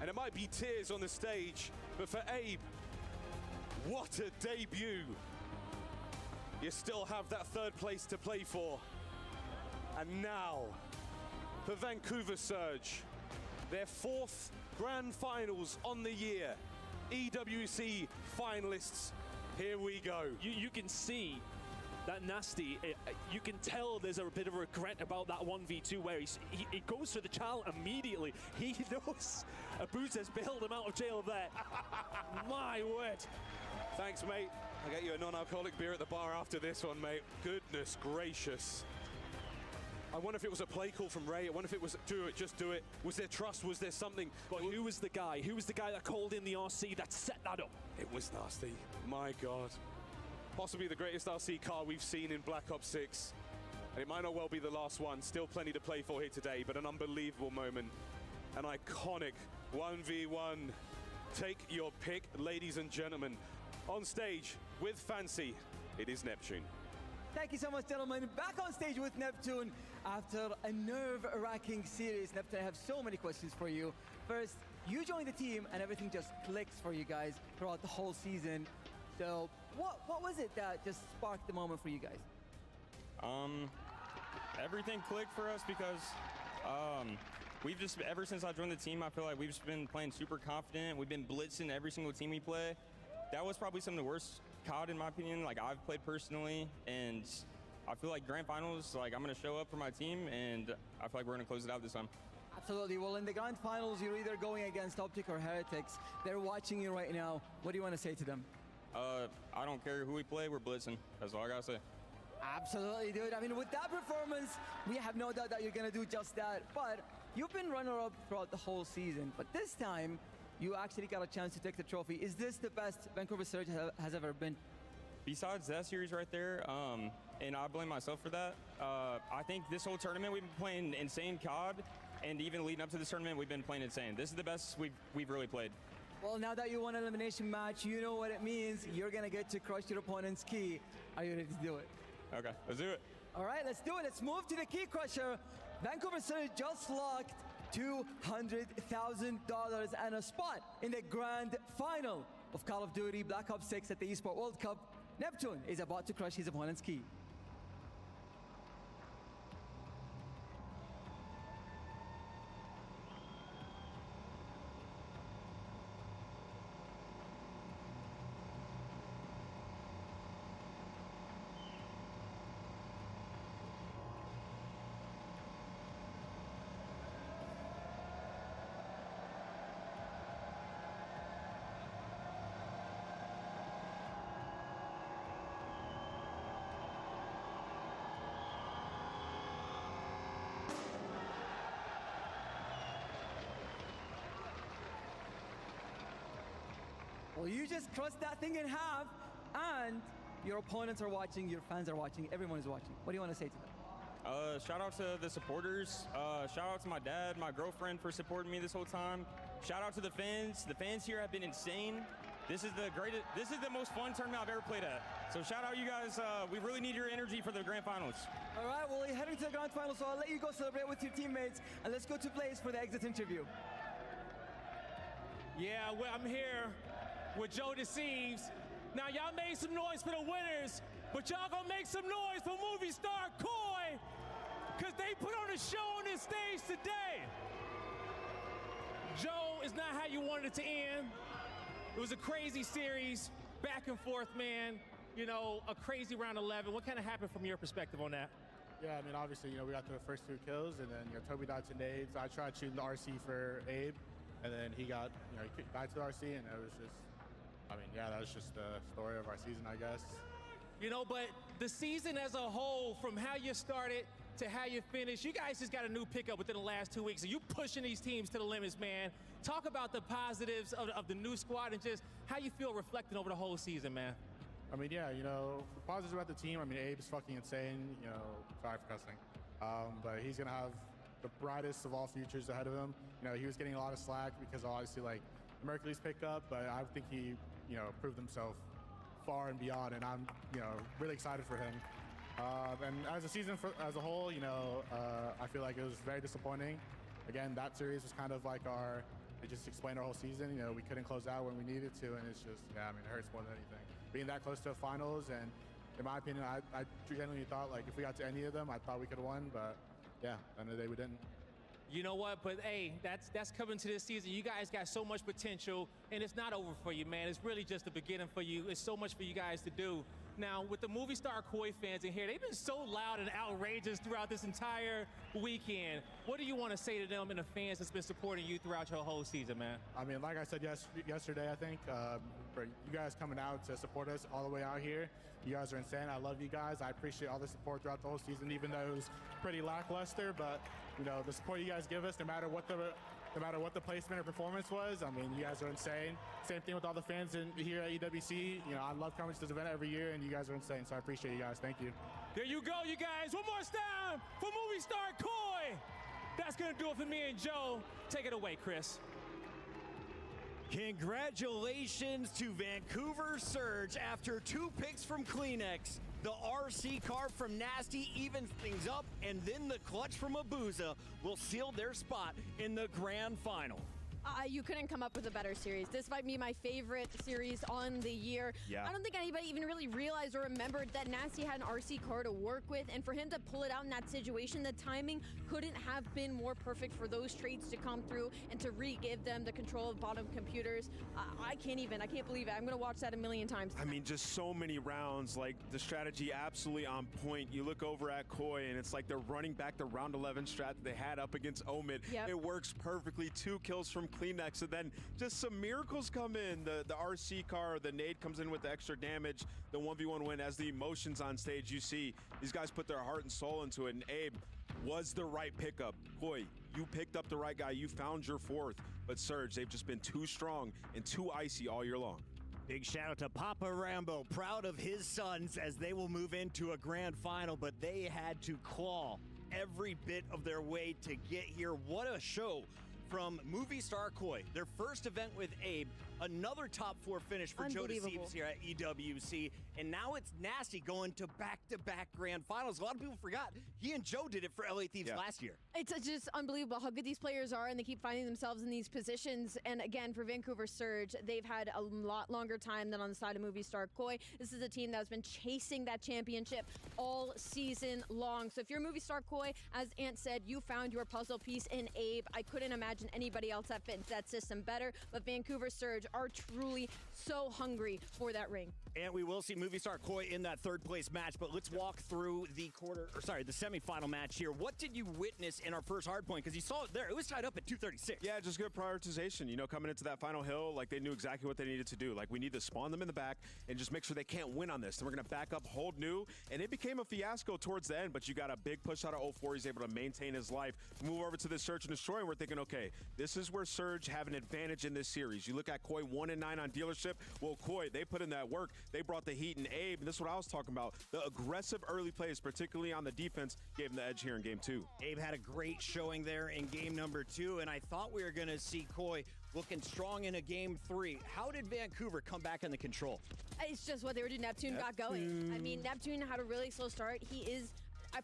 And it might be tears on the stage But for Abe, what a debut. You still have that third place to play for. And now, for Vancouver Surge, their fourth grand finals on the year. EWC finalists, here we go. You can see that Nasty, you can tell there's a bit of regret about that 1v2 where he goes for the challenge immediately. He knows Abuz has bailed him out of jail there. My word. Thanks, mate. I'll get you a non-alcoholic beer at the bar after this one, mate. Goodness gracious. I wonder if it was a play call from Ray. I wonder if it was, do it, just do it. Was there trust? Was there something? But who was the guy? Who was the guy that called in the RC that set that up? It was Nasty. My God. Possibly the greatest RC car we've seen in Black Ops 6. And it might not well be the last one. Still plenty to play for here today, but an unbelievable moment. An iconic 1v1. Take your pick, ladies and gentlemen. On stage with Fancy, it is Neptune. Thank you so much, gentlemen. Back on stage with Neptune after a nerve-wracking series. Neptune, I have so many questions for you. First, you joined the team and everything just clicks for you guys throughout the whole season. So what was it that just sparked the moment for you guys? Everything clicked for us because we've just, ever since I joined the team, I feel like we've just been playing super confident. We've been blitzing every single team we play. That was probably some of the worst COD in my opinion, like I've played personally, and I feel like grand finals, like I'm gonna show up for my team, and I feel like we're gonna close it out this time. Absolutely. Well, in the grand finals, you're either going against Optic or Heretics. They're watching you right now. What do you want to say to them? I don't care who we play, we're blitzing. That's all I gotta say. Absolutely, dude. I mean, with that performance, we have no doubt that you're gonna do just that. But you've been runner-up throughout the whole season, but this time, you actually got a chance to take the trophy. Is this the best Vancouver Surge has ever been? Besides that series right there, and I blame myself for that, I think this whole tournament we've been playing insane COD, and even leading up to this tournament, we've been playing insane. This is the best we've really played. Well, now that you won an elimination match, you know what it means. You're gonna get to crush your opponent's key. Are you ready to do it? Okay, let's do it. All right, let's do it. Let's move to the key crusher. Vancouver Surge just locked $200,000 and a spot in the grand final of Call of Duty Black Ops 6 at the Esports World Cup. Neptune is about to crush his opponent's key. Well, you just crushed that thing in half, and your opponents are watching, your fans are watching, everyone is watching. What do you want to say to them? Shout out to the supporters. Shout out to my dad, my girlfriend for supporting me this whole time. Shout out to the fans. The fans here have been insane. This is the greatest, this is the most fun tournament I've ever played at. So shout out you guys. We really need your energy for the grand finals. All right, well, you're heading to the grand finals, so I'll let you go celebrate with your teammates, and let's go to Blaze for the exit interview. Yeah, well, I'm here with Joe Deceives. Now, y'all made some noise for the winners, but y'all gonna make some noise for movie star Koi, because they put on a show on this stage today. Joe, it's not how you wanted it to end. It was a crazy series, back and forth, man. You know, a crazy round 11. What kind of happened from your perspective on that? Yeah, I mean, obviously, we got the first 2 kills, and then, Toby died to nades. I tried shooting the RC for Abe, and then he got, he died to the RC, and it was just, that was just the story of our season, I guess. But the season as a whole, from how you started to how you finished, you guys just got a new pickup within the last 2 weeks, and you pushing these teams to the limits, man. Talk about the positives of the new squad and just how you feel reflecting over the whole season, man. The positives about the team, Abe's fucking insane, sorry for cussing. But he's gonna have the brightest of all futures ahead of him. He was getting a lot of slack because obviously, Mercury's pickup, but I think he, proved himself far and beyond, and I'm, really excited for him. And as a season as a whole, I feel like it was very disappointing. Again, that series was kind of like our it just explained our whole season. You know, we couldn't close out when we needed to, and it's just, yeah, I mean, it hurts more than anything. Being that close to the finals, and in my opinion, I genuinely thought, like, if we got to any of them, I thought we could have won, but yeah, at the end of the day, we didn't. You know what? But hey, that's coming to this season. You guys got so much potential, and it's not over for you, man. It's really just the beginning for you. It's so much for you guys to do. Now, with the movie star Koi fans in here, they've been so loud and outrageous throughout this entire weekend. What do you want to say to them and the fans that's been supporting you throughout your whole season, man? I mean, like I said yesterday, I think, for you guys coming out to support us all the way out here, you guys are insane. I love you guys. I appreciate all the support throughout the whole season, even though it was pretty lackluster. But you know, the support you guys give us, no matter what the placement or performance was, I mean, you guys are insane. Same thing with all the fans here at EWC. You know, I love coming to this event every year, and you guys are insane. So I appreciate you guys. Thank you. There you go, you guys. One more time for movie star Koi. That's gonna do it for me and Joe. Take it away, Chris. Congratulations to Vancouver Surge after 2 picks from Kleenex. The RC car from Nasty evens things up, and then the clutch from Abuza will seal their spot in the grand final. You couldn't come up with a better series. This might be my favorite series on the year. Yeah. I don't think anybody even really realized or remembered that Nasty had an RC car to work with, and for him to pull it out in that situation, the timing couldn't have been more perfect for those traits to come through and to re-give them the control of bottom computers. I can't believe it. I'm gonna watch that a million times tonight. I mean, just so many rounds, like the strategy absolutely on point. You look over at Koi, and it's like they're running back the round 11 strat that they had up against Omid. Yep. It works perfectly. 2 kills from Kleenex, and then just some miracles come in. The RC car, the nade comes in with the extra damage, the 1v1 win. As the emotions on stage, you see these guys put their heart and soul into it, and Abe was the right pickup. Koi, you picked up the right guy. You found your 4th, but Surge, they've just been too strong and too icy all year long. Big shout out to Papa Rambo, proud of his sons as they will move into a grand final, but they had to claw every bit of their way to get here. What a show from Movie Star Koi, their first event with Abe, another top 4 finish for Joe DeCeves here at EWC, and now it's Nasty going to back-to-back grand finals. A lot of people forgot he and Joe did it for LA Thieves last year. It's just unbelievable how good these players are, and they keep finding themselves in these positions. And again, for Vancouver Surge, they've had a lot longer time than on the side of Movie Star Koi. This is a team that's been chasing that championship all season long. So if you're Movie Star Koi, as Ant said, you found your puzzle piece in Abe. I couldn't imagine anybody else that fits that system better, but Vancouver Surge are truly so hungry for that ring. And we will see Movie Star Koi in that 3rd place match, but let's walk through the semifinal match here. What did you witness in our first hard point? Because you saw it there, it was tied up at 236. Yeah, just good prioritization. You know, coming into that final hill, like they knew exactly what they needed to do. Like, we need to spawn them in the back and just make sure they can't win on this. Then we're gonna back up, hold new, and it became a fiasco towards the end, but you got a big push out of 04. He's able to maintain his life, move over to the Search and Destroy, and we're thinking, okay, this is where Surge have an advantage in this series. You look at Koi 1-9 on dealership. Well, Koi, they put in that work. They brought the heat, and Abe, and this is what I was talking about. The aggressive early plays, particularly on the defense, gave him the edge here in game 2. Abe had a great showing there in game number 2, and I thought we were going to see Koi looking strong in a game 3. How did Vancouver come back in the control? It's just what they were doing. Neptune got going. I mean, Neptune had a really slow start. He is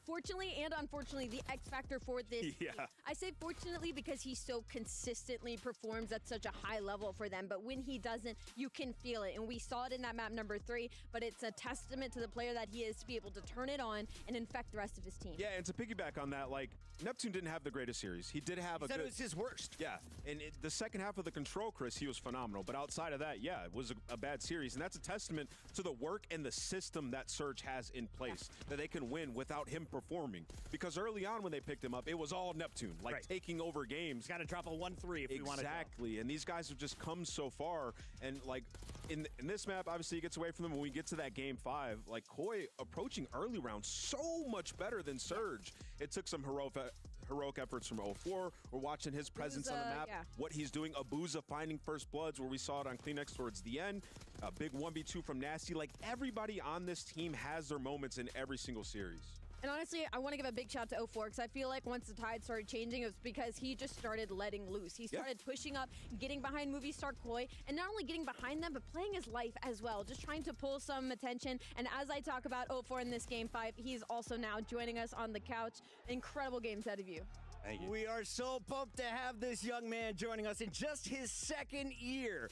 fortunately and unfortunately the X factor for this team. I say fortunately because he so consistently performs at such a high level for them, but when he doesn't, you can feel it, and we saw it in that map number 3, but it's a testament to the player that he is to be able to turn it on and infect the rest of his team. Yeah, and to piggyback on that, like, Neptune didn't have the greatest series. He did have it was his worst. Yeah, and the second half of the control, Chris, he was phenomenal, but outside of that, yeah, it was a bad series, and that's a testament to the work and the system that Surge has in place, that they can win without him performing. Because early on when they picked him up, it was all Neptune, like taking over games. Got to drop a 1-3 if we want to. Exactly, and these guys have just come so far, and like in this map, obviously he gets away from them. When we get to that game 5, like Koi approaching early rounds so much better than Surge. It took some heroic efforts from 04. We're watching his presence on the map, what he's doing. Abuza finding first bloods, where we saw it on Kleenex towards the end. A big 1v2 from Nasty. Like, everybody on this team has their moments in every single series. And honestly, I want to give a big shout to 04, because I feel like once the tide started changing, it was because he just started letting loose. He started pushing up, getting behind Movie Star Koi, and not only getting behind them, but playing his life as well, just trying to pull some attention. And as I talk about 04 in this game 5, he's also now joining us on the couch. Incredible games out of you. Thank you. We are so pumped to have this young man joining us in just his second year.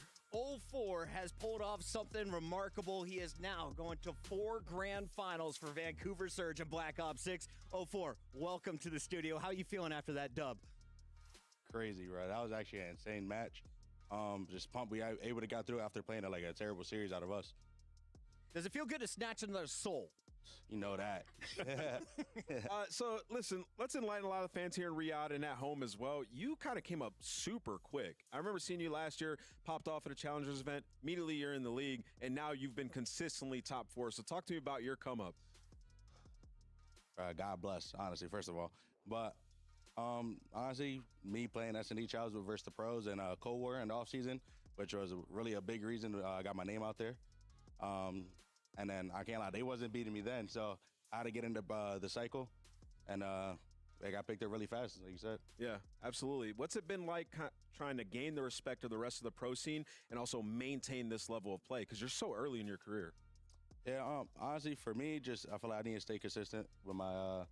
04 has pulled off something remarkable. He is now going to 4 grand finals for Vancouver Surge and Black Ops 6. 04, welcome to the studio. How are you feeling after that dub? Crazy, right? That was actually an insane match. Just pumped we able to get through after playing like a terrible series out of us. Does it feel good to snatch another soul? You know that. So, listen, let's enlighten a lot of fans here in Riyadh and at home as well. You kind of came up super quick. I remember seeing you last year, popped off at a Challengers event. Immediately, you're in the league, and now you've been consistently top 4. So talk to me about your come-up. God bless, honestly, first of all. But, honestly, me playing S&D Challenge versus the pros and Cold War in the offseason, which was really a big reason I got my name out there. And then I can't lie, they wasn't beating me then, so I had to get into the cycle, and I got picked up really fast, like you said. Yeah, absolutely. What's it been like trying to gain the respect of the rest of the pro scene and also maintain this level of play? Because you're so early in your career. Yeah, honestly, for me, I feel like I need to stay consistent with my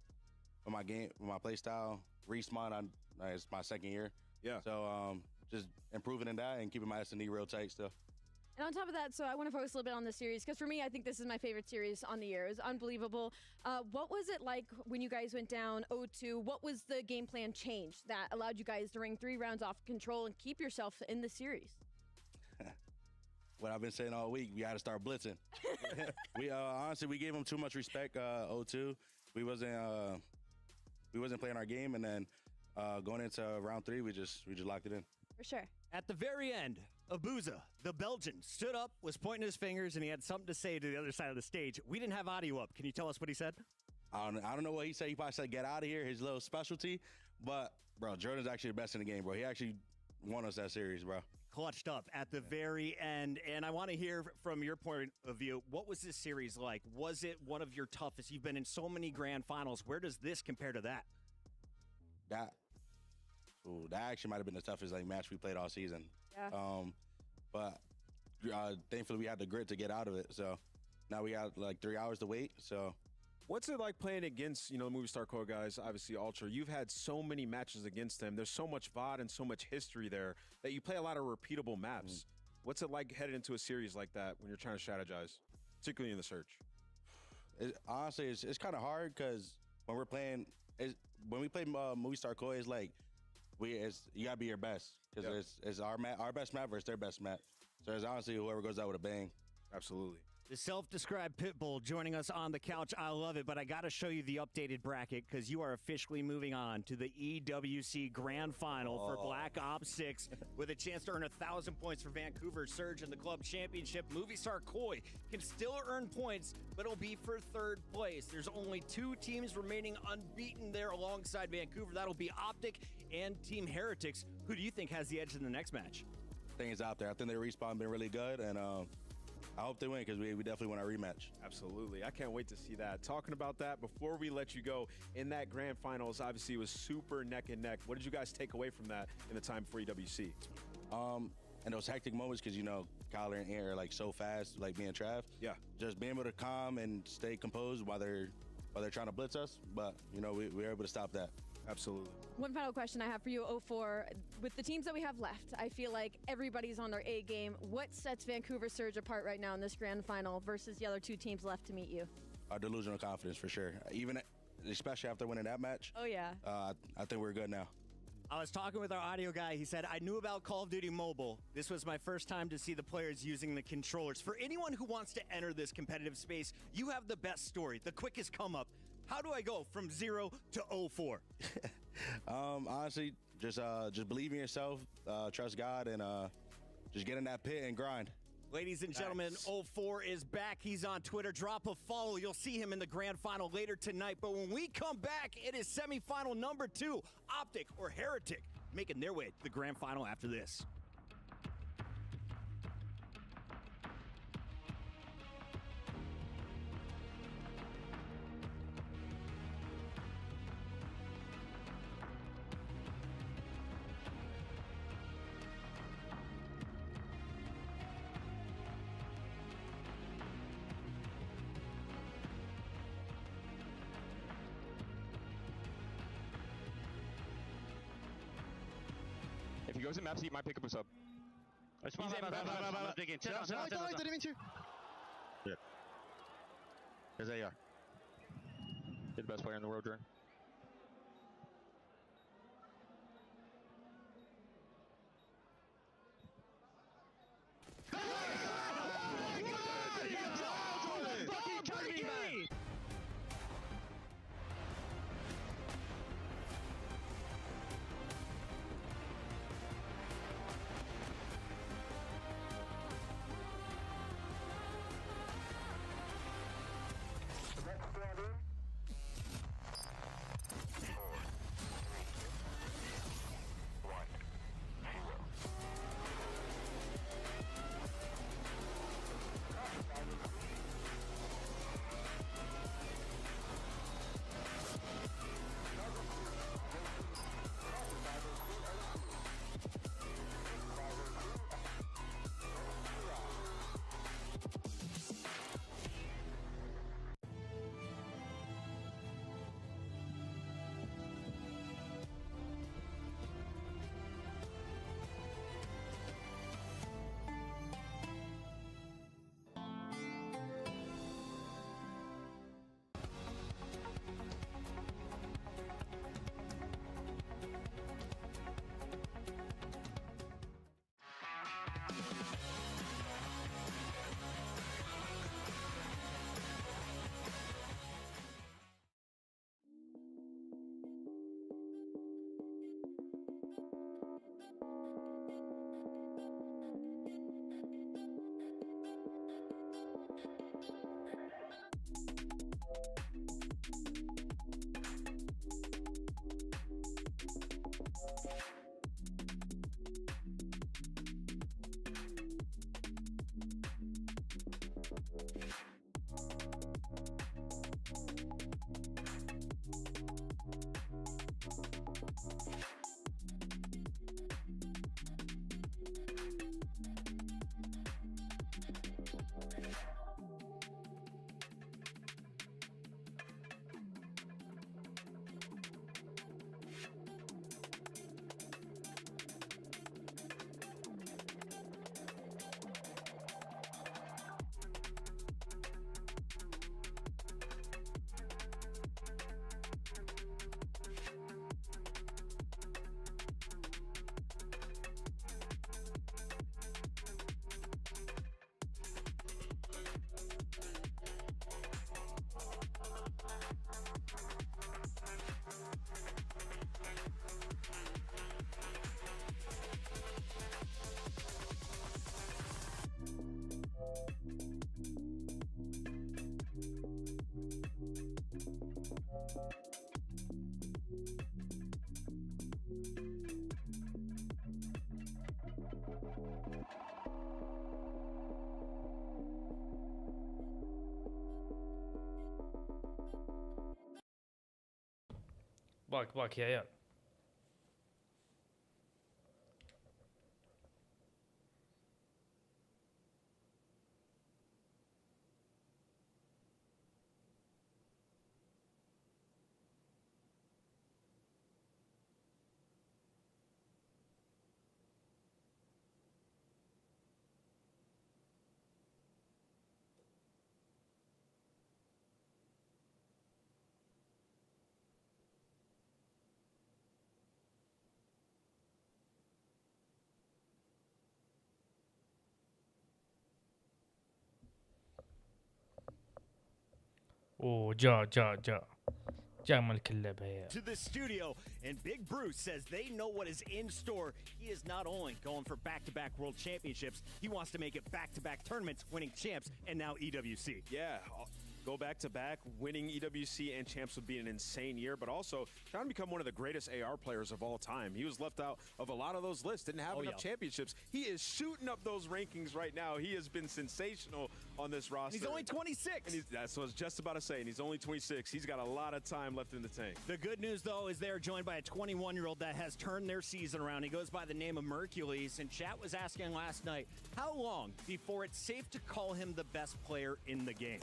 game, with my play style. Respawn, it's my second year. Yeah. So just improving in that and keeping my S&D real tight still. And on top of that, so I want to focus a little bit on this series, because for me, I think this is my favorite series on the year. It was unbelievable. What was it like when you guys went down 0-2? What was the game plan change that allowed you guys to ring 3 rounds off control and keep yourself in the series? What I've been saying all week, we got to start blitzing. We honestly, we gave them too much respect. 0-2, we wasn't playing our game, and then going into round 3, we just locked it in. For sure. At the very end, Abuza, the Belgian, stood up, was pointing his fingers, and he had something to say to the other side of the stage. We didn't have audio up. Can you tell us what he said? I don't know what he said. He probably said, "Get out of here," his little specialty. But, bro, Jordan's actually the best in the game, bro. He actually won us that series, bro. Clutched up at the very end. And I want to hear from your point of view, what was this series like? Was it one of your toughest? You've been in so many grand finals. Where does this compare to that? That actually might have been the toughest match we played all season. Yeah. But thankfully we had the grit to get out of it. So now we got 3 hours to wait. So what's it like playing against, Movie Star Core guys, obviously Ultra? You've had so many matches against them. There's so much VOD and so much history there that you play a lot of repeatable maps. What's it like headed into a series like that when you're trying to strategize, particularly in the search? Honestly, it's kind of hard because when we play Movie Star Core, it's like you gotta be your best because it's our best map versus their best map. So it's honestly whoever goes out with a bang. Absolutely. The self-described Pitbull joining us on the couch. I love it, but I got to show you the updated bracket because you are officially moving on to the EWC Grand Final for Black Ops 6 with a chance to earn 1,000 points for Vancouver Surge in the Club Championship. Movie Star Koi can still earn points, but it'll be for 3rd place. There's only 2 teams remaining unbeaten there alongside Vancouver. That'll be Optic and Team Heretics. Who do you think has the edge in the next match? Things out there. I think their respawn been really good, and I hope they win because we definitely want our rematch. Absolutely. I can't wait to see that. Talking about that, before we let you go, in that grand finals, obviously it was super neck and neck. What did you guys take away from that in the time before EWC? And those hectic moments because, Kyler and Aaron are so fast, me and Trav. Yeah. Just being able to calm and stay composed while they're trying to blitz us. But, we were able to stop that. Absolutely. One final question I have for you, 04. With the teams that we have left, I feel like everybody's on their A game. What sets Vancouver Surge apart right now in this grand final versus the other 2 teams left to meet you? Our delusional confidence, for sure. Especially after winning that match. Oh, yeah. I think we're good now. I was talking with our audio guy. He said, I knew about Call of Duty Mobile. This was my first time to see the players using the controllers. For anyone who wants to enter this competitive space, you have the best story, the quickest come up. How do I go from 0 to 04? Honestly, just believe in yourself, trust God, and just get in that pit and grind. Ladies and gentlemen, 04 is back. He's on Twitter. Drop a follow. You'll see him in the grand final later tonight. But when we come back, it is semifinal number 2, Optic or Heretic, making their way to the grand final after this. goes in maps, he might pick up a sub. He's digging. Sit down. Didn't mean to. Yeah. Here's AR. You're the best player in the world, Jordan. باك يا عيال. اوه جاء ملك اللعبة يا. To the studio, and Big Bruce says they know what is in store. He is not only going for back-to-back world championships, he wants to make it back-to-back tournaments, winning champs, and now EWC. Yeah, go back-to-back, winning EWC and champs would be an insane year, but also trying to become one of the greatest AR players of all time. He was left out of a lot of those lists, didn't have enough championships. He is shooting up those rankings right now. He has been sensational on this roster. He's only 26. And that's what I was just about to say, and he's only 26. He's got a lot of time left in the tank. The good news, though, is they're joined by a 21-year-old that has turned their season around. He goes by the name of Mercules, and chat was asking last night, how long before it's safe to call him the best player in the game?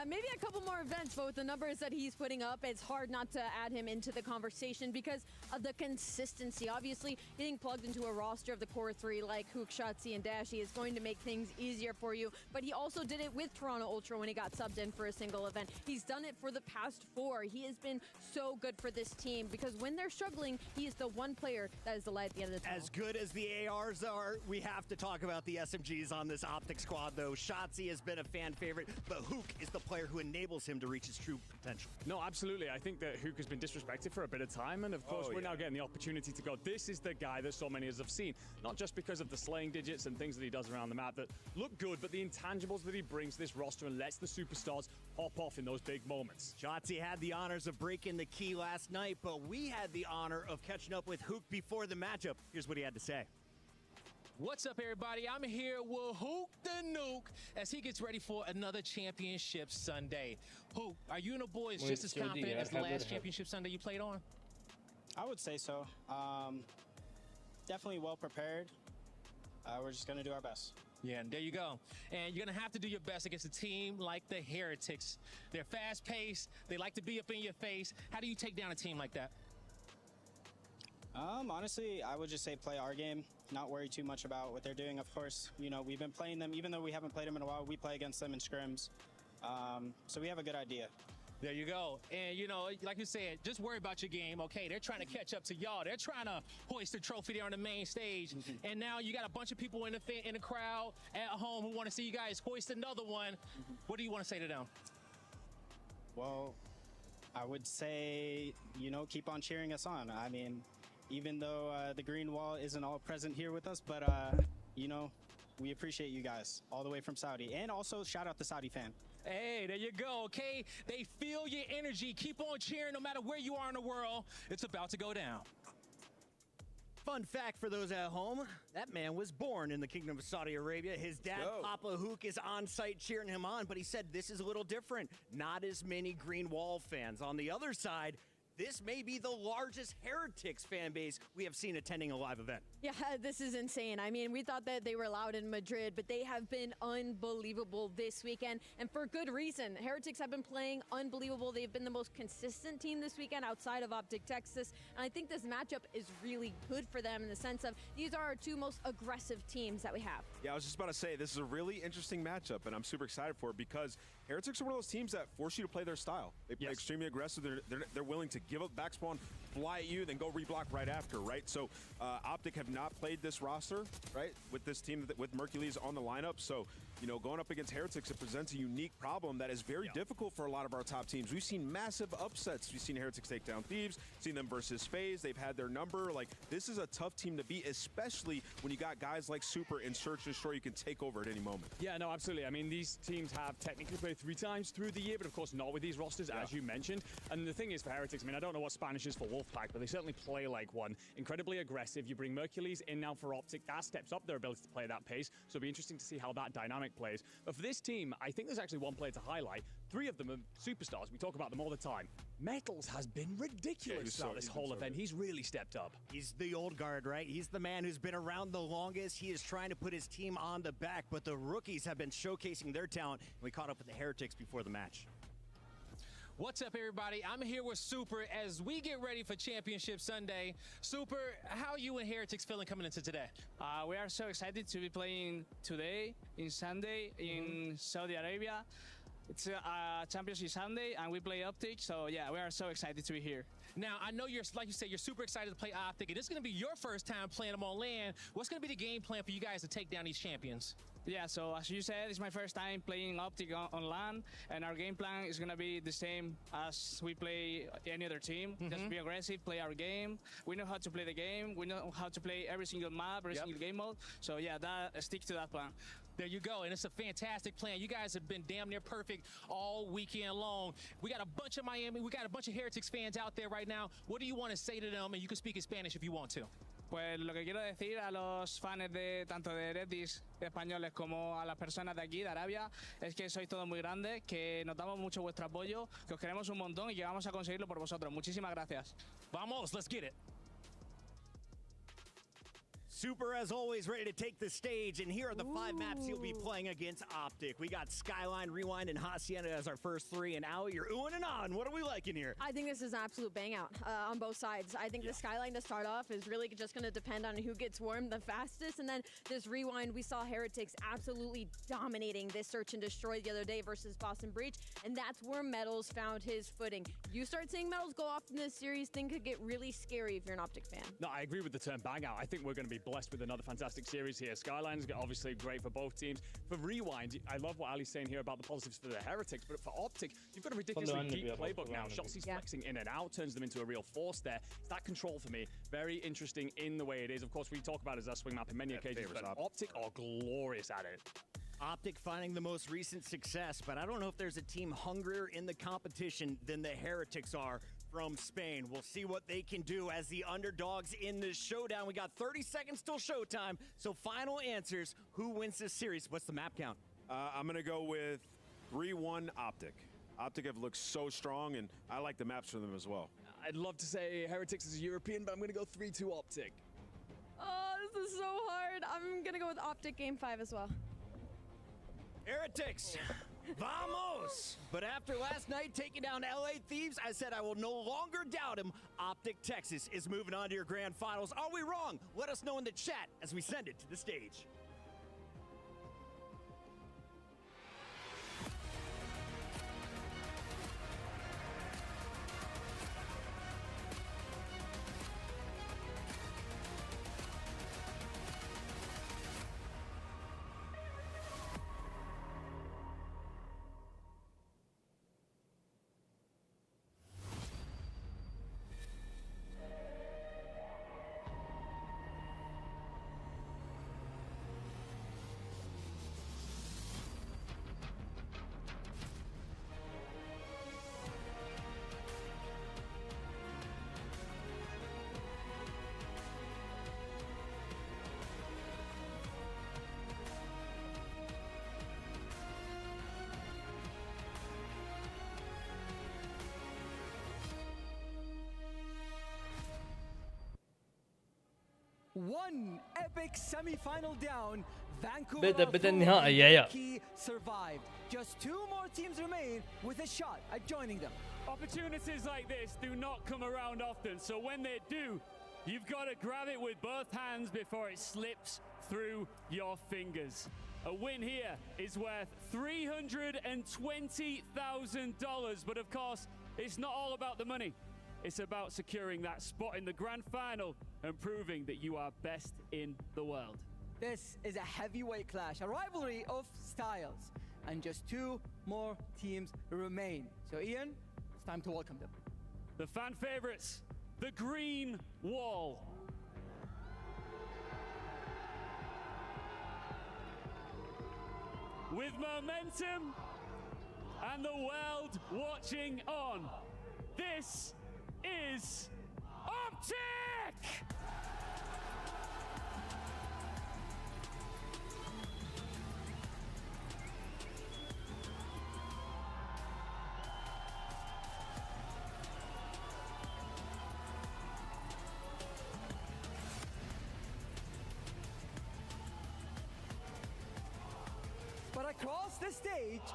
maybe a couple more events, but with the numbers that he's putting up, it's hard not to add him into the conversation because of the consistency. Obviously, getting plugged into a roster of the core three like Hook, Shotzi, and Dashy is going to make things easier for you, but he also did it with Toronto Ultra when he got subbed in for a single event. He's done it for the past 4. He has been so good for this team because when they're struggling, he is the one player that is the light at the end of the tunnel. As good as the ARs are, we have to talk about the SMGs on this Optic squad, though. Shotzi has been a fan favorite, but Hook is the player who enables him to reach his true potential. No, absolutely. I think that Hook has been disrespected for a bit of time, and of course we're now getting the opportunity to go, this is the guy that so many of us have seen, not just because of the slaying digits and things that he does around the map that look good, but the intangibles that he brings to this roster and lets the superstars hop off in those big moments. Shotzi had the honors of breaking the key last night, but we had the honor of catching up with Hook before the matchup. Here's what he had to say. What's up, everybody? I'm here with Hook the Nuke as he gets ready for another championship Sunday. Hook, are you and the boys just as confident as the last championship Sunday you played on? I would say so. Definitely well prepared. We're just going to do our best. Yeah, and there you go. And you're going to have to do your best against a team like the Heretics. They're fast-paced. They like to be up in your face. How do you take down a team like that? Honestly, I would just say play our game, not worry too much about what they're doing. Of course, you know, we've been playing them, even though we haven't played them in a while, we play against them in scrims. So we have a good idea. There you go. And, you know, like you said, just worry about your game, okay? They're trying to catch up to y'all. They're trying to hoist the trophy there on the main stage. And now you got a bunch of people in the crowd at home who want to see you guys hoist another one. What do you want to say to them? Well, I would say, you know, keep on cheering us on. I mean, even though the green wall isn't all present here with us, but, you know, we appreciate you guys all the way from Saudi. And also, shout out the Saudi fan. Hey, there you go, okay? They feel your energy. Keep on cheering no matter where you are in the world. It's about to go down. Fun fact for those at home, that man was born in the Kingdom of Saudi Arabia. His dad, Papa Hook, is on site cheering him on, but he said this is a little different. Not as many Green Wall fans. On the other side, this may be the largest Heretics fan base we have seen attending a live event. Yeah, this is insane. I mean, we thought that they were loud in Madrid, but they have been unbelievable this weekend, and for good reason. Heretics have been playing unbelievable. They've been the most consistent team this weekend outside of Optic Texas, and I think this matchup is really good for them in the sense of these are our two most aggressive teams that we have. Yeah, I was just about to say, this is a really interesting matchup, and I'm super excited for it because Heretics are one of those teams that force you to play their style. They play extremely aggressive. They're willing to give up backspawn, fly at you, then go reblock right after, right? So Optic have not played this roster, right, with this team, with Mercules on the lineup. So, you know, going up against Heretics, it presents a unique problem that is very difficult for a lot of our top teams. We've seen massive upsets. We've seen Heretics take down Thieves, seen them versus FaZe. They've had their number. Like, this is a tough team to beat, especially when you got guys like Super and Search and Destroy you can take over at any moment. Yeah, no, absolutely. I mean, these teams have technically played 3 times through the year, but of course not with these rosters, as you mentioned. And the thing is for Heretics, I mean, I don't know what Spanish is for Wolfpack, but they certainly play like one. Incredibly aggressive. You bring Mercules in now for Optic. That steps up their ability to play that pace. So it'll be interesting to see how that dynamic plays. But for this team, I think there's actually one player to highlight. 3 of them are superstars. We talk about them all the time. Metals has been ridiculous throughout this whole event. He's really stepped up. He's the old guard, right? He's the man who's been around the longest. He is trying to put his team on the back, but the rookies have been showcasing their talent. We caught up with the Heretics before the match. What's up, everybody? I'm here with Super as we get ready for Championship Sunday. Super, how are you and Heretics feeling coming into today? We are so excited to be playing today, in Sunday, in Saudi Arabia. It's a Championship Sunday, and we play Optic, so yeah, we are so excited to be here. Now, I know you're, like you said, you're super excited to play Optic, and it's going to be your first time playing them on LAN. What's going to be the game plan for you guys to take down these champions? Yeah, so as you said, it's my first time playing Optic on LAN, and our game plan is going to be the same as we play any other team. Just be aggressive, play our game. We know how to play the game. We know how to play every single map, every single game mode. So yeah, stick to that plan. There you go, and it's a fantastic plan. You guys have been damn near perfect all weekend long. We got a bunch of Heretics fans out there right now. What do you want to say to them? And you can speak in Spanish if you want to. Pues lo que quiero decir a los fans de tanto de Heretics españoles como a las personas de aquí, de Arabia, es que sois todos muy grandes, que notamos mucho vuestro apoyo, que os queremos un montón y que vamos a conseguirlo por vosotros. Muchísimas gracias. Vamos, let's get it. Super, as always, ready to take the stage, and here are the 5 maps he'll be playing against Optic. We got Skyline, Rewind, and Hacienda as our first 3, and Allie, you're oohing and ahhing. What are we liking here? I think this is an absolute bang out on both sides. I think the Skyline to start off is really just going to depend on who gets warm the fastest, and then this Rewind, we saw Heretics absolutely dominating this Search and Destroy the other day versus Boston Breach, and that's where Metals found his footing. You start seeing Metals go off in this series, things could get really scary if you're an Optic fan. No, I agree with the term bang out. I think we're going to be blessed with another fantastic series here. Skyline's obviously great for both teams. For Rewind, I love what Ali's saying here about the positives for the Heretics, but for Optic, you've got a ridiculously deep playbook now. Shotzzy's flexing in and out, turns them into a real force there. It's that control for me. Very interesting in the way it is. Of course, we talk about it as our swing map in many occasions, but Optic are glorious at it. Optic finding the most recent success, but I don't know if there's a team hungrier in the competition than the Heretics are from Spain. We'll see what they can do as the underdogs in this showdown. We got 30 seconds till showtime, so final answers. Who wins this series? What's the map count? I'm going to go with 3-1 Optic. Optic have looked so strong, and I like the maps for them as well. I'd love to say Heretics is a European, but I'm going to go 3-2 Optic. Oh, this is so hard. I'm going to go with Optic Game 5 as well. Heretics, vamos! But after last night taking down LA Thieves, I said I will no longer doubt him. Optic Texas is moving on to your grand finals. Are we wrong? Let us know in the chat as we send it to the stage. One epic semi-final down. Vancouver بدأ النهائي يا عيال. survived. Just 2 more teams remain with a shot at joining them. Opportunities like this do not come around often, so when they do, you've got to grab it with both hands before it slips through your fingers. A win here is worth $320,000, but of course, it's not all about the money. It's about securing that spot in the grand final and proving that you are best in the world. This is a heavyweight clash, a rivalry of styles, and just 2 more teams remain. So Ian, it's time to welcome them. The fan favorites, the Green Wall. With momentum and the world watching on, this is Optic! But across the stage,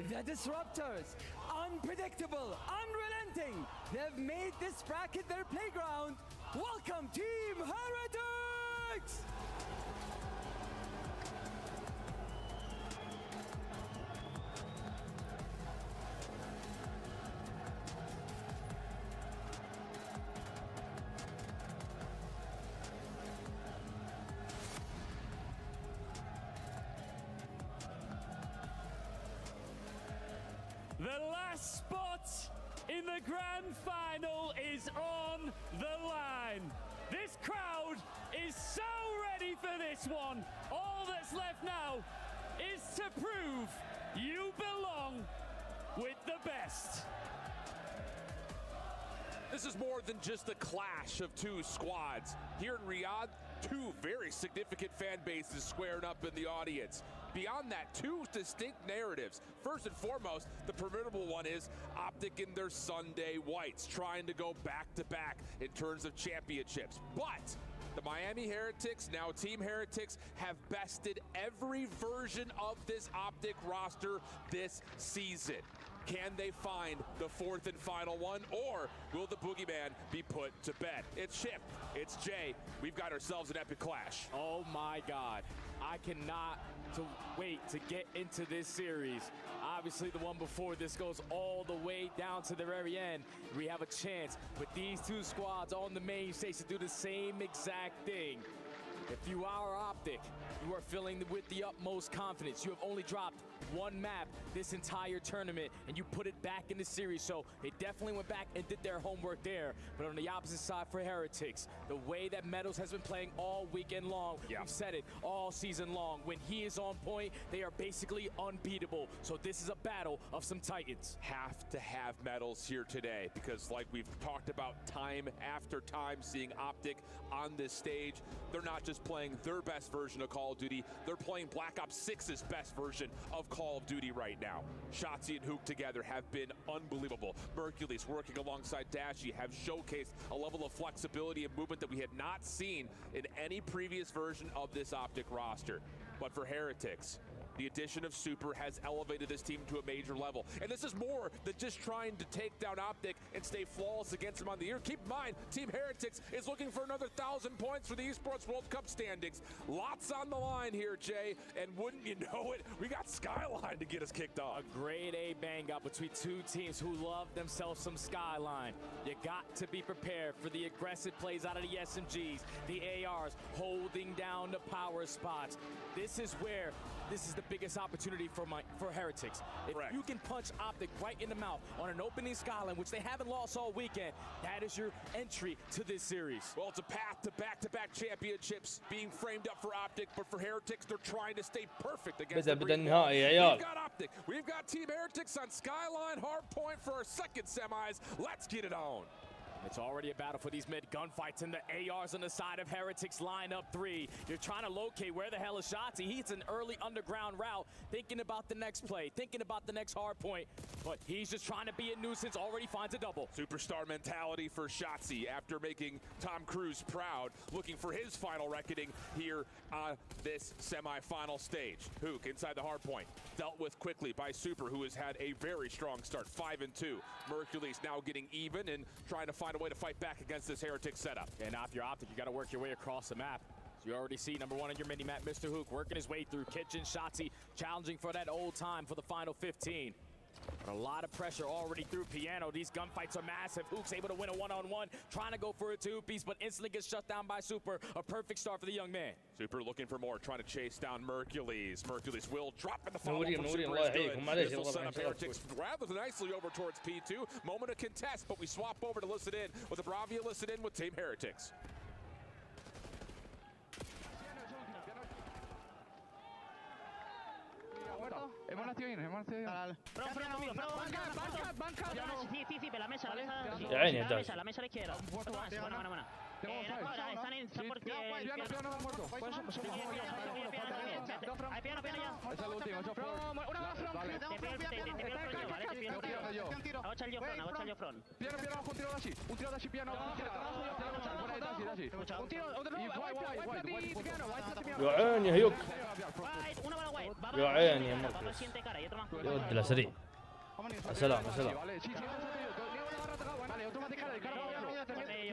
the Disruptors, unpredictable, unrelenting, they've made this bracket their playground. Welcome, Team Heretics! The last spot in the grand final is on the line. This crowd is so ready for this one. All that's left now is to prove you belong with the best. This is more than just a clash of 2 squads. Here in Riyadh, 2 very significant fan bases squaring up in the audience. Beyond that, 2 distinct narratives. First and foremost, the formidable one is Optic in their Sunday whites, trying to go back-to-back in terms of championships. But The Miami Heretics, now Team Heretics, have bested every version of this Optic roster this season. Can they find the fourth and final one, or will the boogeyman be put to bed? It's Chip, it's Jay. We've got ourselves an epic clash. Oh my God. I cannot wait to get into this series. Obviously, the one before this goes all the way down to the very end. We have a chance with these two squads on the main stage to do the same exact thing. If you are Optic, you are filling with the utmost confidence. You have only dropped one map this entire tournament, and you put it back in the series. So they definitely went back and did their homework there. But on the opposite side for Heretics, the way that Metals has been playing all weekend long, we've said it all season long. When he is on point, they are basically unbeatable. So this is a battle of some titans. Have to have Metals here today, because like we've talked about time after time, seeing Optic on this stage, they're not just playing their best version of Call of Duty, they're playing Black Ops 6's best version of Call of Duty right now. Shotzzy and Hook together have been unbelievable. Mercules working alongside Dashy have showcased a level of flexibility and movement that we had not seen in any previous version of this Optic roster. But for Heretics, the addition of Super has elevated this team to a major level. And this is more than just trying to take down Optic and stay flawless against them on the year. Keep in mind, Team Heretics is looking for another 1,000 points for the Esports World Cup standings. Lots on the line here, Jay. And wouldn't you know it, we got Skyline to get us kicked off. A grade A bang up between two teams who love themselves some Skyline. You got to be prepared for the aggressive plays out of the SMGs, the ARs holding down the power spots. This is the biggest opportunity for Heretics. If you can punch Optic right in the mouth on an opening Skyline, which they haven't lost all weekend, that is your entry to this series. Well, it's a path to back-to-back championships being framed up for Optic, but for Heretics, they're trying to stay perfect against the النهائي يا عيال. We've got Optic, we've got Team Heretics on Skyline Hardpoint for our second semis. Let's get it on. It's already a battle for these mid gunfights, and the ARs on the side of Heretics line up three. You're trying to locate where the hell is Shotzzy. He's an early underground route, thinking about the next play, thinking about the next hard point, but he's just trying to be a nuisance, already finds a double. Superstar mentality for Shotzzy after making Tom Cruise proud, looking for his final reckoning here on this semi-final stage. Hook inside the hard point, dealt with quickly by Super, who has had a very strong start, 5-2. Mercules now getting even and trying to find a way to fight back against this Heretic setup. And off your Optic, you got to work your way across the map. So you already see number one on your mini-map, Mr. Hook, working his way through Kitchen. Shotzzy challenging for that old time for the final 15. But a lot of pressure already through Piano. These gunfights are massive. Hook's able to win a one-on-one, trying to go for a two-piece, but instantly gets shut down by Super. A perfect start for the young man. Super looking for more, trying to chase down Mercules. Mercules will drop in the follow-up نورين from نورين Super الله is good. يحييكم معليش This will والله set ما up شاء الله. Heretics rather nicely over towards P2. Moment of contest, but we swap over to listen in with the Bravia listen in with Team Heretics. Hemos nacido bien, hemos nacido bien. Sí, la mesa, يا عيني يا داش. la mesa a la izquierda. Buena. Están en porque... Piano no muerto. Hay piano ya. Es el último, eso front. Una más front. Hago echar yo front. Piano, un tiro dashi. Un tiro dashi, piano. Un tiro, otro يا عيني هيوك. Una bala guay. يا عيني يا مركز. Siente cara y otro más. يا ود لا سريع. سلام سلام. Vale, sí, vale, otro más de cara,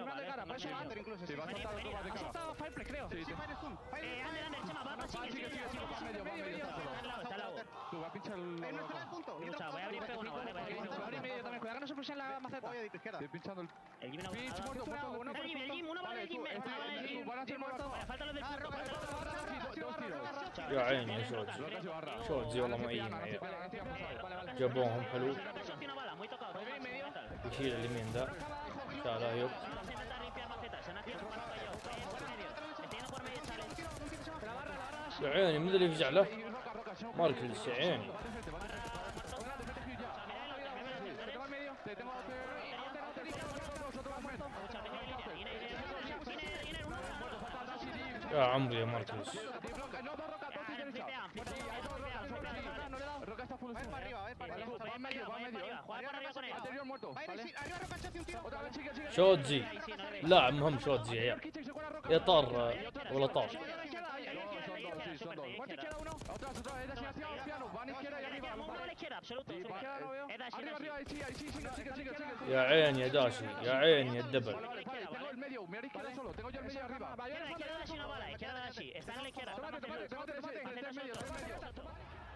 una de cara, puede ser Under incluso. Sí, va a saltar otro más de cara. Ha saltado Fireplay, creo. Sí, Ander, Chema, va, sigue. Está al lado. Tú, va a pinchar el... No está en punto. Voy a abrir uno, vale. Abre medio también, cuidado que no se pushe en la maceta. Estoy pinchando el... El Jimmy no Pinch, muerto. El Jimmy, una bala del Jimmy. Van a ser muertos. Falta los del punto. Dos tiros. يا عيني يا شوتزي والله معين جابوهم حلو يشيل اليمين ذا شاله هيوك يا عيني من اللي يفزع له ماركلز يا عيني يا عمري يا ماركلز Roca está full zoom. Va en medio. Anterior muerto. Arriba Roca, hace un tiro. Otra vez, sigue. شوتزي لا مهم شوتزي يا عيال يا طار ولا طار. يا عين يا داشي، يا عين يا الدبل.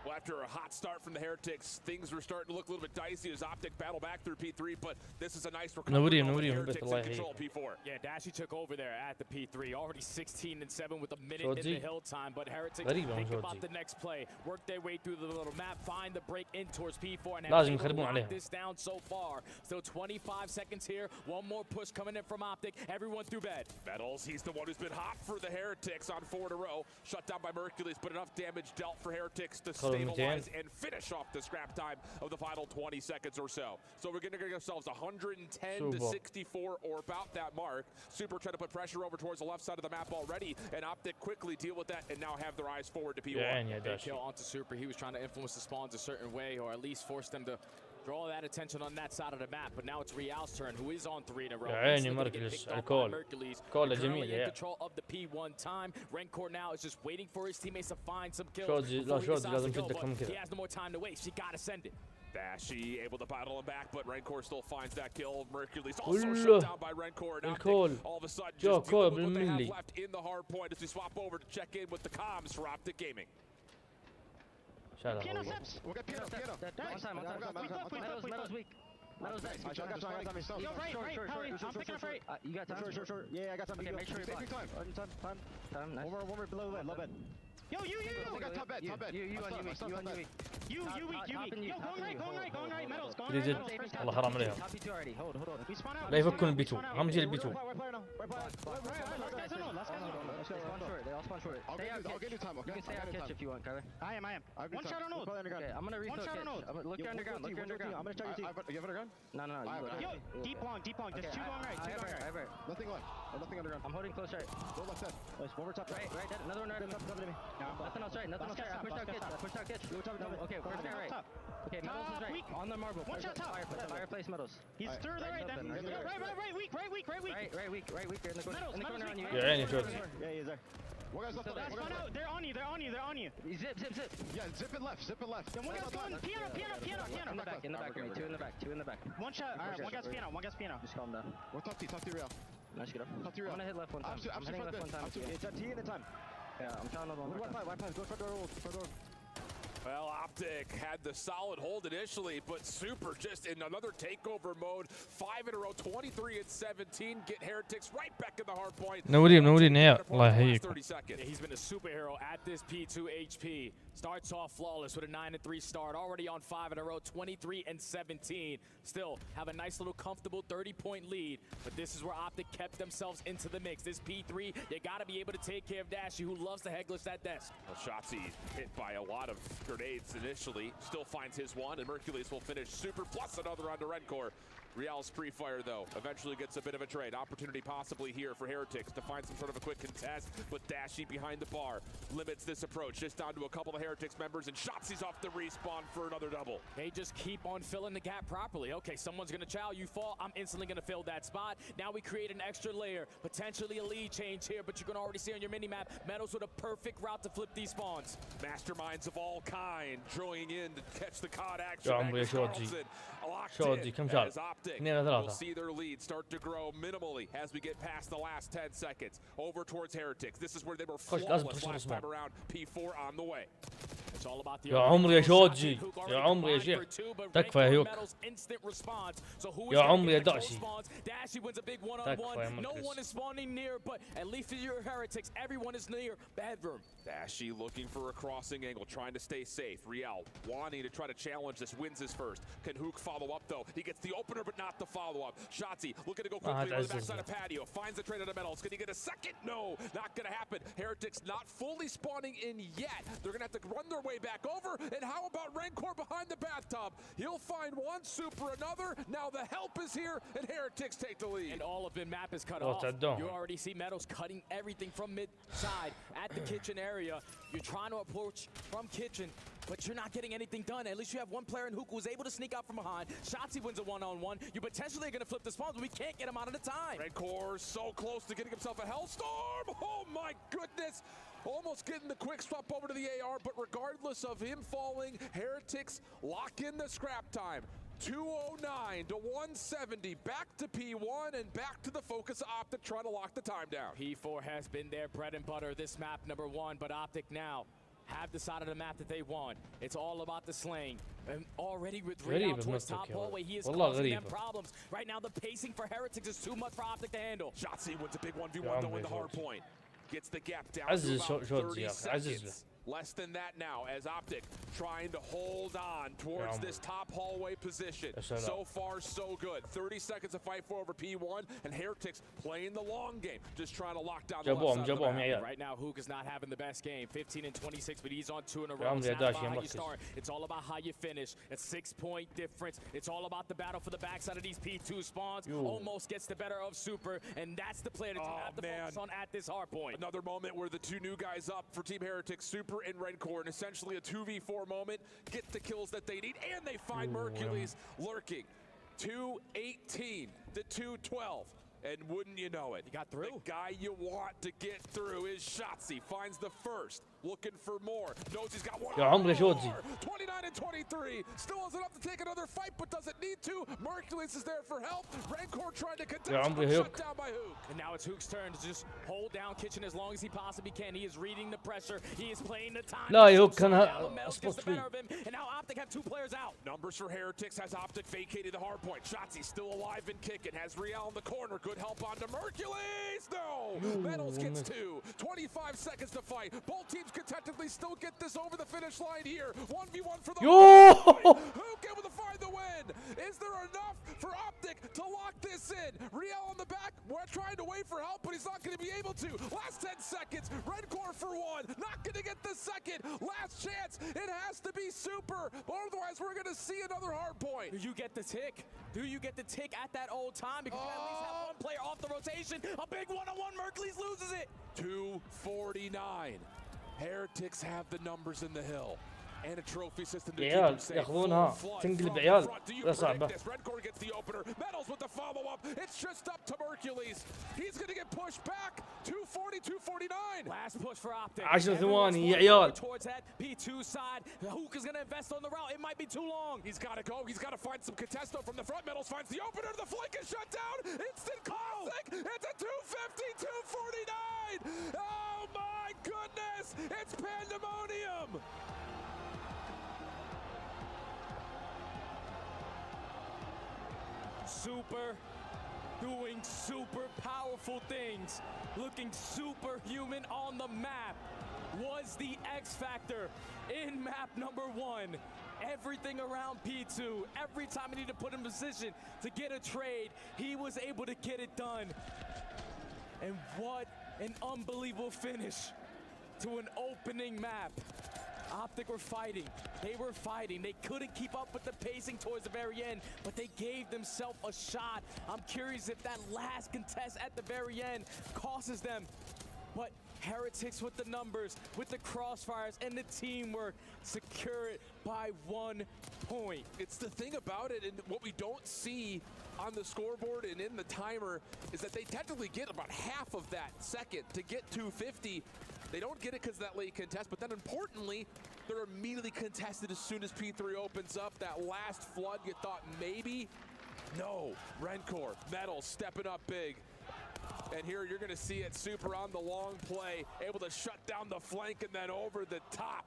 Well, after a hot start from the Heretics, things were starting to look a little bit dicey as Optic battle back through P3, but this is a nice recovery. Heretics in control P4. Yeah, Dashy took over there at the P3, already 16-7 with a minute in the hill time, but Heretics think about the next play, work their way through the little map, find the break in towards P4, and have locked this down so far. Still 25 seconds here, one more push coming in from Optic, everyone through bed. Metals, he's the one who's been hot for the Heretics on 4 in a row. Shut down by Mercules, but enough damage dealt for Heretics to stabilize and finish off the scrap time of the final 20 seconds or so. So we're going to get ourselves 110 to 64 or about that mark. Super trying to put pressure over towards the left side of the map already, and Optic quickly deal with that and now have their eyes forward to P1. Big kill onto Super. He was trying to influence the spawns a certain way, or at least force them to draw that attention on that side of the map. But now it's Real's turn, who is on 3 in a row. يا عيني مركز الكول. كول جميل in control of the P1 time. Rencor now is just waiting for his teammates to find some kills. شوزي لا شوزي لازم تشدك من كذا. He has no more time to waste. He gotta send it. Dashy able to battle him back, but Rencor still finds that kill. Mercules also shut down by Rencor. And all of a sudden, just dealing with what they have left in the hard point as we swap over to check in with the comms for Optic Gaming. Piano steps. We'll get piano. One time. Metal's weak. Metal's nice. I got some. Yo, right. I'm picking up right. You got time? Sure. Yeah, I got some. Okay, make sure you block. Time. Nice. One more below bed. Low bed. Yo, you. I got top bed. You weak. Yo, going right. Metals, going ريزد والله حرام عليهم. لا يفكون البي 2، اهم شيء البي 2. I'll get you time. Okay. You can stay out catch if you want, Kyler. I am. One shot on node. Okay, I'm gonna refill catch. Look your underground. I'm gonna try your team. You have underground? No. Yo, deep long. There's 2 going right. I have it. Nothing left. Nothing underground. I'm holding close right. Go left side. Nice. One more top. Right. Another one right on top of me. Nothing else right. I pushed out catch. Okay, first guy right. Okay, Metals is right. On the marble. One shot top. Fireplace Metals. He's through the right then. Right, weak. Right, weak. You're in the corner on you. يا عيني شوزي. Yeah, he's there. One guy's left. They're on you. Zip. Yeah, zip it left. Then one guy's going piano. In the back. Two in the back. One shot. Alright, one guy's piano. Just calm down. We're top T real. Nice, get up. Top T real. I'm gonna hit left one time. I'm hitting left one time. It's a T in the time. Yeah, I'm trying another one. One five. Go front door. Well, Optic had the solid hold initially, but Super just in another takeover mode. 5 in a row, 23-17. Get Heretics right back in the hard point. نورين يا الله يحييكم. He's been a superhero at this P2 HP. Starts off flawless with a 9-3 start. Already on 5 in a row, 23-17. Still have a nice little comfortable 30-point lead. But this is where Optic kept themselves into the mix. This P3, you got to be able to take care of Dashy, who loves to headglitch that desk. Well, Shotzi hit by a lot of grenades initially. Still finds his one, and Mercules will finish Super plus another onto Rencor. Real's pre-fire, though, eventually gets a bit of a trade. Opportunity possibly here for Heretics to find some sort of a quick contest, but Dashy behind the bar limits this approach just down to a couple of Heretics members, and Shotzi's off the respawn for another double. They just keep on filling the gap properly. Okay, someone's going to chow, you fall, I'm instantly going to fill that spot. Now we create an extra layer, potentially a lead change here, but you can already see on your mini-map, Metals with a perfect route to flip these spawns. Masterminds of all kind joining in to catch the COD action. يا عمري شوزي كم شال؟ We'll see their lead start to grow minimally as we get past the last 10 seconds. Over towards Heretics. This is where they were flawless last time around. P4 on the way. It's all about the يا عمري يا شوزي يا عمري يا شيخ تكفى يا هيوك يا عمري يا داشي تكفى يا No one is spawning near, but at least for your Heretics, everyone is near bedroom. Dashy looking for a crossing angle, trying to stay safe. Real wanting to try to challenge this, wins his first. Can Hook follow up though? He gets the opener, but not the follow-up. Shotzi looking to go quickly on the backside of Patio. Finds the trade out of Metals. Can he get a second? No, not gonna happen. Heretics not fully spawning in yet. They're gonna have to run their way back over. And how about Rancor behind the bathtub? He'll find one, Super another. Now the help is here, and Heretics take the lead. And all of the map is cut Oh, off. t'adore. You already see Metals cutting everything from mid-side at the kitchen area. You're trying to approach from kitchen, but you're not getting anything done. At least you have one player in Hook who was able to sneak out from behind. Shotzzy wins a one-on-one. You potentially are going to flip the spawns, but we can't get him out of the time. Rancor so close to getting himself a Hellstorm. Oh my goodness. Almost getting the quick swap over to the AR, but regardless of him falling, Heretics lock in the scrap time. 209 to 170, back to P1 and back to the focus of Optic trying to lock the time down. P4 has been their bread and butter this map, #1, but Optic now have decided the map that they want. It's all about the slaying. And already with Real towards top hallway, he is causing them problems. Right now, the pacing for Heretics is too much for Optic to handle. Shotzzy wins a big 1v1 though in the hard point. Gets the gap down عزز to about 30 شوتزي seconds. Less than that now as Optic trying to hold on towards this top hallway position. So far, so good. 30 seconds to fight for over P1, and Heretics playing the long game, just trying to lock down the left side of the map. Right now, Hook is not having the best game. 15 and 26, but he's on 2 in a row. It's not about how you start. It's all about how you finish. A 6-point difference. It's all about the battle for the backside of these P2 spawns. Almost gets the better of Super, and that's the player that you have to focus on at this hard point. Another moment where the two new guys up for Team Heretics, Super and Rancor, and essentially a 2v4 moment, get the kills that they need, and they find Mercules lurking. 218 to 212. And wouldn't you know it, he got through. The guy you want to get through is Shotzzy. Finds the first, looking for more. Knows he's got one. يا عمري شوتزي. 29 and 23. Still has enough to take another fight, but doesn't need to. Mercules is there for help. Rancor trying to contest, but shut down by Hook. And now it's Hook's turn to just hold down Kitchen as long as he possibly can. He is reading the pressure. He is playing the time. لا يا هوك كان اصبر فيه. And now Optic have 2 players out. Numbers for Heretics has Optic vacated the hard point. Shotzzy still alive and kicking. Has Real in the corner. Good help onto Mercules. No! Metals gets 2. 25 seconds to fight. Both teams can technically still get this over the finish line here. 1v1 for the Hook able to find the win. Is there enough for Optic to lock this in? Real on the back. We're trying to wait for help, but he's not going to be able to. Last 10 seconds. Rancor for 1. Not going to get the second. Last chance. It has to be Super. But otherwise, we're going to see another hard point. Do you get the tick? Do you get the tick at that old time? Because you at least have one player off the rotation. A big one-on-one. Mercules loses it. 249. Heretics have the numbers in the hill. And a trophy system to عيال ياخذونها تنقلب عيال لا صعبة. Rancor gets the opener. Metals with the follow-up. It's just up to Mercules. He's going to get pushed back. 240, 249. Last push for Optic. 10 ثواني يا عيال. Towards that P2 side. Hook is going to invest on the route. It might be too long. He's got to go. He's got to find some contesto from the front. Metals finds the opener. The flank is shut down. Instant classic. It's a 250, 249. Oh my goodness. It's pandemonium. Super doing super powerful things, looking superhuman on the map, was the X factor in map #1. Everything around P2, every time he needed to put in position to get a trade, he was able to get it done. And what an unbelievable finish to an opening map. Optic were fighting. They were fighting. They couldn't keep up with the pacing towards the very end, but they gave themselves a shot. I'm curious if that last contest at the very end causes them. But Heretics with the numbers, with the crossfires, and the teamwork secure it by 1 point. It's the thing about it, and what we don't see on the scoreboard and in the timer is that they technically get about half of that second to get 250. They don't get it because of that late contest, but then importantly, they're immediately contested as soon as P3 opens up. That last flood, you thought maybe? No. Rancor, Metals stepping up big. And here you're going to see it, Super on the long play, able to shut down the flank and then over the top,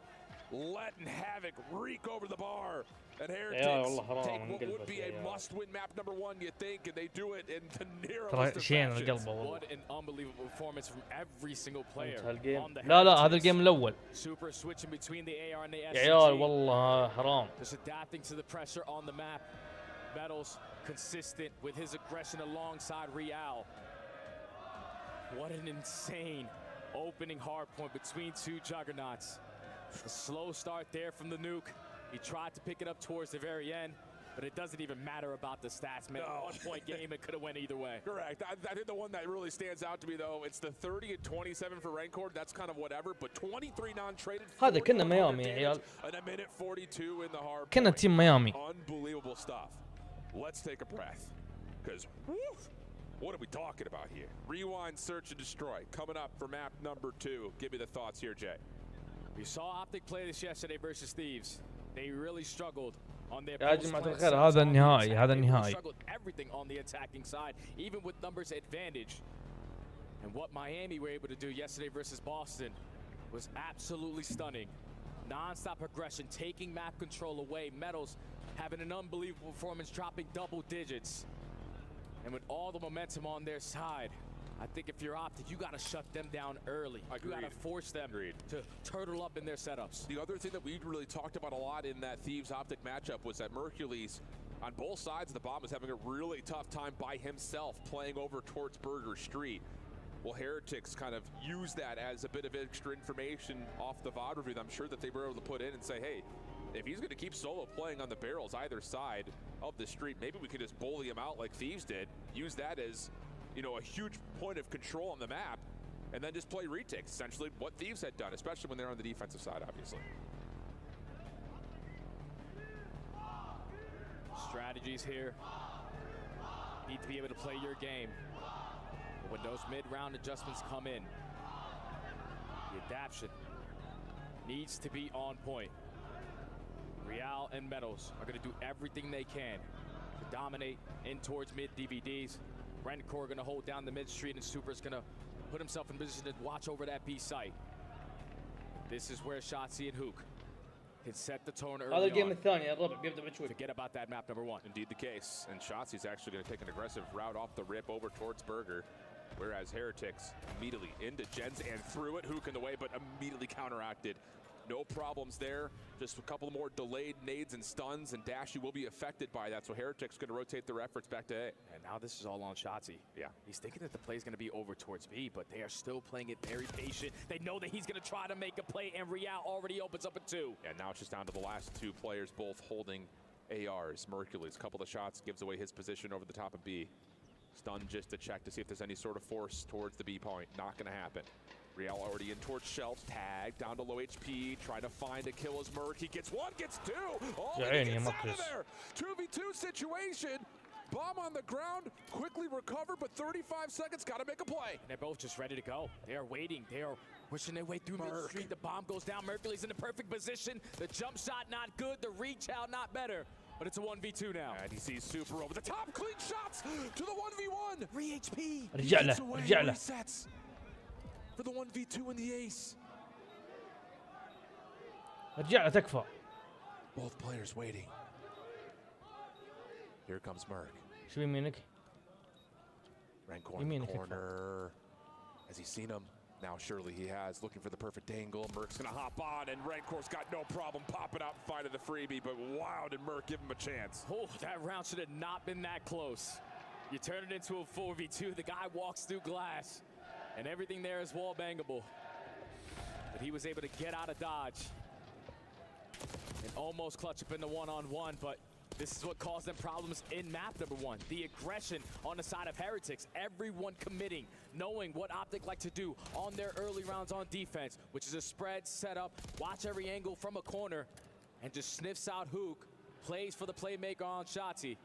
letting Havoc reek over the bar. And Heretics take what would be a must-win map #1, you think, and they do it in the nearest fashion. What an unbelievable performance from every single player on the لا هذا الجيم الأول. Super switching between the AR and the SMG. يا عيال والله حرام. Just adapting to the pressure on the map. Metals consistent with his aggression alongside Real. What an insane opening hard point between 2 juggernauts. A slow start there from the nuke. He tried to pick it up towards the very end, but it doesn't even matter about the stats, man. No. 1 point game, it could have went either way. Correct. I think the one that really stands out to me, though, it's the 30 and 27 for Rancor. That's kind of whatever, but 23 non-traded. هذا كنا ميامي يا عيال. And a minute 42 in the hard. كنا تيم ميامي. Unbelievable stuff. Let's take a breath, because what are we talking about here? Rewind, search, and destroy. Coming up for map number 2. Give me the thoughts here, Jay. We saw Optic play this yesterday versus Thieves. They really struggled on their يا جماعة الخير هذا النهائي هذا النهائي. struggled everything on the attacking side, even with numbers advantage. And what Miami were able to do yesterday versus Boston was absolutely stunning. Non-stop aggression, taking map control away. Metals having an unbelievable performance, dropping double digits. And with all the momentum on their side, I think if you're Optic, you got to shut them down early. Agreed. You got to force them to turtle up in their setups. The other thing that we really talked about a lot in that Thieves Optic matchup was that Mercules, on both sides of the bomb, was having a really tough time by himself playing over towards Burger Street. Well, Heretics kind of used that as a bit of extra information off the VOD review that I'm sure that they were able to put in and say, hey, if he's going to keep solo playing on the barrels either side of the street, maybe we could just bully him out like Thieves did, use that as, you know, a huge point of control on the map, and then just play retakes, essentially what Thieves had done, especially when they're on the defensive side, obviously. Strategies here. Need to be able to play your game. But when those mid-round adjustments come in, the adaptation needs to be on point. Real and Metals are going to do everything they can to dominate in towards mid DVDs. Rancor going to hold down the mid street, and Super's going to put himself in position to watch over that B site. This is where Shotzi and Hook can set the tone early هذا الجيم on. الثاني الربع بيبدأ بشوي. Forget about that map number 1. Indeed the case, and Shotzi's actually going to take an aggressive route off the rip over towards Burger, whereas Heretics immediately into Gens and threw it. Hook in the way, but immediately counteracted. No problems there. Just a couple more delayed nades and stuns, and Dashy will be affected by that. So Heretics going to rotate their efforts back to A. And now this is all on Shotzi. Yeah. He's thinking that the play is going to be over towards B, but they are still playing it very patient. They know that he's going to try to make a play, and Real already opens up a 2. And now it's just down to the last 2 players, both holding ARs. Mercules, couple of shots, gives away his position over the top of B. Stun just to check to see if there's any sort of force towards the B point. Not going to happen. Real already in towards Shelf, tag, down to low HP, trying to find a kill as Merc. He gets 1, gets 2. Oh, he gets out of there. 2v2 situation. Bomb on the ground, quickly recover, but 35 seconds, got to make a play. And they're both just ready to go. They are waiting. They are pushing their way through mid street. The bomb goes down. Mercury's in the perfect position. The jump shot not good. The reach out not better. But it's a 1v2 now. And he sees Super over the top. Clean shots to the 1v1. Re-HP. رجع له رجع له. For the 1v2 and the ace. رجع له تكفى. Both players waiting. Here comes Merc. شو يمينك؟ Rancor in the corner. Has he seen him? Now surely he has. Looking for the perfect angle. Merc's gonna hop on, and Rancor's got no problem popping out and finding the freebie, but wow, did Merc give him a chance. Oh, that round should have not been that close. You turn it into a 4v2. The guy walks through glass, and everything there is wall bangable. But he was able to get out of dodge and almost clutch up in the one-on-one, but this is what caused them problems in map number 1. The aggression on the side of Heretics. Everyone committing, knowing what Optic like to do on their early rounds on defense, which is a spread setup, watch every angle from a corner, and just sniffs out Hook, plays for the playmaker on Shotzi.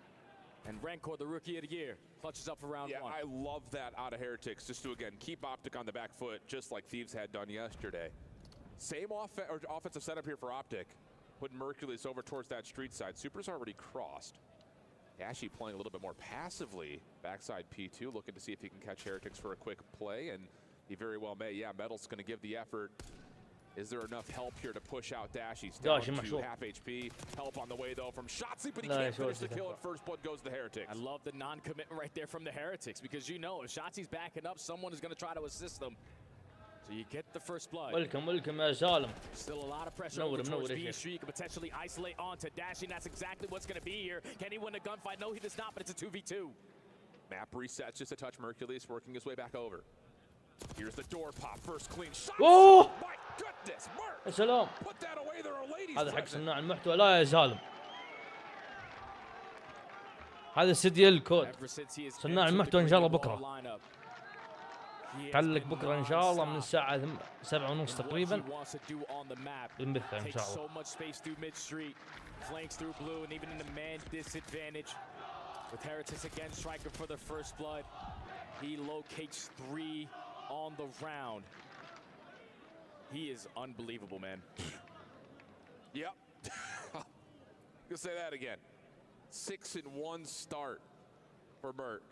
And Rancor, the rookie of the year, clutches up for round 1. I love that out of Heretics, just to, again, keep Optic on the back foot, just like Thieves had done yesterday. Same offensive setup here for Optic. Putting Mercules over towards that street side. Super's already crossed. Dashy playing a little bit more passively. Backside P2, looking to see if he can catch Heretics for a quick play, and he very well may. Yeah, Metal's going to give the effort. Is there enough help here to push out Dashy's down to half HP? Help on the way, though, from Shotzi, but he can't finish the kill, and first blood goes to the Heretics. I love the non-commitment right there from the Heretics, because you know if Shotzi's backing up, someone is going to try to assist them. So you get the first blood. welcome يا زالم. Still a lot of pressure over towards B Street. You can potentially isolate onto Dashy. That's exactly what's going to be here. Can he win a gunfight? No, he does not, but it's a 2v2. Map resets just a touch. Mercules working his way back over. Here's the door pop. First clean shot. Oh! My goodness! يا سلام، هذا حق صناع المحتوى. لا يا زالم، هذا استديو الكود. صناع المحتوى ان شاء الله بكره، تعلق بكره ان شاء الله من الساعه 7:30 تقريبا بنبثها ان شاء الله. Flanks through blue and even in the man disadvantage with Heretics again striker for the first blood. He locates 3 on the round. He is unbelievable, man. Yep. Gonna say that again. 6-1 start for Merc.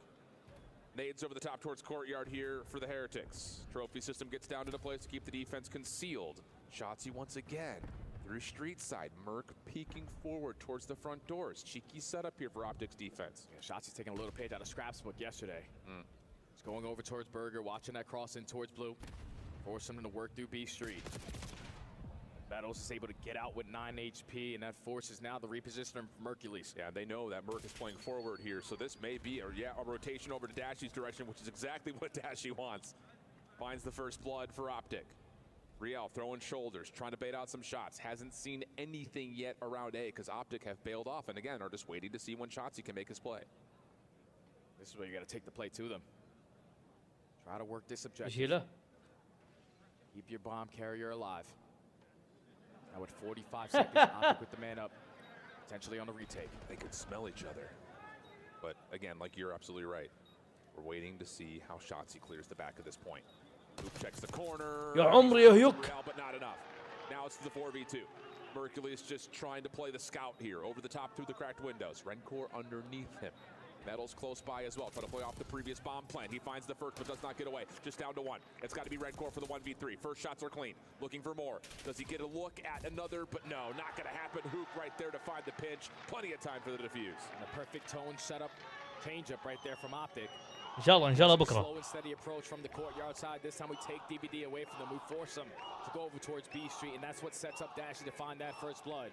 Nades over the top towards courtyard here for the Heretics. Trophy system gets down to the place to keep the defense concealed. Shotzi once again through street side. Merc peeking forward towards the front doors. Cheeky setup here for Optics defense. Yeah, Shotzi's taking a little page out of Scrap's book yesterday. He's going over towards Burger, watching that cross in towards Blue. Force him to work through B Street. Battles is able to get out with 9 HP, and that forces now the repositioner from Hercules. Yeah, they know that Merc is playing forward here, so this may be a rotation over to Dashy's direction, which is exactly what Dashy wants. Finds the first blood for Optic. Riel throwing shoulders, trying to bait out some shots. Hasn't seen anything yet around A because Optic have bailed off and again are just waiting to see when Shotzi can make his play. This is where you got to take the play to them. Try to work this objective. Keep your bomb carrier alive. Now with 45 seconds, Optic with the man up, potentially on the retake. They could smell each other. But again, like you're absolutely right. We're waiting to see how Shotzi clears the back at this point. Hook checks the corner. يا عمري يا هيوك. But not enough. Now it's the 4v2. Hercules just trying to play the scout here. Over the top through the cracked windows. Rencor underneath him. Metal's close by as well. Trying to play off the previous bomb plant. He finds the first but does not get away. Just down to 1. It's got to be Rencor for the 1v3. First shots are clean. Looking for more. Does he get a look at another? But no, not going to happen. Hook right there to find the pinch. Plenty of time for the defuse. And a perfect tone setup. Change up right there from Optic. ان شاء الله ان شاء الله بكره. Slow and steady approach from the courtyard side. This time we take DVD away from them. We force them to go over towards B Street, and that's what sets up Dashy to find that first blood.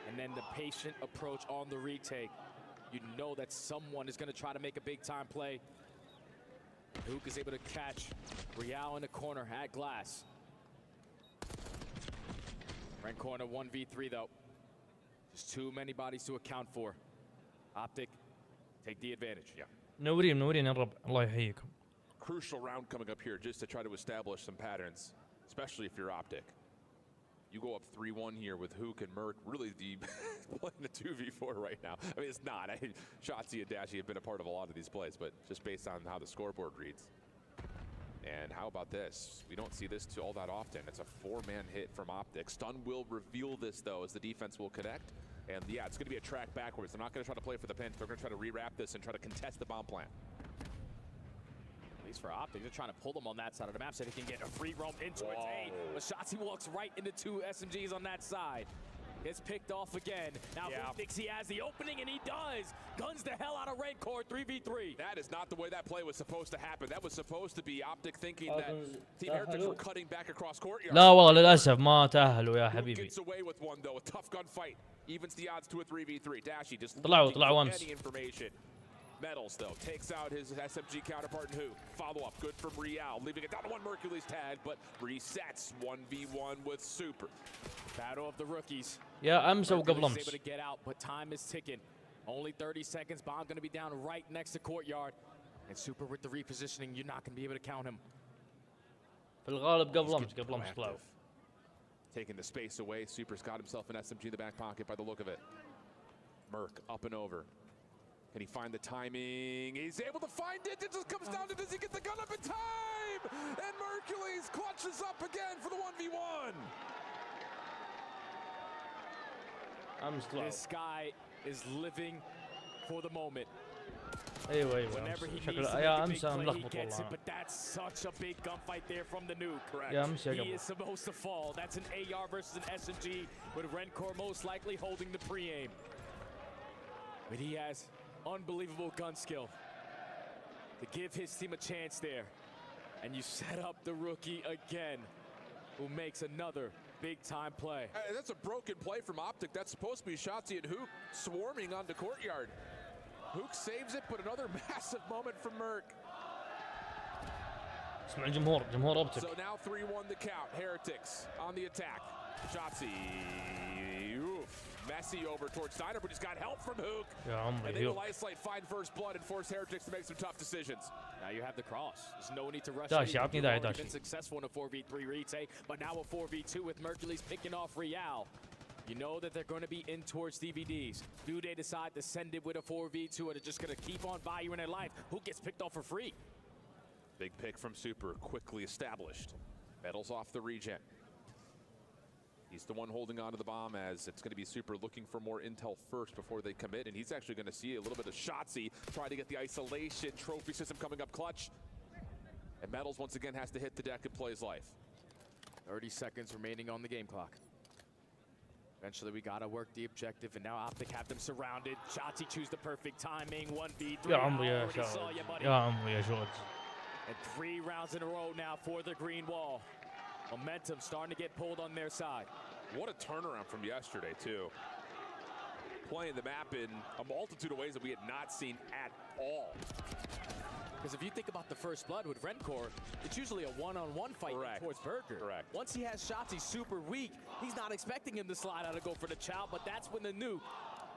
And then the patient approach on the retake. You know that someone is going to try to make a big time play. Hook is able to catch Rial in the corner at glass. Right corner 1v3 though. Just too many bodies to account for. Optic take the advantage. Yeah. منورين يا رب، الله يحييكم. Crucial round coming up here just to try to establish some patterns, especially if you're Optic. You go up 3-1 here with Hook and Merc, really playing the 2v4 right now. I mean, it's not. Shotzi and Dashy have been a part of a lot of these plays, but just based on how the scoreboard reads. And how about this? We don't see this all that often. It's a 4-man hit from Optic. Stun will reveal this, though, as the defense will connect. And yeah, it's going to be a track backwards. They're not going to try to play for the pinch. They're going to try to rewrap this and try to contest the bomb plant. At least for Optic, they're trying to pull them on that side of the map so they can get a free roam into it. But Shotzi walks right into 2 SMGs on that side. Gets picked off again. Now Hook thinks he has the opening, and he does. Guns the hell out of Rencor, 3v3. That is not the way that play was supposed to happen. That was supposed to be Optic thinking that Team Heretics were cutting back across courtyard. لا والله للاسف ما تأهلوا يا حبيبي. Gets away with one though. A tough gunfight evens the odds to a 3v3. Dashy just طلعوا أمس. any information. Metals though takes out his SMG counterpart in Hook. Follow up good from Rial, leaving it down to 1 Hercules tag, but resets 1v1 with Super. Battle of the rookies. يا أمس وقبل أمس. Able to get out, but time is ticking. Only 30 seconds. Bomb going to be down right next to courtyard, and Super with the repositioning. You're not going to be able to count him. في الغالب قبل أمس طلعوا. Taking the space away. Super's got himself an SMG in the back pocket by the look of it. Merc up and over. Can he find the timing? He's able to find it. It just comes down to, does he get the gun up in time? And Hercules clutches up again for the 1v1. This guy is living for the moment. ايوه Whenever he شكله needs to يا make a امس big انا play, he ملخبط gets it, والله. but that's such a big gunfight there from the nuke. Correct. يا امس يا He قبل. is supposed to fall. That's an AR versus an SMG, with Rencor most likely holding the pre-aim. But he has unbelievable gun skill to give his team a chance there. And you set up the rookie again, who makes another big-time play. Hey, that's a broken play from Optic. That's supposed to be Shotzi and Hook swarming onto courtyard. Hook saves it, but another massive moment from Merc. اسمع الجمهور، جمهور اوبتك. So now 3-1 the count. Heretics on the attack. Shotzi, oof, messy over towards Steiner, but he's got help from Hook. And they will isolate, find first blood, and force Heretics to make some tough decisions. Now you have the cross. There's no need to rush. Dashi. Been successful in a 4v3 retake, but now a 4v2 with Mercules picking off Real. You know that they're going to be in towards DVDs. Do they decide to send it with a 4v2, or they're just going to keep on valuing their life? Who gets picked off for free? Big pick from Super, quickly established. Metals off the regen. He's the one holding on to the bomb, as it's going to be Super looking for more intel first before they commit, and he's actually going to see a little bit of Shotzi trying to get the isolation trophy system coming up clutch. And Metals once again has to hit the deck and play his life. 30 seconds remaining on the game clock. Eventually we gotta work the objective, and now Optic have them surrounded. Shotzi choose the perfect timing. 1v3. يا عمري يا شوت. يا عمري يا شوت. And 3 rounds in a row now for the green wall. Momentum starting to get pulled on their side. What a turnaround from yesterday, too. Playing the map in a multitude of ways that we had not seen at all. Because if you think about the first blood with Rencor, it's usually a one-on-one fight towards Burger. Correct. Once he has shots, he's super weak. He's not expecting him to slide out and go for the chow, but that's when the nuke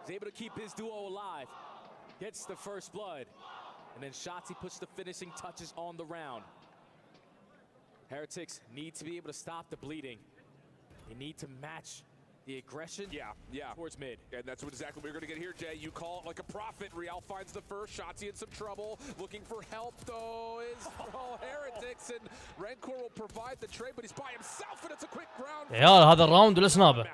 is able to keep his duo alive. Gets the first blood. And then Shotzi puts the finishing touches on the round. Heretics need to be able to stop the bleeding. They need to match the aggression towards mid. And that's exactly what we're going to get here, Jay. You call it like a prophet. Real finds the first. Shotzi in some trouble. Looking for help, though, is Heretics. And Rencor will provide the trade, but he's by himself, and it's a quick round. عيال هذا الراوند ولا سنابه.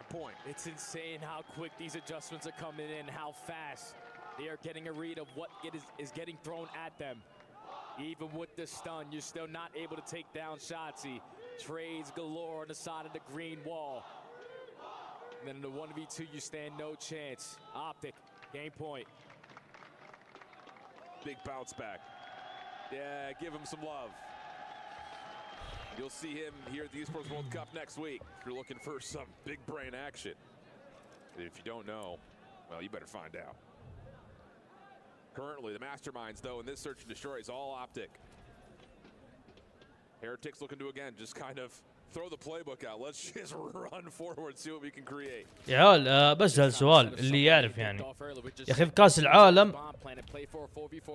It's insane how quick these adjustments are coming in, how fast they are getting a read of what is getting thrown at them. Even with the stun, you're still not able to take down Shotzi. Trades galore on the side of the green wall. And then in the 1v2, you stand no chance. Optic, game point. Big bounce back. Yeah, give him some love. You'll see him here at the Esports World Cup next week if you're looking for some big brain action. If you don't know, well, you better find out. Currently, the masterminds, though, in this search and destroy is all Optic. Heretics looking to, again, just kind of throw the playbook out. Let's just run forward, see what we can create. يا عيال بس هالسؤال اللي يعرف يعني يا اخي في كاس العالم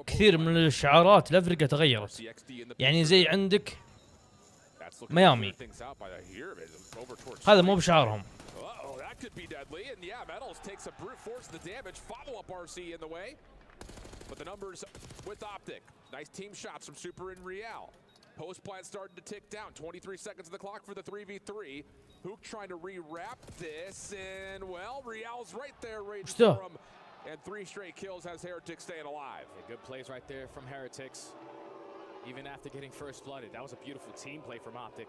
كثير من الشعارات الافريقيا تغيرت. يعني زي عندك ميامي هذا مو بشعارهم. Could be deadly, and yeah, Metals takes a brute force of the damage. Follow-up RC in the way, but the numbers with Optic. Nice team shots from Super and Real. Post plant starting to tick down. 23 seconds of the clock for the 3v3. Hook trying to re-wrap this, and well, Real's right there waiting for him. And 3 straight kills has Heretics staying alive. Yeah, good plays right there from Heretics. Even after getting first blooded, that was a beautiful team play from Optic.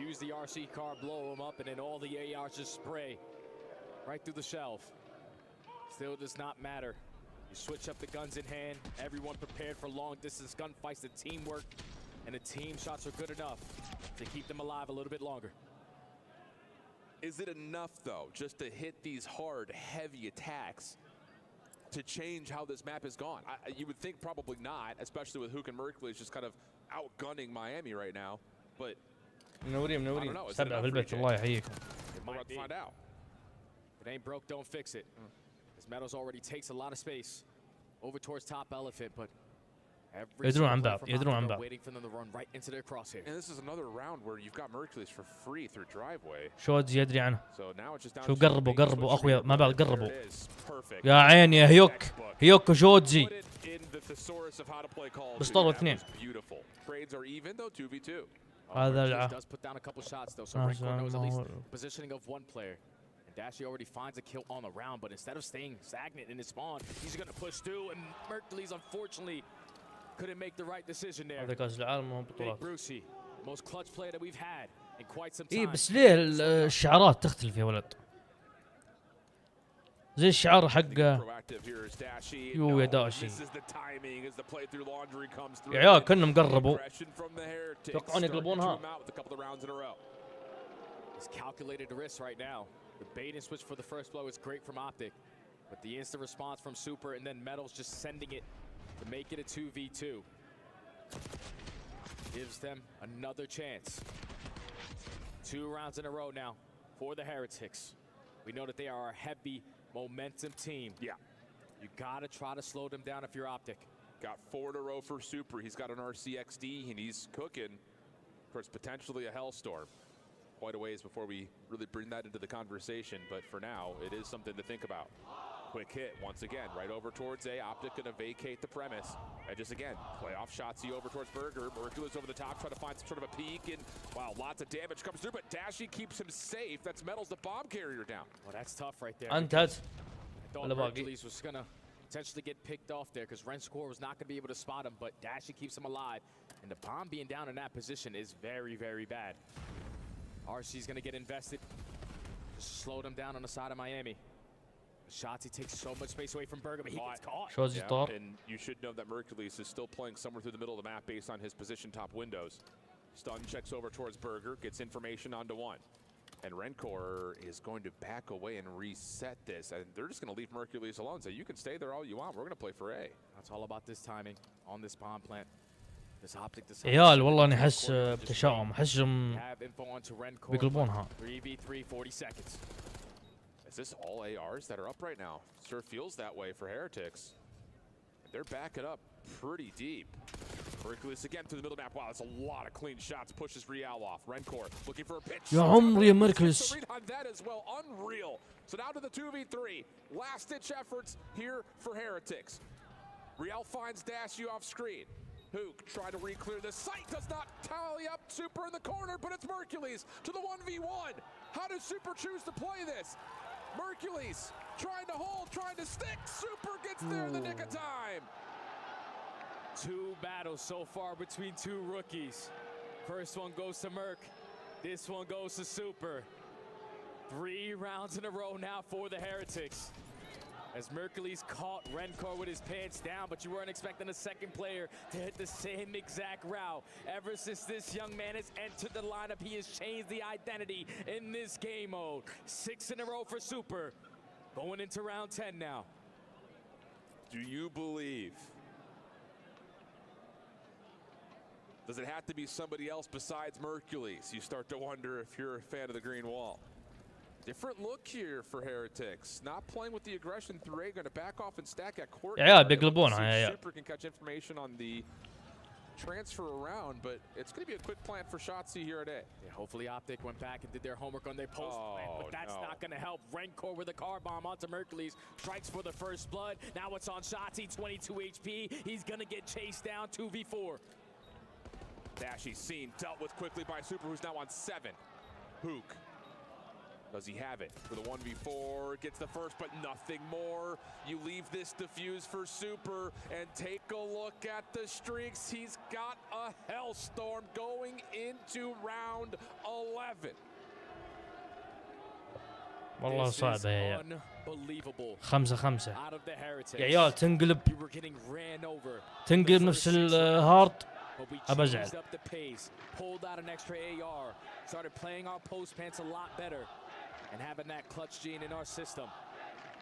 Use the RC car, blow him up, and then all the ARs just spray right through the shelf. Still does not matter. You switch up the guns in hand, everyone prepared for long distance gunfights. The teamwork and the team shots are good enough to keep them alive a little bit longer. Is it enough, though, just to hit these hard, heavy attacks to change how this map has gone? You would think probably not, especially with Hook and Mercules just kind of outgunning Miami right now. But منورين سبعة في البيت الله يحييكم. We're about to find out. If it ain't broke, don't fix it. This Metals already takes a lot of space over towards top elephant, but يدرون عن بعض waiting for them to run right into their crosshair. And this is another round where you've got Mercules for free through driveway. شودز يدري عنه. So now it's just down شوف قربوا اخويا مع بعض قربوا. يا عيني يا هيوك وشودزي. بسطروا اثنين. Trades are even though 2v2. هذا does put down a couple shots though, so Rencor knows at least the positioning of one player. And Dashi already finds a kill on the round, but instead of staying stagnant in his spawn, he's going to push through, and Mercules unfortunately couldn't make the right decision there. هذا كاس العالم مو بطولات. Brucey, most clutch player that we've had in quite some time. إيه بس ليه الشعارات تختلف يا ولد؟ زي الشعار حق يو يا داشي. يا عيال كنهم قربوا. توقعون يقلبونها. It's calculated risk right now. The bait and switch for the first blow is great from Optic, but the instant response from Super and then Metals just sending it to make it a 2v2. gives them another chance. 2 rounds in a row now for the Heretics. We know that they are a heavy momentum team. Yeah. You gotta try to slow them down if you're Optic. Got 4 in a row for Super. He's got an RCXD and he's cooking towards potentially a Hellstorm. Quite a ways before we really bring that into the conversation, but for now, it is something to think about. Quick hit once again, right over towards A. Optic gonna vacate the premise. And just again, play off Shotzi over towards Burger. Mercules over the top, trying to find some sort of a peek, and wow, lots of damage comes through, but Dashy keeps him safe. That's Metals the bomb carrier down. Well, that's tough right there. انتهت. I thought Mercules was gonna potentially get picked off there because Renskor was not gonna be able to spot him, but Dashy keeps him alive. And the bomb being down in that position is very, very bad. RC's gonna get invested. Just slow them down on the side of Miami. Shotzi takes so much space away from Burger, but he gets caught. Yeah, and you should know that Mercules is still playing somewhere through the middle of the map based on his position top windows. Stun checks over towards Burger, gets information onto 1. And Rencor is going to back away and reset this. And they're just going to leave Mercules alone. So you can stay there all you want. We're going to play for A. That's all about this timing on this bomb plant. This Optic عيال والله اني احس بتشاؤم احسهم بيقلبونها. 3v3 40 seconds. Is this all ARs that are up right now? Sure feels that way for Heretics. They're backing up pretty deep. Mercules again through the middle map. Wow, that's a lot of clean shots. Pushes Real off. Rencor looking for a pitch. يا عمري Mercules. On that as well, unreal. So now to the 2v3. Last ditch efforts here for Heretics. Real finds Dashy off screen. Hook trying to re-clear the site, does not tally up. Super in the corner, but it's Mercules to the 1v1. How does Super choose to play this? Mercules trying to hold, trying to stick. Super gets there in the nick of time. 2 battles so far between 2 rookies. First one goes to Merc. This one goes to Super. 3 rounds in a row now for the Heretics. As Mercules caught Rencor with his pants down, but you weren't expecting a second player to hit the same exact route. Ever since this young man has entered the lineup, he has changed the identity in this game mode. 6 in a row for Super. Going into round 10 now. Do you believe? Does it have to be somebody else besides Mercules? You start to wonder if you're a fan of the green wall. Different look here for Heretics. Not playing with the aggression through A, going to back off and stack at court. Yeah, بيقلبونها يا عيال. Super can catch information on the transfer around, but it's going to be a quick plant for Shotzi here at A. Yeah, hopefully Optic went back and did their homework on their post plant, but that's not going to help. Rencor with a car bomb onto Mercules, strikes for the first blood. Now it's on Shotzi, 22 HP. He's going to get chased down 2v4. Dashy seen, dealt with quickly by Super, who's now on 7. Hook. Does he have it for the 1v4? Gets the first, but nothing more. You leave this diffuse for Super and take a look at the streaks. He's got a Hellstorm going into round 11. والله صعبة يا عيال. Unbelievable. 5-5 Out of the Heretics. يا عيال تنقلب You were getting ran over. تنقلب نفس الهارد. But we أبزعل. changed up the pace, pulled out an extra AR, started playing our post pants a lot better, and having that clutch gene in our system.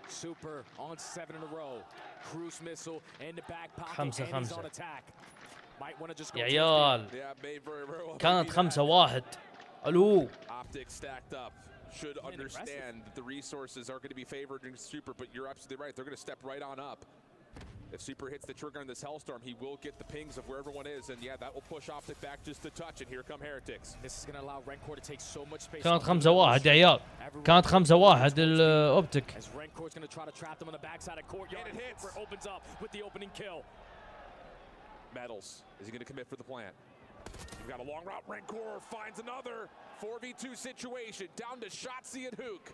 Super on 7 in a row. Cruise missile in the back pocket, and he's on attack. Might want to just go. يا عيال كانت 5-1. الو. Optic stacked up. Should understand that the resources are going to be favored in Super, but you're absolutely right. They're going to step right on up. If Super hits the trigger on this Hellstorm, he will get the pings of where everyone is, and yeah, that will push Optic back just a touch, and here come Heretics. This is going to allow Rencor to take so much space. كانت 5-1 يا عيال. كانت 5-1 الأوبتيك. As Rencor's going to try to trap them on the backside of courtyard. And it hits. Super opens up with the opening kill. Metals, is he going to commit for the plant? We've got a long route. Rencor finds another 4v2 situation, down to Shotzi and Hook.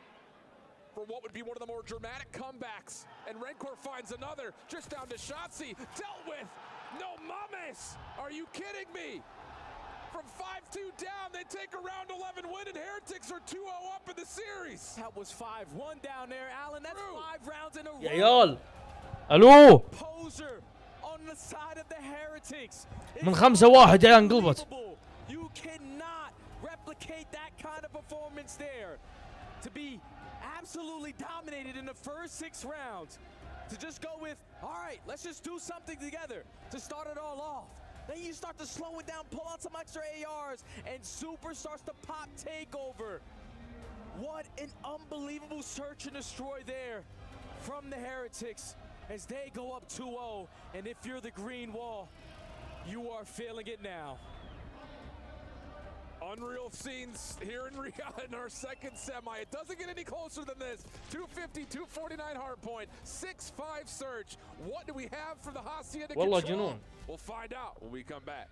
For what would be one of the more dramatic comebacks. And Rencor finds another, just down to Shotzi, dealt with. No mames! Are you kidding me? From 5-2 down, they take a round 11 win, and Heretics are 2-0 up in the series. That was 5-1 down there, Alan. That's 5 rounds in a row. يا عيال. الو. Poser on the side of the Heretics. من 5-1 يا عيال انقلبت. You cannot replicate that kind of performance there. To be absolutely dominated in the first 6 rounds. To just go with, all right, let's just do something together to start it all off. Then you start to slow it down, pull out some extra ARs, and Super starts to pop takeover. What an unbelievable search and destroy there from the Heretics as they go up 2-0. And if you're the green wall, you are feeling it now. Unreal scenes here in Riyadh in our second semi. It doesn't get any closer than this. 250, 249 hard point, 6-5 search. What do we have for the Hacienda to control? جنون. We'll find out when we come back.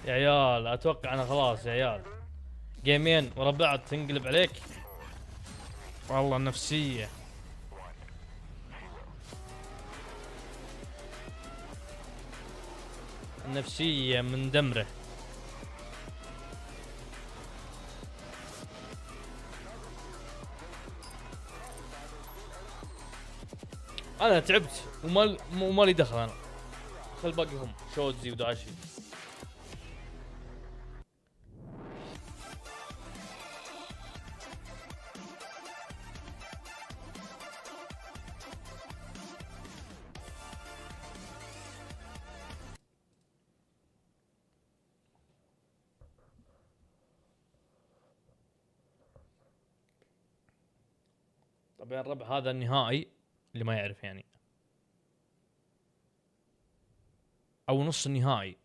يا عيال اتوقع انا خلاص يا عيال جيمين ورا بعض تنقلب عليك والله النفسيه النفسيه من دمره. انا تعبت ومالي دخل انا. خل باقي هم شوتزي وداشي. طبعا الربع هذا النهائي اللي ما يعرف يعني او نص النهائي.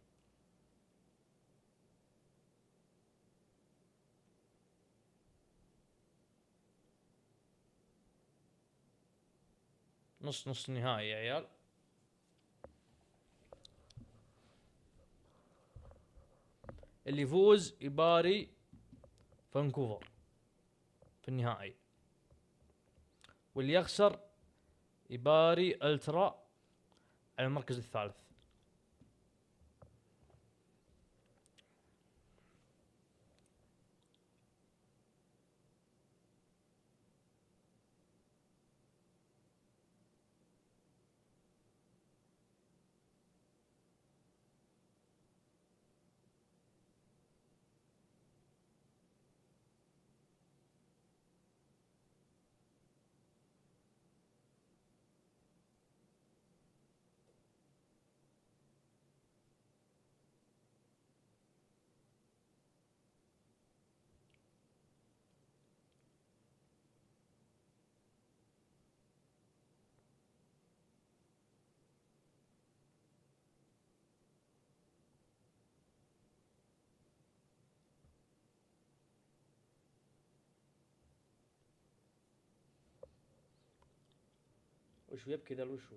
نص النهائي يا عيال. اللي يفوز يباري فانكوفر في النهائي، واللي يخسر يباري الترا على المركز الثالث. وش يبكي ذا الوشو؟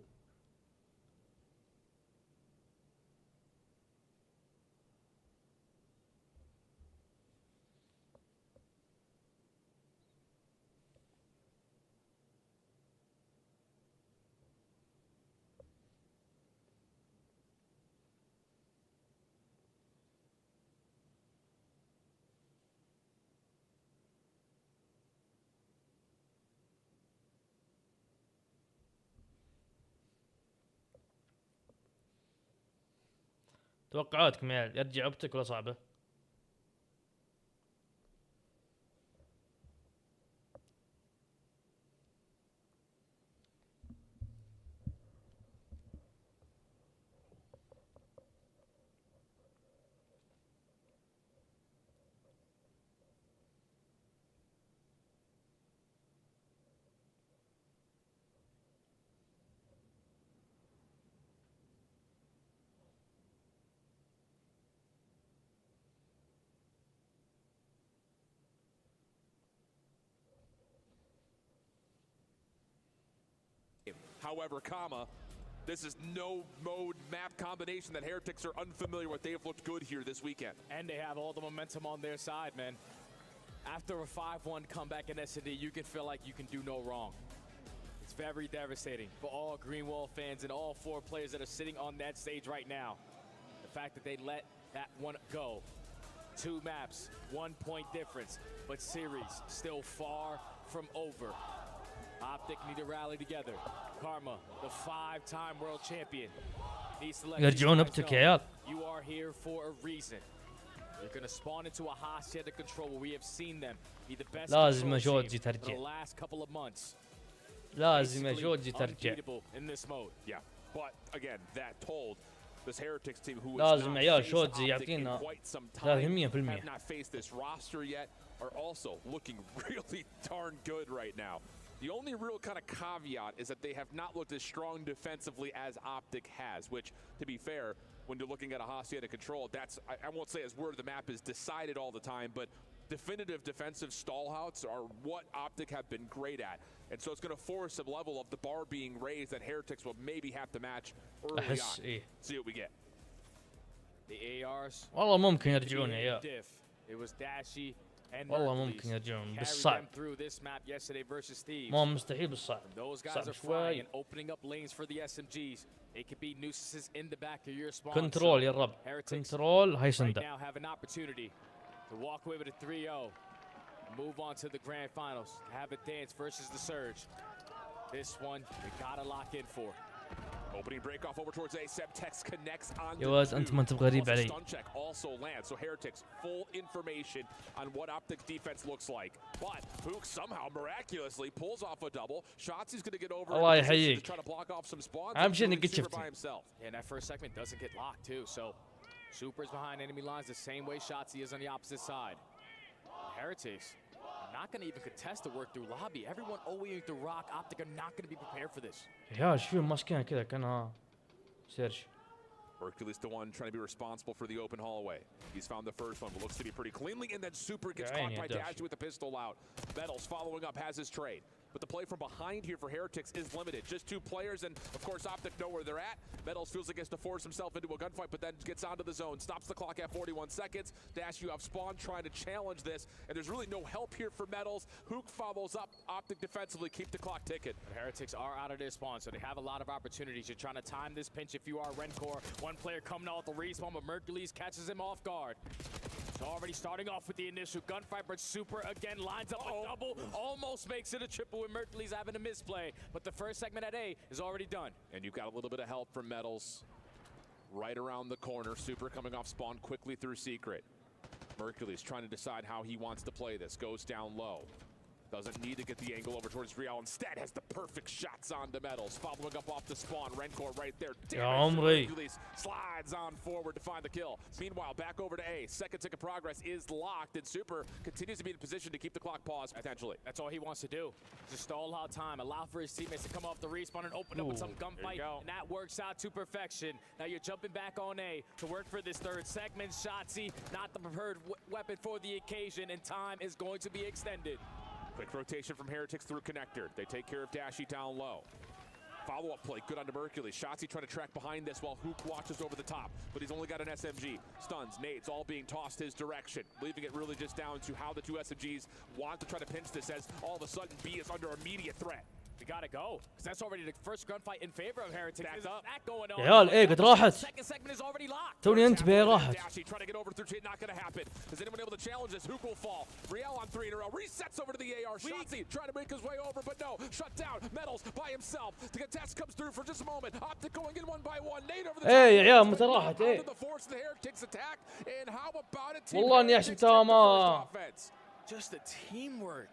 توقعاتكم يا عيال، يرجع اوبتك ولا صعبه؟ However, Kama This is no mode map combination that Heretics are unfamiliar with. They have looked good here this weekend. And they have all the momentum on their side, man. After a 5-1 comeback in S&D, you can feel like you can do no wrong. It's very devastating for all Greenwall fans and all 4 players that are sitting on that stage right now. The fact that they let that one go. 2 maps, 1 point difference, but series still far from over. Optic need to rally together. Karma, the 5-time world champion, needs to let يرجعون ابتك يا عيال. you are here for a reason. You're going to spawn into a hostage control where we have seen them be the best لازم control جوجي team for the ترجع. last couple of months. لازم جوجي ترجع. In this mode. Yeah, but again, that told this Heretics team who لازم عيال has شوتزي not faced Optic in يعطينا quite some time, 300%. have not faced this roster yet, are also looking really darn good right now. The only real kind of caveat is that they have not looked as strong defensively as Optic has, which, to be fair, when you're looking at a Hacienda control, that's, I won't say as where the map is decided all the time, but definitive defensive stallouts are what Optic have been great at. And so it's going to force a level of the bar being raised that Heretics will maybe have to match early on. See what we get. The ARs. والله ممكن يرجعون يا عيال. It was Dashy and والله ممكن يرجعون carried بالصعب. them through this map yesterday versus Thieves. ما مستحيل بالصعب. Those guys صعب are flying شوي. and opening up lanes for the SMGs. It could be nuisances in the back of your spawn. كنترول يا رب. كنترول هاي Right سندا. now have an opportunity to walk away with a 3-0. Move on to the grand finals. Have a dance versus the Surge. This one you gotta lock in for. Opening break off over towards A. Sebtex connects on يا واد أنت ما أنت بغريب علي. stun check also lands, so Heretics full information on what Optic's defense looks like. But Hook somehow miraculously pulls off a double. Shotzi's going to get over الله to يحييك. try to block off some spawns. أهم شيء إنك including قد Super by شفتي. himself. And that first segment doesn't get locked too, so Super's behind enemy lines the same way Shotzi is on the opposite side. Heretics not going to even contest the work through lobby. Everyone owing to rock. Optic are not going to be prepared for this. يا عيال شو ماسكينها كذا كانها سيرش. Hercules the one trying to be responsible for the open hallway. He's found the first one, but looks to be pretty cleanly, and then Super gets caught by Dash with the pistol out. Metals following up has his trade. But the play from behind here for Heretics is limited. Just 2 players, and of course Optic know where they're at. Metals feels like he has to force himself into a gunfight, but then gets onto the zone. Stops the clock at 41 seconds. Dash, you have Spawn trying to challenge this, and there's really no help here for Metals. Hook follows up Optic defensively, keep the clock ticking. But Heretics are out of their spawn, so they have a lot of opportunities. You're trying to time this pinch if you are Rencor. One player coming out the respawn, but Mercules catches him off guard. So already starting off with the initial gunfight, but Super again lines up a double, almost makes it a triple with Mercules having a misplay. But the first segment at A is already done. And you've got a little bit of help from Metals right around the corner. Super coming off spawn quickly through Secret. Mercules trying to decide how he wants to play this. Goes down low. Doesn't need to get the angle over towards Real. Instead has the perfect shots on the Metals. Following up off the spawn. Rencor right there. Hercules slides on forward to find the kill. Meanwhile, back over to A. Second tick of progress is locked, and Super continues to be in position to keep the clock paused potentially. That's all he wants to do. Just stall out time, allow for his teammates to come off the respawn and open up with some gunfight, and that works out to perfection. Now you're jumping back on A to work for this third segment. Shotzi, not the preferred weapon for the occasion, and time is going to be extended. Quick rotation from Heretics through connector. They take care of Dashy down low. Follow-up play, good on to Mercules. Shotzi trying to track behind this while Hook watches over the top, but he's only got an SMG. Stuns, nades, all being tossed his direction, leaving it really just down to how the 2 SMGs want to try to pinch this as all of a sudden B is under immediate threat. We gotta go, because that's already the first gunfight in favor of Heretics. There's that going on. يا عيال ايه قد راحت. Second segment is already locked. توني انتبه راحت. Dashy trying to get over through T, not gonna happen. Is anyone able to challenge this? Hook will fall. Real on 3 in a row. Resets over to the AR. Shotzi trying to make his way over, but no. Shut down. Metals by himself. The contest comes through for just a moment. Optic going in 1 by 1. Nade over the top. ايه يا عيال متى راحت ايه. The force of the Heretics attack. And how about it? والله اني حسبتها ما. Just the teamwork.